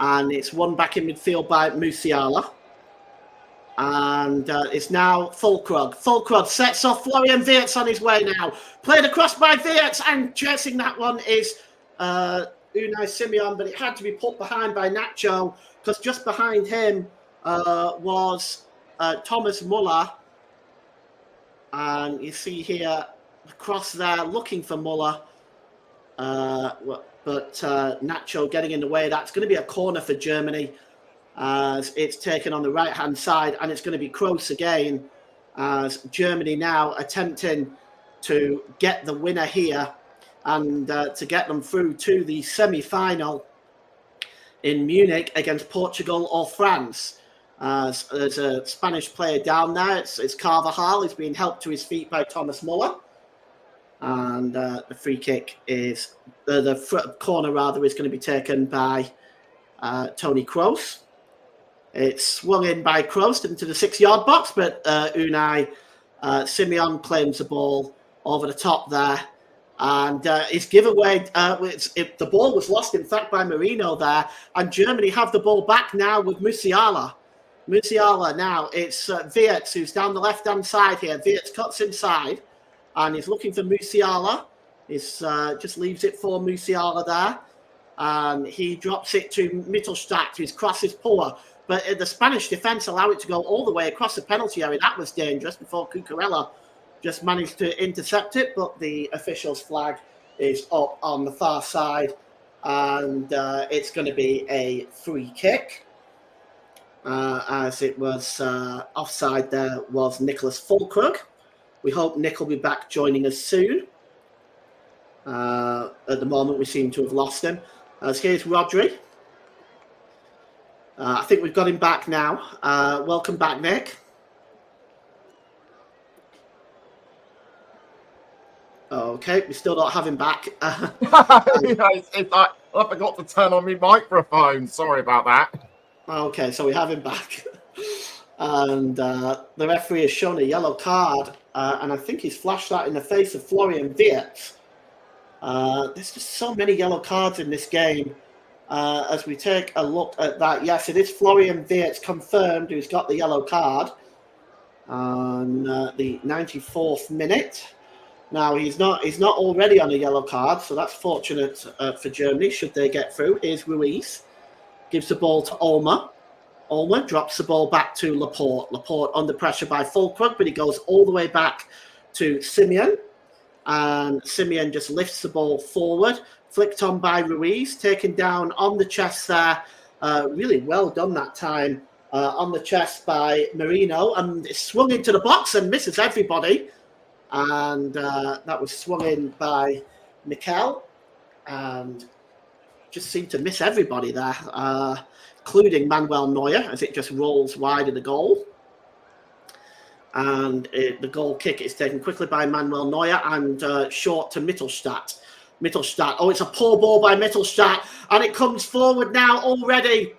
And it's won back in midfield by Musiala. And it's now Füllkrug. Füllkrug sets off Florian Wirtz on his way now. Played across by Wirtz, and chasing that one is Unai Simon, but it had to be put behind by Nacho, because just behind him was Thomas Muller. And you see here, across there, looking for Muller. But Nacho getting in the way. That's going to be a corner for Germany, as it's taken on the right-hand side, and it's going to be Kroos again, as Germany now attempting to get the winner here and to get them through to the semi-final in Munich against Portugal or France. There's a Spanish player down there. It's Carvajal. He's being helped to his feet by Thomas Muller. And the free kick is, the corner rather, is going to be taken by Toni Kroos. It's swung in by Kroos into the 6-yard box, but Unai Simon claims the ball over the top there. And his giveaway, the ball was lost, in fact, by Merino there. And Germany have the ball back now with Musiala. Musiala now, it's Wirtz who's down the left-hand side here. Wirtz cuts inside, and he's looking for Musiala. He's just leaves it for Musiala there. And he drops it to Mittelstadt, whose cross is poor. But the Spanish defence allow it to go all the way across the penalty area. That was dangerous before Cucurella just managed to intercept it. But the official's flag is up on the far side. And it's going to be a free kick. As it was offside there was Nicholas Füllkrug. We hope Nick will be back joining us soon. At the moment, we seem to have lost him. As here's Rodri. I think we've got him back now. Welcome back, Nick. Okay, we still don't have him back. I forgot to turn on my microphone. Sorry about that. Okay, so we have him back. And the referee has shown a yellow card, and I think he's flashed that in the face of Florian Wirtz. There's just so many yellow cards in this game. As we take a look at that, yes, it is Florian Wirtz confirmed who's got the yellow card on the 94th minute. Now he's not already on a yellow card, so that's fortunate for Germany should they get through. Here's Ruiz. Gives the ball to Olmo. Olmo drops the ball back to Laporte. Laporte under pressure by Füllkrug, but he goes all the way back to Simeon. And Simeon just lifts the ball forward flicked on by Ruiz, taken down on the chest there. Really well done that time on the chest by Marino, and it's swung into the box and misses everybody. And that was swung in by Mikel, and just seemed to miss everybody there, including Manuel Neuer, as it just rolls wide of the goal. And the goal kick is taken quickly by Manuel Neuer and short to Mittelstadt. Oh, it's a poor ball by Mittelstadt, and it comes forward now already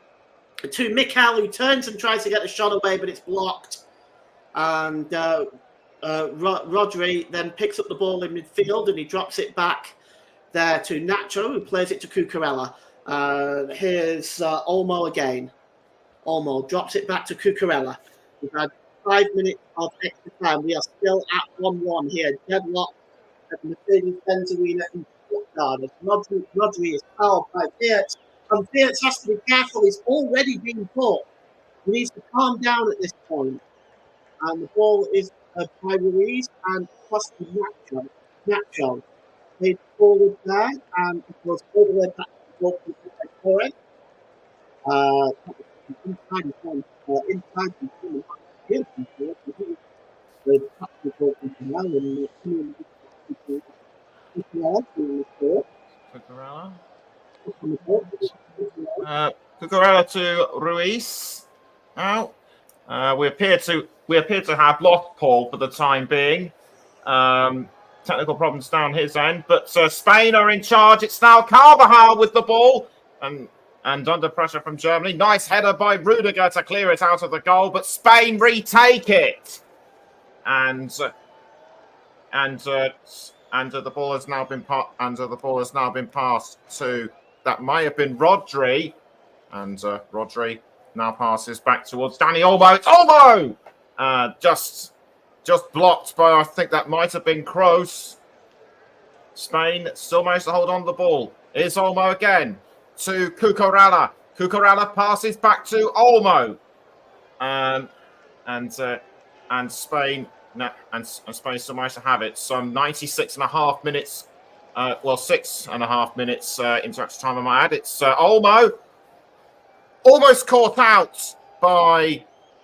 to Mikel, who turns and tries to get the shot away, but it's blocked. And Rodri then picks up the ball in midfield, and he drops it back there to Nacho, who plays it to Cucurella. Here's Olmo again. Olmo drops it back to Cucurella. We've had 5 minutes of extra time. We are still at 1-1 here. Deadlock at the Mercedes-Benz Arena in Stuttgart. Rodri is fouled by Wirtz, and Wirtz has to be careful. He's already been caught. He needs to calm down at this point. And the ball is by Ruiz and across to Nacho. Nacho made forward there, and it was all the way back to the goal by Torres. Inside the Cucurella to Ruiz. Now, we appear to have lost Paul for the time being. Technical problems down his end, but Spain are in charge. It's now Carvajal with the ball, and under pressure from Germany. Nice header by Rudiger to clear it out of the goal, but Spain retake it. And the ball has now been passed to, that may have been Rodri, and Rodri now passes back towards Dani Olmo. It's Olmo, just blocked by, I think that might have been Kroos. Spain still managed to hold on to the ball. Here's Olmo again to Cucurella. Cucurella passes back to Olmo, and Spain still managed to have it. Some 96.5 minutes, 6.5 minutes into extra time, I might add. It's Olmo, almost caught out by,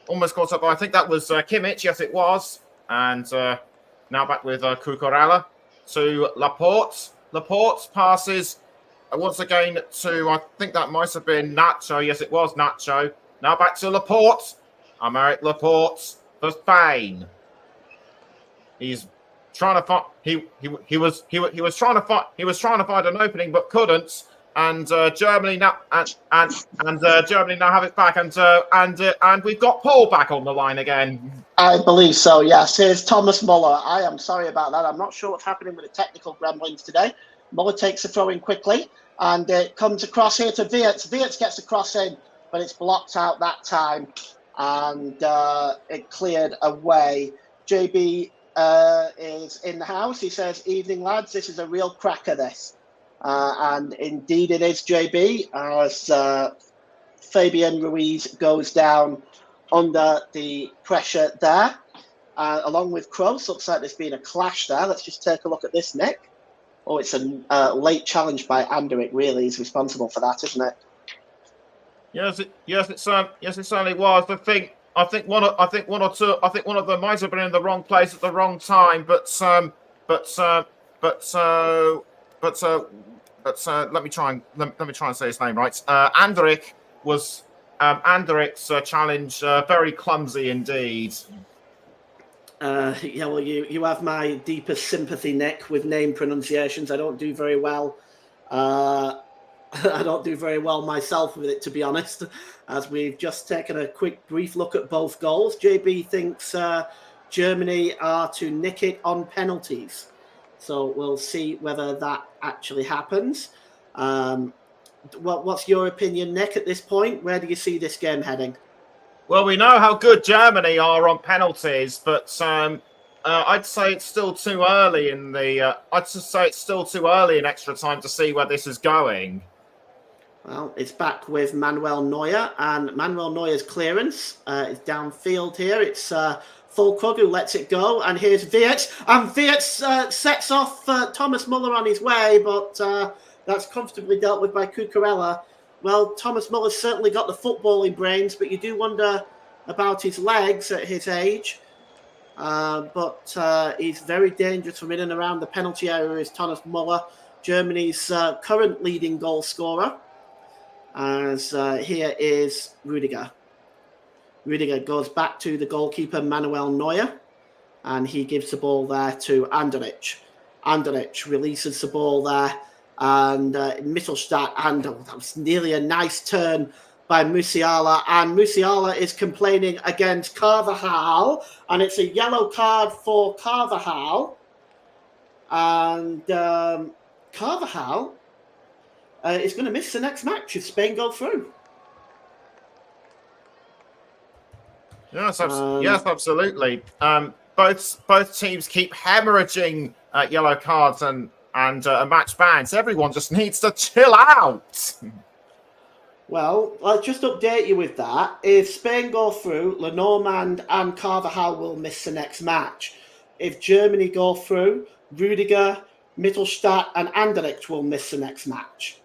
I think that was Kimmich. Yes, it was. And now back with Cucurella to Laporte. Laporte passes once again to, I think that might have been Nacho. Yes, it was Nacho. Now back to Laporte. Aymeric Laporte for Spain. He's trying to find. He was trying to find an opening but couldn't. And Germany now Germany now have it back. And we've got Paul back on the line again. I believe so. Yes. Here's Thomas Muller. I am sorry about that. I'm not sure what's happening with the technical gremlins today. Muller takes a throw in quickly, and it comes across here to Wirtz. Wirtz gets a cross in, but it's blocked out that time, and it cleared away. JB is in the house. He says, "Evening, lads. This is a real cracker, this." And indeed it is, JB, as Fabian Ruiz goes down under the pressure there, along with Kroos. Looks like there's been a clash there. Let's just take a look at this, Nick. Oh, it's a late challenge by Anderik. Really, he's responsible for that, isn't it? Yes, it certainly was. I think one of them might have been in the wrong place at the wrong time. But let me try and say his name right. Anderik was Anderik's challenge very clumsy indeed. Yeah, well, you have my deepest sympathy, Nick, with name pronunciations. I don't do very well. I don't do very well myself with it, to be honest. As we've just taken a quick, brief look at both goals, JB thinks Germany are to nick it on penalties. So we'll see whether that actually happens. What's your opinion, Nick, at this point? Where do you see this game heading? Well, we know how good Germany are on penalties, but I'd say it's still too early in extra time to see where this is going. Well, it's back with Manuel Neuer, and Manuel Neuer's clearance is downfield here. It's Füllkrug who lets it go, and here's Wirtz, and Wirtz sets off Thomas Muller on his way, but That's comfortably dealt with by Cucurella. Well, Thomas Muller's certainly got the footballing brains, but you do wonder about his legs at his age. But he's very dangerous from in and around the penalty area is Thomas Muller, Germany's current leading goal scorer. As here is Rudiger. Rudiger goes back to the goalkeeper Manuel Neuer, and he gives the ball there to Anderlecht. Anderlecht releases the ball there, and Mittelstadt, and that was nearly a nice turn by Musiala, and Musiala is complaining against Carvajal, and it's a yellow card for Carvajal, and Carvajal is going to miss the next match if Spain go through. Yes, yes, absolutely. Both teams keep hemorrhaging yellow cards and match bans. Everyone just needs to chill out. Well, I'll just update you with that. If Spain go through, Lenormand and Carvajal will miss the next match. If Germany go through, Rudiger, Mittelstadt and Anderlecht will miss the next match.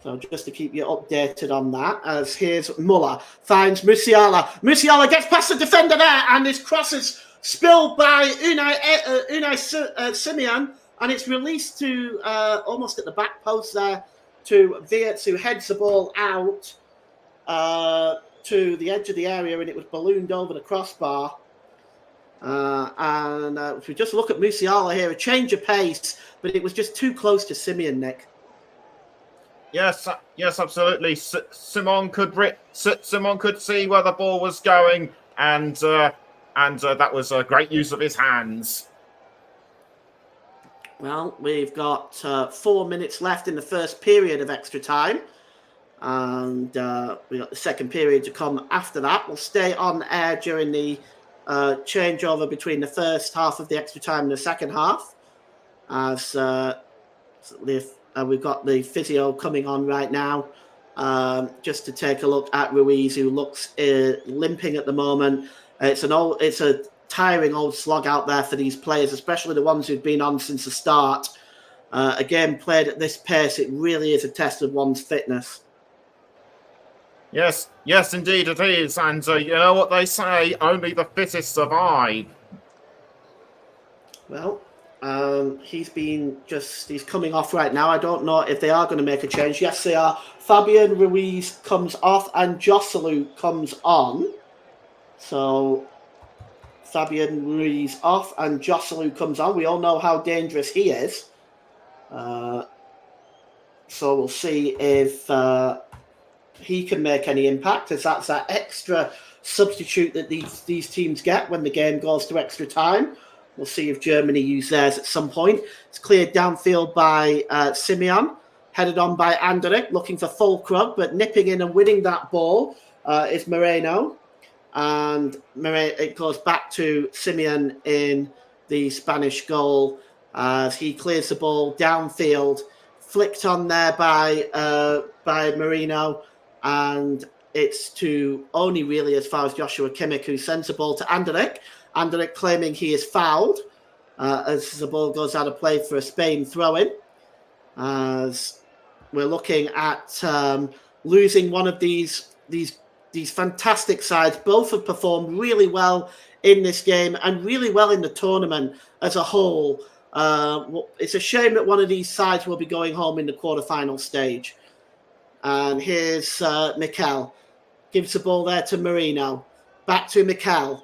So just to keep you updated on that, as here's Muller, finds Musiala. Musiala gets past the defender there, and his cross is spilled by Unai Simon, and it's released to almost at the back post there to Wirtz, who heads the ball out to the edge of the area, and it was ballooned over the crossbar. If we just look at Musiala here, a change of pace, but it was just too close to Simeon, Nick. Yes, absolutely. Simon could see where the ball was going, and that was a great use of his hands. Well, we've got 4 minutes left in the first period of extra time, and we've got the second period to come after that. We'll stay on air during the changeover between the first half of the extra time and the second half, as we've got the physio coming on right now, just to take a look at Ruiz, who looks limping at the moment. It's a tiring old slog out there for these players, especially the ones who've been on since the start. Again, played at this pace, it really is a test of one's fitness. Yes, indeed it is. And you know what they say, only the fittest survive. Well, he's coming off right now. I don't know if they are going to make a change. Yes, they are. Fabian Ruiz comes off and Joselu comes on. So Fabian Ruiz off and Joselu comes on. We all know how dangerous he is. So we'll see if he can make any impact, as that's that extra substitute that these teams get when the game goes to extra time. We'll see if Germany use theirs at some point. It's cleared downfield by Simeon, headed on by Anderlecht, looking for Fulkrug, but nipping in and winning that ball is Moreno. And it goes back to Simeon in the Spanish goal as he clears the ball downfield, flicked on there by Marino, and it's to only really as far as Joshua Kimmich, who sends the ball to Anderlecht. Anderlecht claiming he is fouled as the ball goes out of play for a Spain throw-in. As we're looking at losing one of these fantastic sides. Both have performed really well in this game and really well in the tournament as a whole. It's a shame that one of these sides will be going home in the quarterfinal stage. And here's Mikel. Gives the ball there to Marino. Back to Mikel.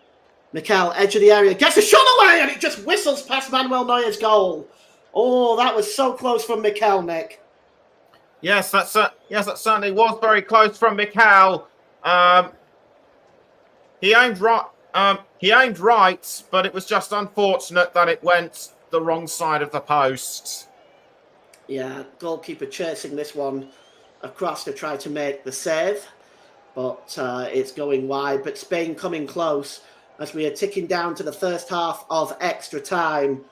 Mikel, edge of the area, gets the shot away, and it just whistles past Manuel Neuer's goal. Oh, that was so close from Mikel, Nick. Yes, that certainly was very close from Mikel. He aimed right, but it was just unfortunate that it went the wrong side of the post. Yeah, goalkeeper chasing this one across to try to make the save, but it's going wide. But Spain coming close as we are ticking down to the first half of extra time.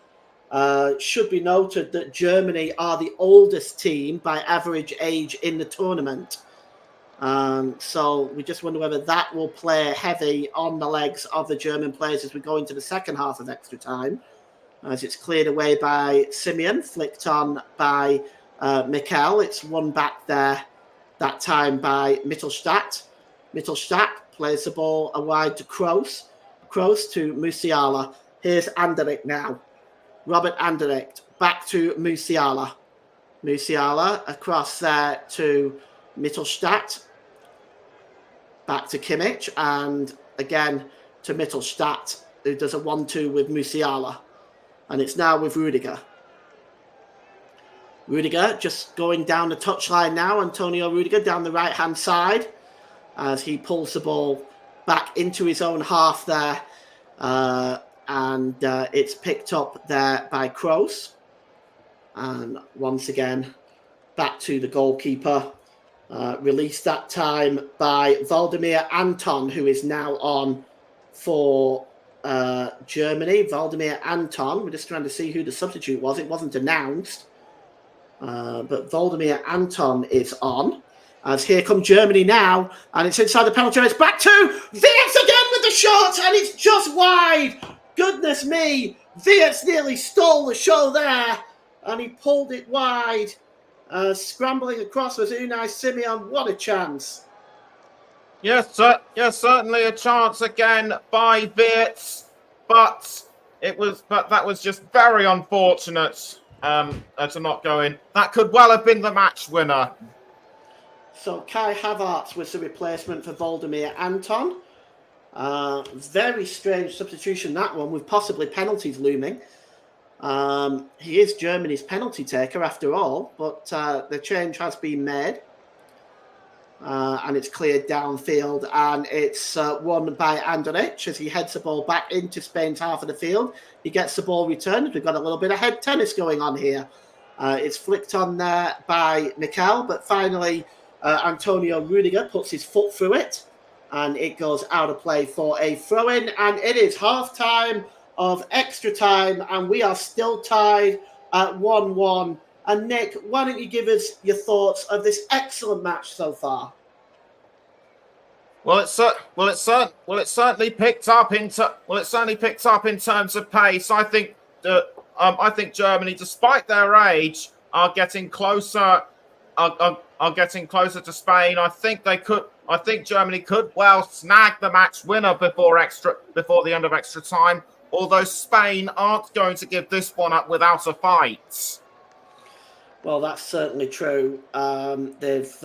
Should be noted that Germany are the oldest team by average age in the tournament. So we just wonder whether that will play heavy on the legs of the German players as we go into the second half of extra time. As it's cleared away by Simeon, flicked on by Mikel. It's won back there that time by Mittelstadt. Mittelstadt plays the ball wide to Kroos. Kroos to Musiala. Here's Anderlecht now. Robert Anderlecht back to Musiala. Musiala across there to Mittelstadt. Back to Kimmich and again to Mittelstadt, who does a 1-2 with Musiala. And it's now with Rudiger. Rudiger just going down the touchline now. Antonio Rudiger down the right-hand side as he pulls the ball back into his own half there. And it's picked up there by Kroos. And once again, back to the goalkeeper. Released that time by Valdemir Anton, who is now on for Germany. Valdemir Anton, we're just trying to see who the substitute was. It wasn't announced. But Valdemir Anton is on. As here come Germany now, and it's inside the penalty area. It's back to Wirtz again with the shot, and it's just wide. Goodness me, Wirtz nearly stole the show there, and he pulled it wide. Scrambling across was Unai Simeon. What a chance. Yes, certainly a chance again by Wirtz, but that was just very unfortunate to not go in. That could well have been the match winner. So Kai Havertz was the replacement for Valdemir Anton. Very strange substitution, that one, with possibly penalties looming. He is Germany's penalty taker after all, but the change has been made. And it's cleared downfield, and it's won by Anderlecht as he heads the ball back into Spain's half of the field. He gets the ball returned. We've got a little bit of head tennis going on here. It's flicked on there by Mikel, but finally Antonio Rudiger puts his foot through it, and it goes out of play for a throw-in, and it is half-time of extra time, and we are still tied at 1-1. And Nick, why don't you give us your thoughts of this excellent match so far? Well, it certainly picked up in terms of pace. I think Germany, despite their age, are getting closer. Are getting closer to Spain. I think Germany could well snag the match winner before the end of extra time. Although Spain aren't going to give this one up without a fight. Well, that's certainly true. They've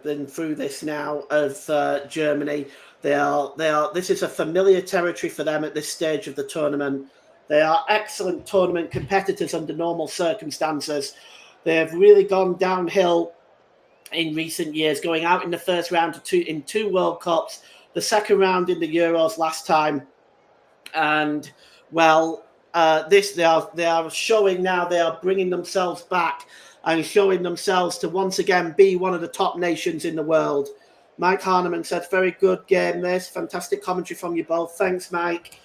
been through this now of Germany. They are. This is a familiar territory for them at this stage of the tournament. They are excellent tournament competitors under normal circumstances. They have really gone downhill in recent years, going out in the first round in two World Cups, the second round in the Euros last time, and well, they are showing now. They are bringing themselves back and showing themselves to once again be one of the top nations in the world. Mike Harneman said, very good game this. Fantastic commentary from you both. Thanks, Mike.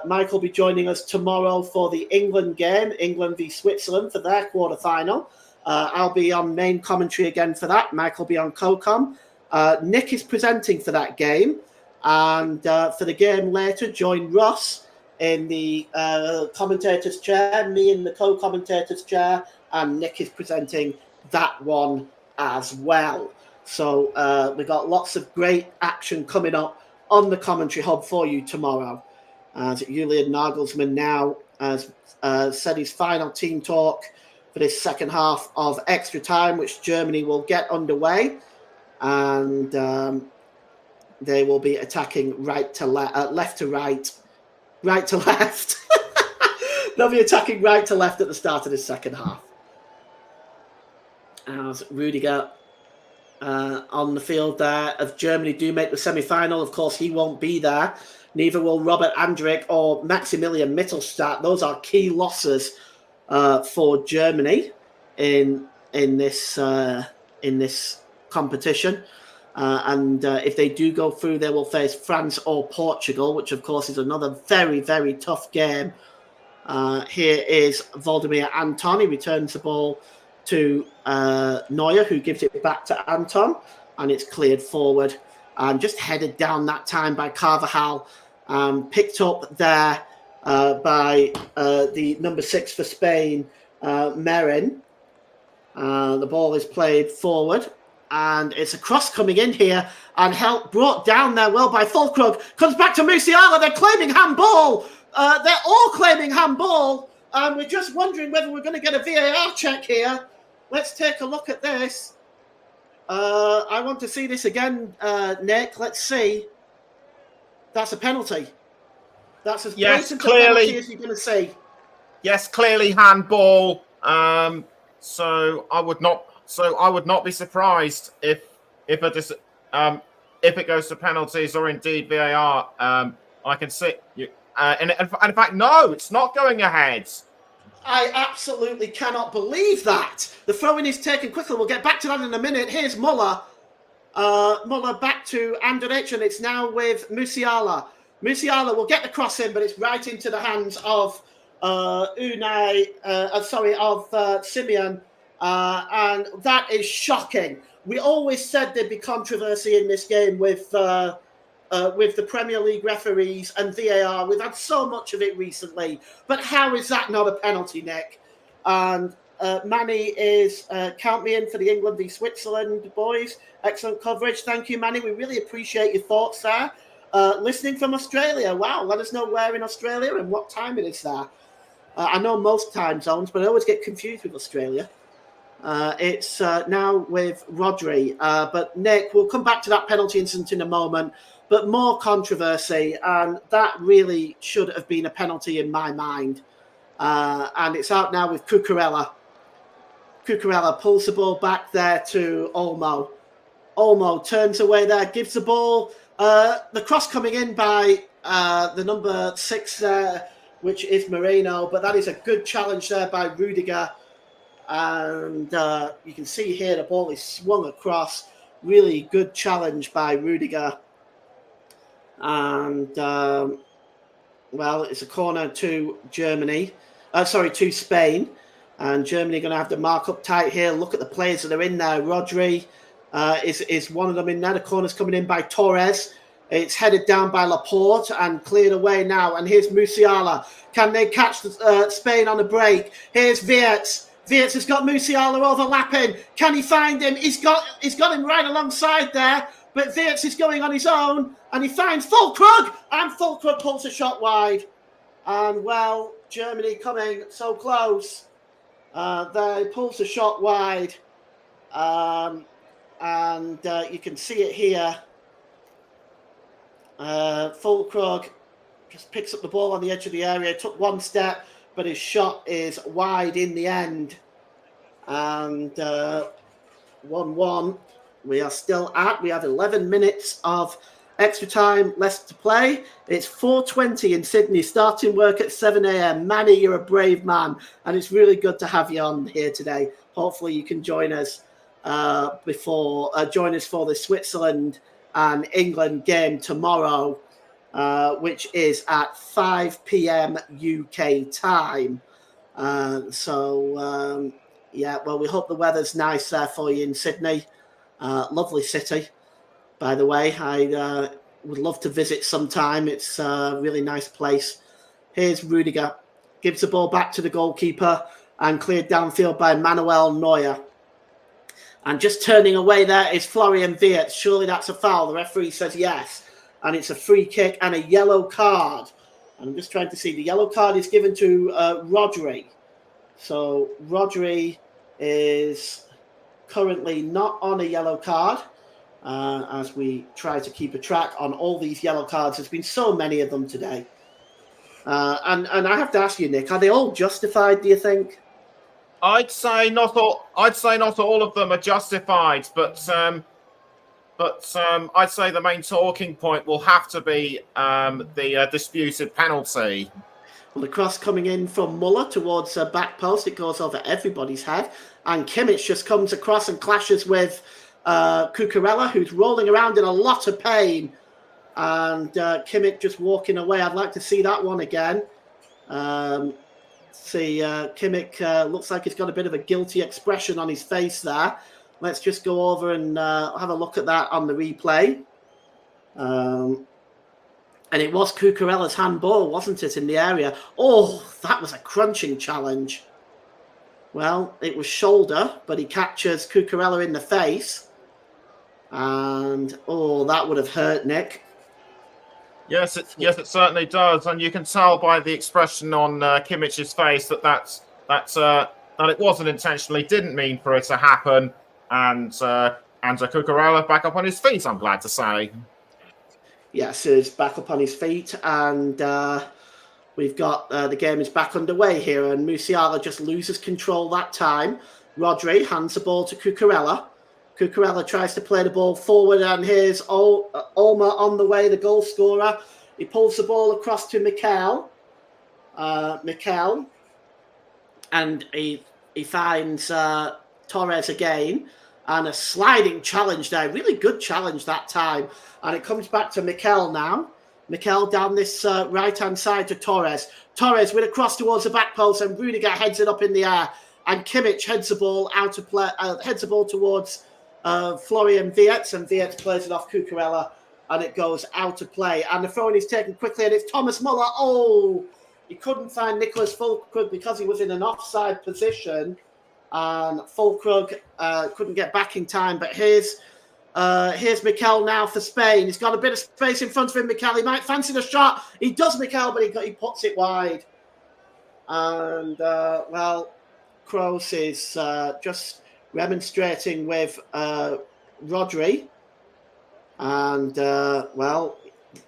Mike will be joining us tomorrow for the England game, England v Switzerland, for their quarterfinal. I'll be on main commentary again for that. Mike will be on co-com. Nick is presenting for that game. And for the game later, join Ross in the commentator's chair, me in the co-commentator's chair, and Nick is presenting that one as well. So we've got lots of great action coming up on the commentary hub for you tomorrow. As Julian Nagelsmann now has said his final team talk for this second half of extra time, which Germany will get underway. And they will be attacking left to right, right to left. They'll be attacking right to left at the start of the second half. As Rudiger on the field there, if Germany do make the semi-final, of course, he won't be there. Neither will Robert Andrich or Maximilian Mittelstadt. Those are key losses for Germany in this competition. And if they do go through, they will face France or Portugal, which, of course, is another very, very tough game. Here is Valdemir Anton. He returns the ball to Neuer, who gives it back to Anton, and it's cleared forward and just headed down that time by Carvajal, picked up there by the number 6 for Spain, Merin. The ball is played forward, and it's a cross coming in here, and help brought down there well by Fulkrug. Comes back to Musiala. They're claiming handball. They're all claiming handball, and we're just wondering whether we're going to get a VAR check here. Let's take a look at this. I want to see this again, Nick. Let's see. That's a penalty. That's as blatant a penalty as you're going to see. Yes, clearly handball. So I would not be surprised if it goes to penalties or indeed VAR. I can see you. And in fact, no, it's not going ahead. I absolutely cannot believe that. The throw-in is taken quickly. We'll get back to that in a minute. Here's Muller. Muller back to Andrich, and it's now with Musiala. Musiala will get the cross in, but it's right into the hands of Simeon. And that is shocking. We always said there'd be controversy in this game with the Premier League referees and VAR. We've had so much of it recently. But how is that not a penalty, Nick? And Manny is, count me in for the England v Switzerland, boys. Excellent coverage. Thank you, Manny. We really appreciate your thoughts there. Listening from Australia. Wow, let us know where in Australia and what time it is there. I know most time zones, but I always get confused with Australia. It's now with Rodri. But Nick, we'll come back to that penalty incident in a moment. But more controversy, and that really should have been a penalty in my mind. And it's out now with Cucurella. Cucurella pulls the ball back there to Olmo. Olmo turns away there, gives the ball. The cross coming in by the number 6 there, which is Moreno. But that is a good challenge there by Rudiger. And you can see here the ball is swung across. Really good challenge by Rudiger. And, well, it's a corner to Germany. To Spain. And Germany going to have to mark up tight here. Look at the players that are in there. Rodri is one of them in there. The corner's coming in by Torres. It's headed down by Laporte and cleared away now. And here's Musiala. Can they catch Spain on a break? Here's Wirtz. Wirtz has got Musiala overlapping. Can he find him? He's got him right alongside there. But Wirtz is going on his own. And he finds Fulkrug. And Fulkrug pulls a shot wide. And, well, Germany coming so close. They pulls a shot wide. And you can see it here. Fulkrug just picks up the ball on the edge of the area. Took one step, but his shot is wide in the end. And 1-1. We have 11 minutes of extra time left to play. It's 4:20 in Sydney, starting work at 7 a.m. Manny, you're a brave man, and it's really good to have you on here today. Hopefully you can join us for the Switzerland and England game tomorrow, which is at 5 p.m. UK time. We hope the weather's nice there for you in Sydney. Lovely city, by the way. I would love to visit sometime. It's a really nice place. Here's Rudiger. Gives the ball back to the goalkeeper and cleared downfield by Manuel Neuer. And just turning away there is Florian Wirtz. Surely that's a foul. The referee says yes. And it's a free kick and a yellow card. And I'm just trying to see. The yellow card is given to Rodri. So Rodri is currently not on a yellow card, as we try to keep a track on all these yellow cards. There's been so many of them today. And I have to ask you, Nick, are they all justified, do you think? I'd say not all of them are justified, but I'd say the main talking point will have to be the disputed penalty. Well, the cross coming in from Muller towards the back post. It goes over everybody's head. And Kimmich just comes across and clashes with Cucurella, who's rolling around in a lot of pain. And Kimmich just walking away. I'd like to see that one again. Kimmich looks like he's got a bit of a guilty expression on his face there. Let's just go over and have a look at that on the replay. And it was Cucurella's handball, wasn't it, in the area? Oh, that was a crunching challenge. Well, it was shoulder, but he catches Cucurella in the face. And, oh, that would have hurt Nick. Yes, it certainly does, and you can tell by the expression on Kimmich's face that it wasn't intentionally, didn't mean for it to happen, and Cucurella back up on his feet. I'm glad to say. Yes, he's back up on his feet, and we've got the game is back underway here, and Musiala just loses control that time. Rodri hands the ball to Cucurella. Cucurella tries to play the ball forward, and here's Olmo on the way, the goal scorer. He pulls the ball across to Mikel. And he finds Torres again. And a sliding challenge there. Really good challenge that time. And it comes back to Mikel now. Mikel down this right-hand side to Torres. Torres with a cross towards the back post, and Rudiger heads it up in the air. And Kimmich heads the ball out of play. Heads the ball towards Florian Wirtz, and Wirtz plays it off Cucurella, and it goes out of play. And the throw-in is taken quickly, and it's Thomas Muller. Oh, he couldn't find Nicholas Füllkrug because he was in an offside position, and Füllkrug couldn't get back in time. But here's Mikel now for Spain. He's got a bit of space in front of him. Mikel, he might fancy the shot. He does, Mikel, but he puts it wide. And Kroos is just remonstrating with Rodri, and you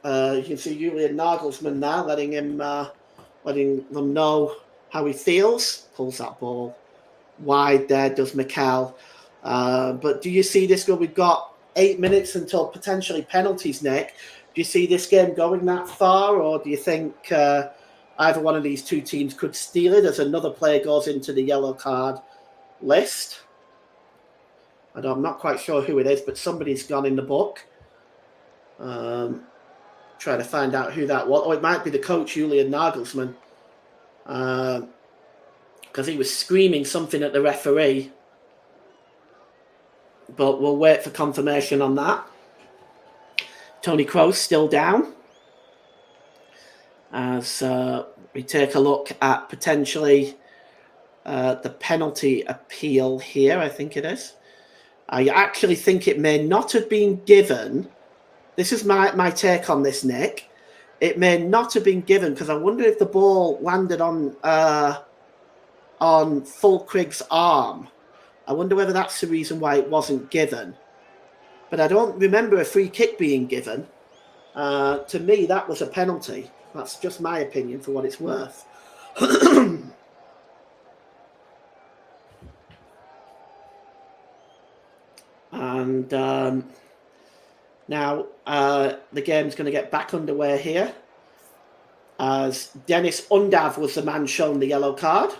can see Julian Nagelsmann now letting them know how he feels. Pulls that ball wide there, does Mikel. But do you see this go? We've got 8 minutes until potentially penalties, Nick. Do you see this game going that far, or do you think either one of these two teams could steal it as another player goes into the yellow card list? I'm not quite sure who it is, but somebody's gone in the book. Trying to find out who that was. Oh, it might be the coach, Julian Nagelsmann, because he was screaming something at the referee. But we'll wait for confirmation on that. Toni Kroos still down. As we take a look at potentially the penalty appeal here, I think it is. I actually think it may not have been given. This is my take on this, Nick. It may not have been given because I wonder if the ball landed on Füllkrug's arm. I wonder whether that's the reason why it wasn't given. But I don't remember a free kick being given. To me, that was a penalty. That's just my opinion for what it's worth. And now the game's going to get back underway here, as Dennis Undav was the man shown the yellow card.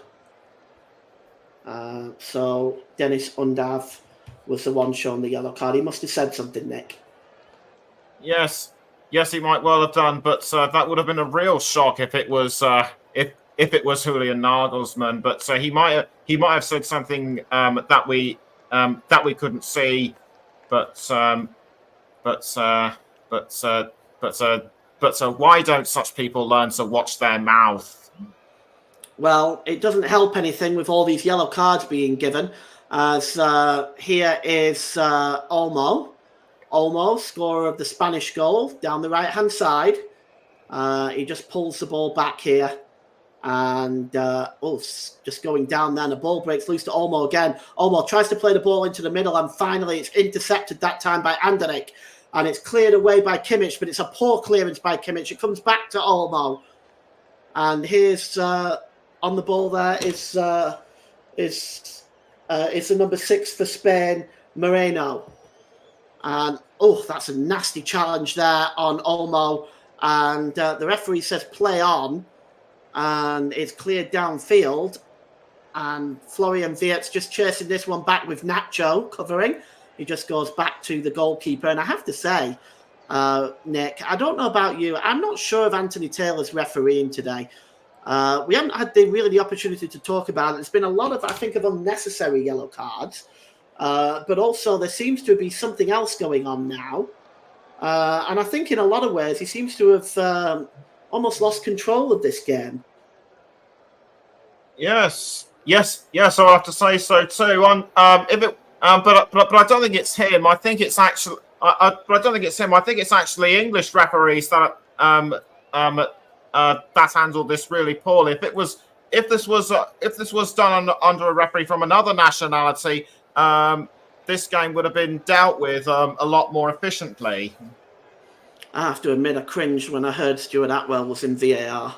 So Dennis Undav was the one shown the yellow card. He must have said something, Nick. Yes, he might well have done, but that would have been a real shock if it was if it was Julian Nagelsmann. But he might have said something that we couldn't see. But why don't such people learn to watch their mouth? Well, it doesn't help anything with all these yellow cards being given. As here is Olmo. Olmo, scorer of the Spanish goal, down the right-hand side. He just pulls the ball back here. And just going down there. And the ball breaks loose to Olmo again. Olmo tries to play the ball into the middle, and finally it's intercepted that time by Anderlecht. And it's cleared away by Kimmich, but it's a poor clearance by Kimmich. It comes back to Olmo. And here's on the ball there is the number 6 for Spain, Moreno. And that's a nasty challenge there on Olmo. And the referee says play on. And it's cleared downfield. And Florian Wirtz just chasing this one back with Nacho covering. He just goes back to the goalkeeper. And I have to say, Nick, I don't know about you. I'm not sure of Anthony Taylor's refereeing today. We haven't had the opportunity to talk about it. There's been a lot of, I think, of unnecessary yellow cards. But also there seems to be something else going on now. And I think in a lot of ways he seems to have almost lost control of this game. Yes, Yes, I'll have to say so too. If it, but I don't think it's him. I think it's actually, but I don't think it's him. I think it's actually English referees that that handled this really poorly. If this was done under a referee from another nationality, this game would have been dealt with a lot more efficiently. I have to admit, I cringed when I heard Stuart Atwell was in VAR.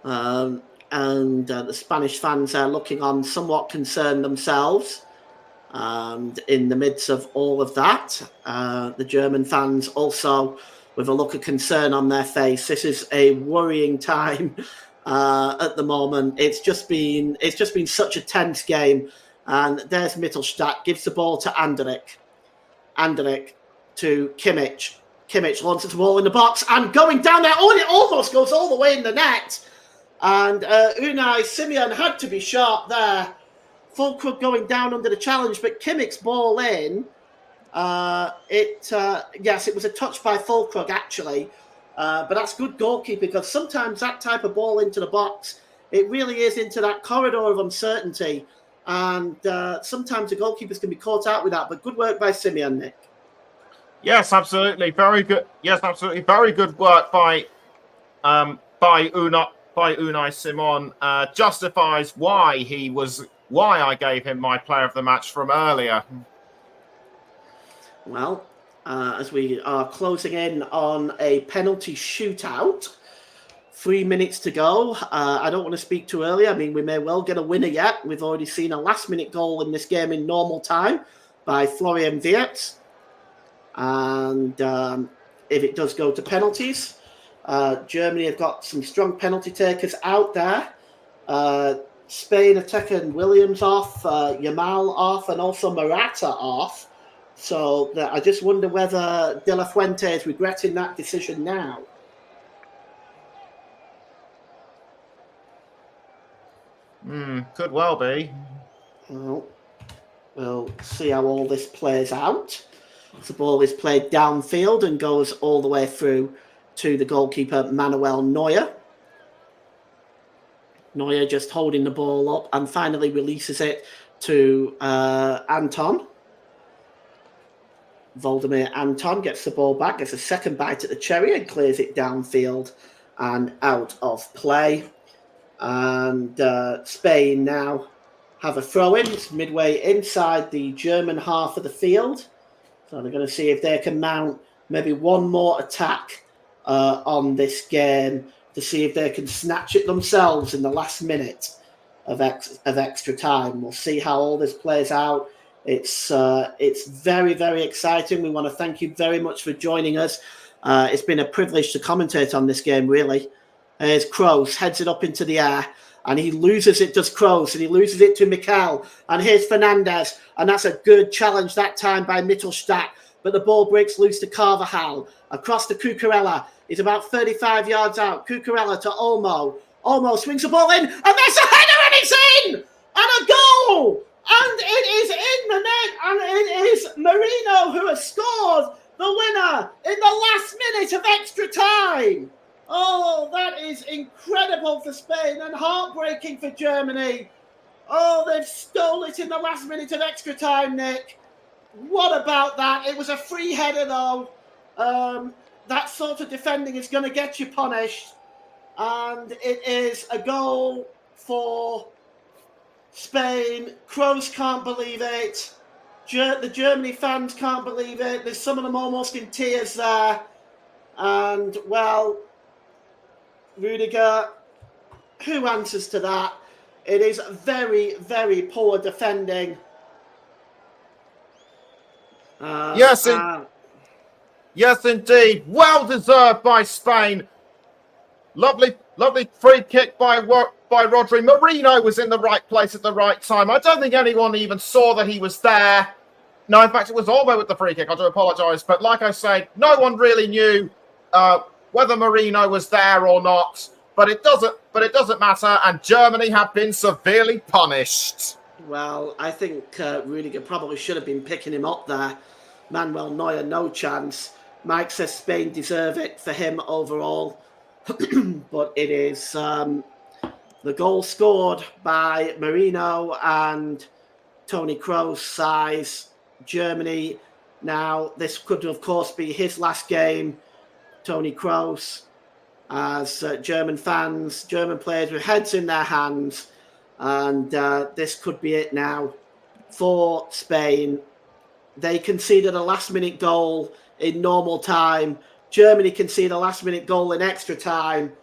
And the Spanish fans are looking on somewhat concerned themselves. And in the midst of all of that, the German fans also with a look of concern on their face. This is a worrying time at the moment. It's just been such a tense game. And there's Mittelstadt, gives the ball to Anderlecht. Anderlecht to Kimmich. Kimmich launches the ball in the box and going down there. Oh, and it almost goes all the way in the net. And Unai Simon had to be sharp there. Füllkrug going down under the challenge, but Kimmich's ball in. Yes, it was a touch by Füllkrug actually, but that's good goalkeeping because sometimes that type of ball into the box, it really is into that corridor of uncertainty, and sometimes the goalkeepers can be caught out with that. But good work by Simeon, Nick. Yes, absolutely, very good. Yes, absolutely, very good work by Unai Simon. Justifies why I gave him my player of the match from earlier. Well, as we are closing in on a penalty shootout, 3 minutes to go. I don't want to speak too early. I mean, we may well get a winner yet. We've already seen a last-minute goal in this game in normal time by Florian Wirtz. And if it does go to penalties, Germany have got some strong penalty takers out there. Spain have taken Williams off, Yamal off, and also Morata off. So I just wonder whether De La Fuente is regretting that decision now. Could well be. Well, we'll see how all this plays out. The ball is played downfield and goes all the way through to the goalkeeper, Manuel Neuer. Neuer just holding the ball up and finally releases it to Anton. Voldemir Anton gets the ball back, gets a second bite at the cherry and clears it downfield and out of play. And Spain now have a throw-in. It's midway inside the German half of the field. So they're going to see if they can mount maybe one more attack on this game to see if they can snatch it themselves in the last minute of extra time. We'll see how all this plays out. It's very, very exciting. We want to thank you very much for joining us. It's been a privilege to commentate on this game, really. Here's Kroos, heads it up into the air, and he loses it, does Kroos, and he loses it to Mikel. And here's Fernandez, and that's a good challenge that time by Mittelstadt. But the ball breaks loose to Carvajal. Across to Cucurella. He's about 35 yards out. Cucurella to Olmo. Olmo swings the ball in, and there's a header, and it's in! And a goal! And it is in the net, and it is Merino who has scored the winner in the last minute of extra time. Oh, that is incredible for Spain and heartbreaking for Germany. Oh, they've stole it in the last minute of extra time, Nick. What about that? It was a free header, though. That sort of defending is going to get you punished. And it is a goal for Spain. Kroos can't believe it. The Germany fans can't believe it. There's some of them almost in tears there. And, well, Rudiger, who answers to that? It is very, very poor defending. Yes, indeed. Well deserved by Spain. Lovely free kick by Rodri. Merino was in the right place at the right time. I don't think anyone even saw that he was there. No, in fact, it was Olmo with the free kick. I do apologise, but like I said, no one really knew whether Merino was there or not. But it doesn't matter, and Germany have been severely punished. Well, I think Rudiger probably should have been picking him up there. Manuel Neuer, no chance. Mike says Spain deserve it for him overall. But it is The goal scored by Marino and Tony Kroos size Germany. Now, this could, of course, be his last game, Tony Kroos, as German fans, German players with heads in their hands. And this could be it now for Spain. They conceded a last-minute goal in normal time. Germany conceded a last-minute goal in extra time.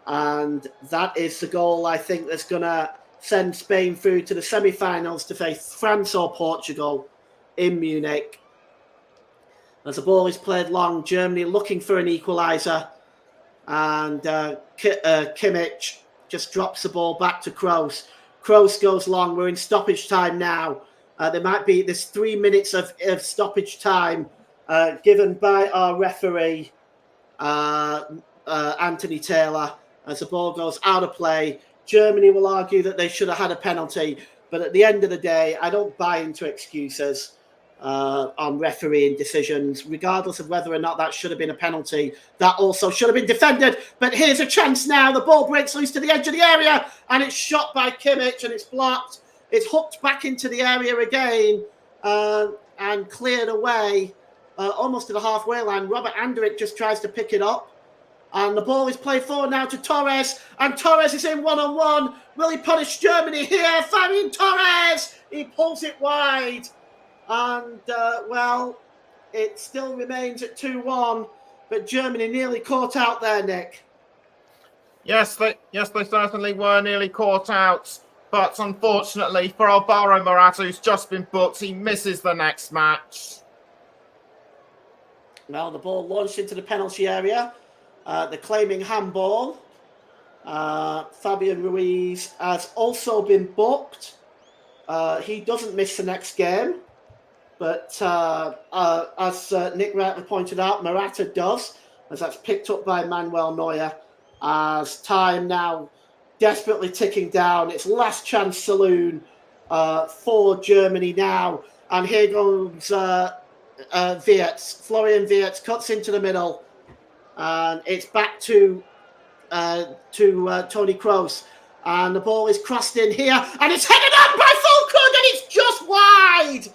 And that is the goal, I think, that's going to send Spain through to the semi-finals to face France or Portugal in Munich. As the ball is played long, Germany looking for an equaliser. And Kimmich just drops the ball back to Kroos. Kroos goes long. We're in stoppage time now. There's 3 minutes of stoppage time given by our referee, Anthony Taylor, as the ball goes out of play. Germany will argue that they should have had a penalty, but at the end of the day, I don't buy into excuses on refereeing decisions, regardless of whether or not that should have been a penalty. That also should have been defended, but here's a chance now. The ball breaks loose to the edge of the area, and it's shot by Kimmich, and it's blocked. It's hooked back into the area again and cleared away almost to the halfway line. Robert Andrich just tries to pick it up. And the ball is played forward now to Torres. And Torres is in one-on-one. Will he punish Germany here? Fabian Torres! He pulls it wide. And, it still remains at 2-1. But Germany nearly caught out there, Nick. Yes, they certainly were nearly caught out. But unfortunately for Alvaro Morata, who's just been booked, he misses the next match. Well, the ball launched into the penalty area. The claiming handball. Fabian Ruiz has also been booked. He doesn't miss the next game. But as Nick rightly pointed out, Morata does, as that's picked up by Manuel Neuer. As time now desperately ticking down. It's last chance saloon for Germany now. And here goes Wirtz. Florian Wirtz cuts into the middle. And it's back to Tony Kroos. And the ball is crossed in here. And it's headed on by Füllkrug, and it's just wide.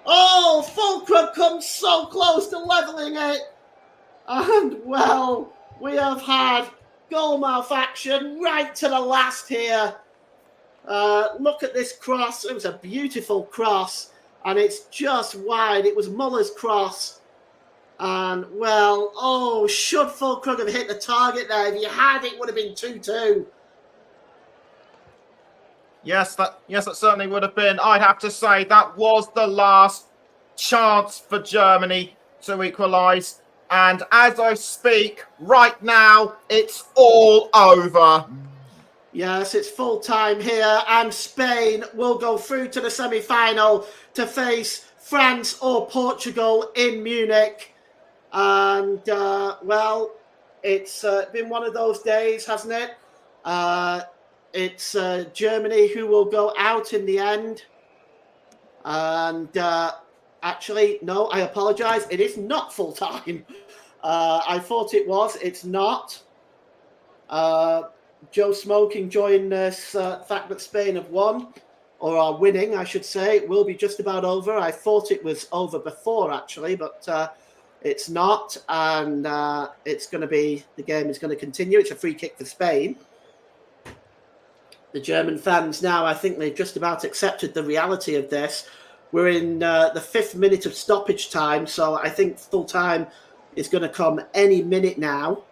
Oh, Füllkrug comes so close to levelling it. And, well, we have had goalmouth action right to the last here. Look at this cross. It was a beautiful cross. And it's just wide. It was Muller's cross. And, well, should Füllkrug have hit the target there? If he had, it would have been 2-2. Yes, that certainly would have been. I'd have to say that was the last chance for Germany to equalise. And as I speak right now, it's all over. Yes, it's full time here, and Spain will go through to the semi-final to face France or Portugal in Munich. And, it's been one of those days, hasn't it? It's Germany who will go out in the end. And actually, no, I apologise. It is not full time. I thought it was. It's not. Joe Smoking joined us. Fact that Spain have won, or are winning, I should say. It will be just about over. I thought it was over before, actually, but it's not. And it's going to be, the game is going to continue. It's a free kick for Spain. The German fans now, I think they've just about accepted the reality of this. We're in the 5th minute of stoppage time, so I think full time is going to come any minute now.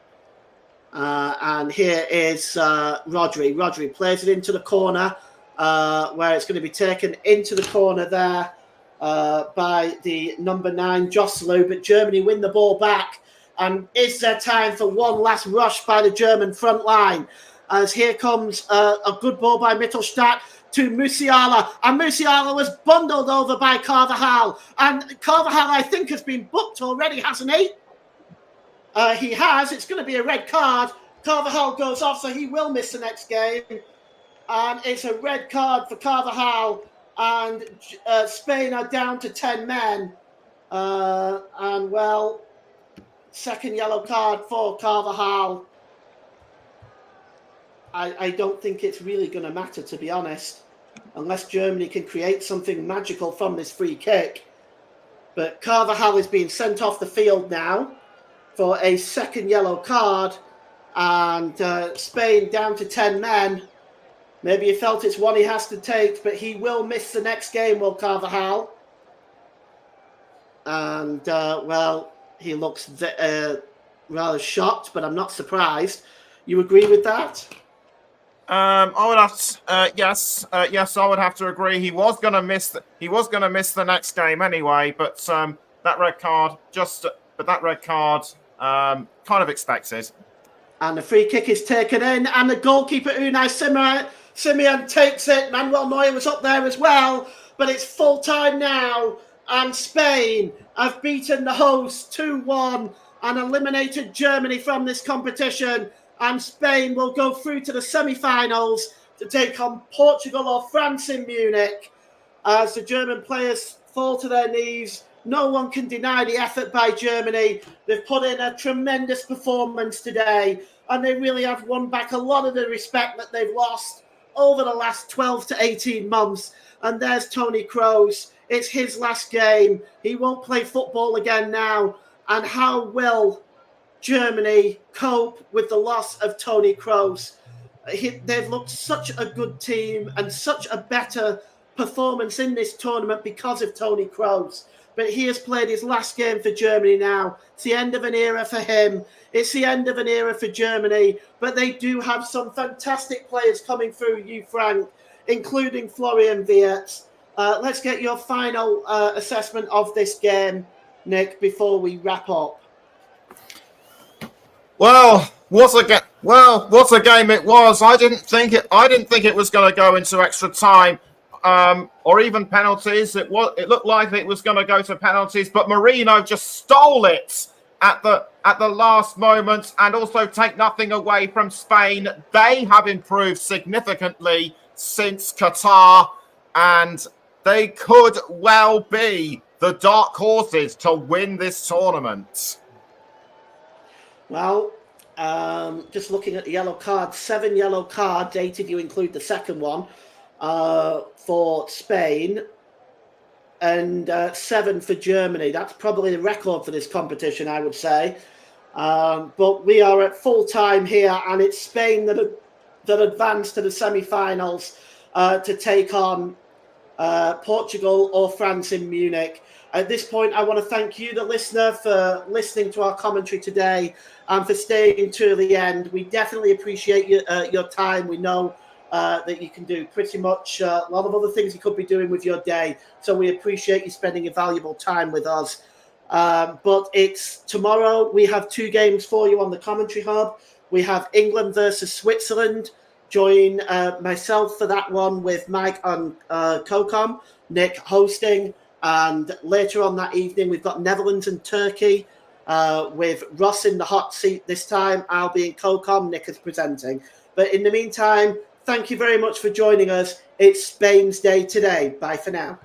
And here is Rodri. Rodri plays it into the corner, where it's going to be taken into the corner there by the number 9, Joselu. But Germany win the ball back. And is there time for one last rush by the German front line? As here comes a good ball by Mittelstadt to Musiala. And Musiala was bundled over by Carvajal. And Carvajal, I think, has been booked already, hasn't he? He has. It's going to be a red card. Carvajal goes off, so he will miss the next game. And it's a red card for Carvajal. And Spain are down to 10 men. And, well, second yellow card for Carvajal. I don't think it's really going to matter, to be honest, unless Germany can create something magical from this free kick. But Carvajal is being sent off the field now for a second yellow card, and Spain down to 10 men. Maybe he felt it's one he has to take, but he will miss the next game, will Carvajal. And, well, he looks rather shocked, but I'm not surprised. You agree with that? I would have to, yes, I would have to agree. He was going to miss the next game anyway, but that red card kind of expected. And the free kick is taken in, and the goalkeeper Unai Simon takes it. Manuel Neuer was up there as well, but it's full time now, and Spain have beaten the hosts 2-1 and eliminated Germany from this competition. And Spain will go through to the semi-finals to take on Portugal or France in Munich. As the German players fall to their knees, no one can deny the effort by Germany. They've put in a tremendous performance today, and they really have won back a lot of the respect that they've lost over the last 12 to 18 months. And there's Toni Kroos. It's his last game. He won't play football again now. And how will Germany cope with the loss of Toni Kroos? They've looked such a good team and such a better performance in this tournament because of Toni Kroos. But he has played his last game for Germany now. It's the end of an era for him. It's the end of an era for Germany. But they do have some fantastic players coming through, you, Frank, including Florian Wirtz. Let's get your final assessment of this game, Nick, before we wrap up. Well, what a game it was. I didn't think it was going to go into extra time, or even penalties. It looked like it was going to go to penalties, but Marino just stole it at the last moment, and also take nothing away from Spain. They have improved significantly since Qatar, and they could well be the dark horses to win this tournament. Well, just looking at the yellow card, 7 yellow cards, 8 if you include the second one, for Spain, and 7 for Germany. That's probably the record for this competition, I would say. But we are at full time here, and it's Spain that advanced to the semi-finals to take on Portugal or France in Munich. At this point, I want to thank you, the listener, for listening to our commentary today and for staying to the end. We definitely appreciate your time. We know that you can do pretty much a lot of other things you could be doing with your day. So we appreciate you spending your valuable time with us. But it's tomorrow. We have 2 games for you on the Commentary Hub. We have England versus Switzerland. Join myself for that one with Mike on COCOM, Nick hosting. And later on that evening, we've got Netherlands and Turkey with Ross in the hot seat this time. I'll be in COCOM, Nick is presenting. But in the meantime, thank you very much for joining us. It's Spain's Day today. Bye for now.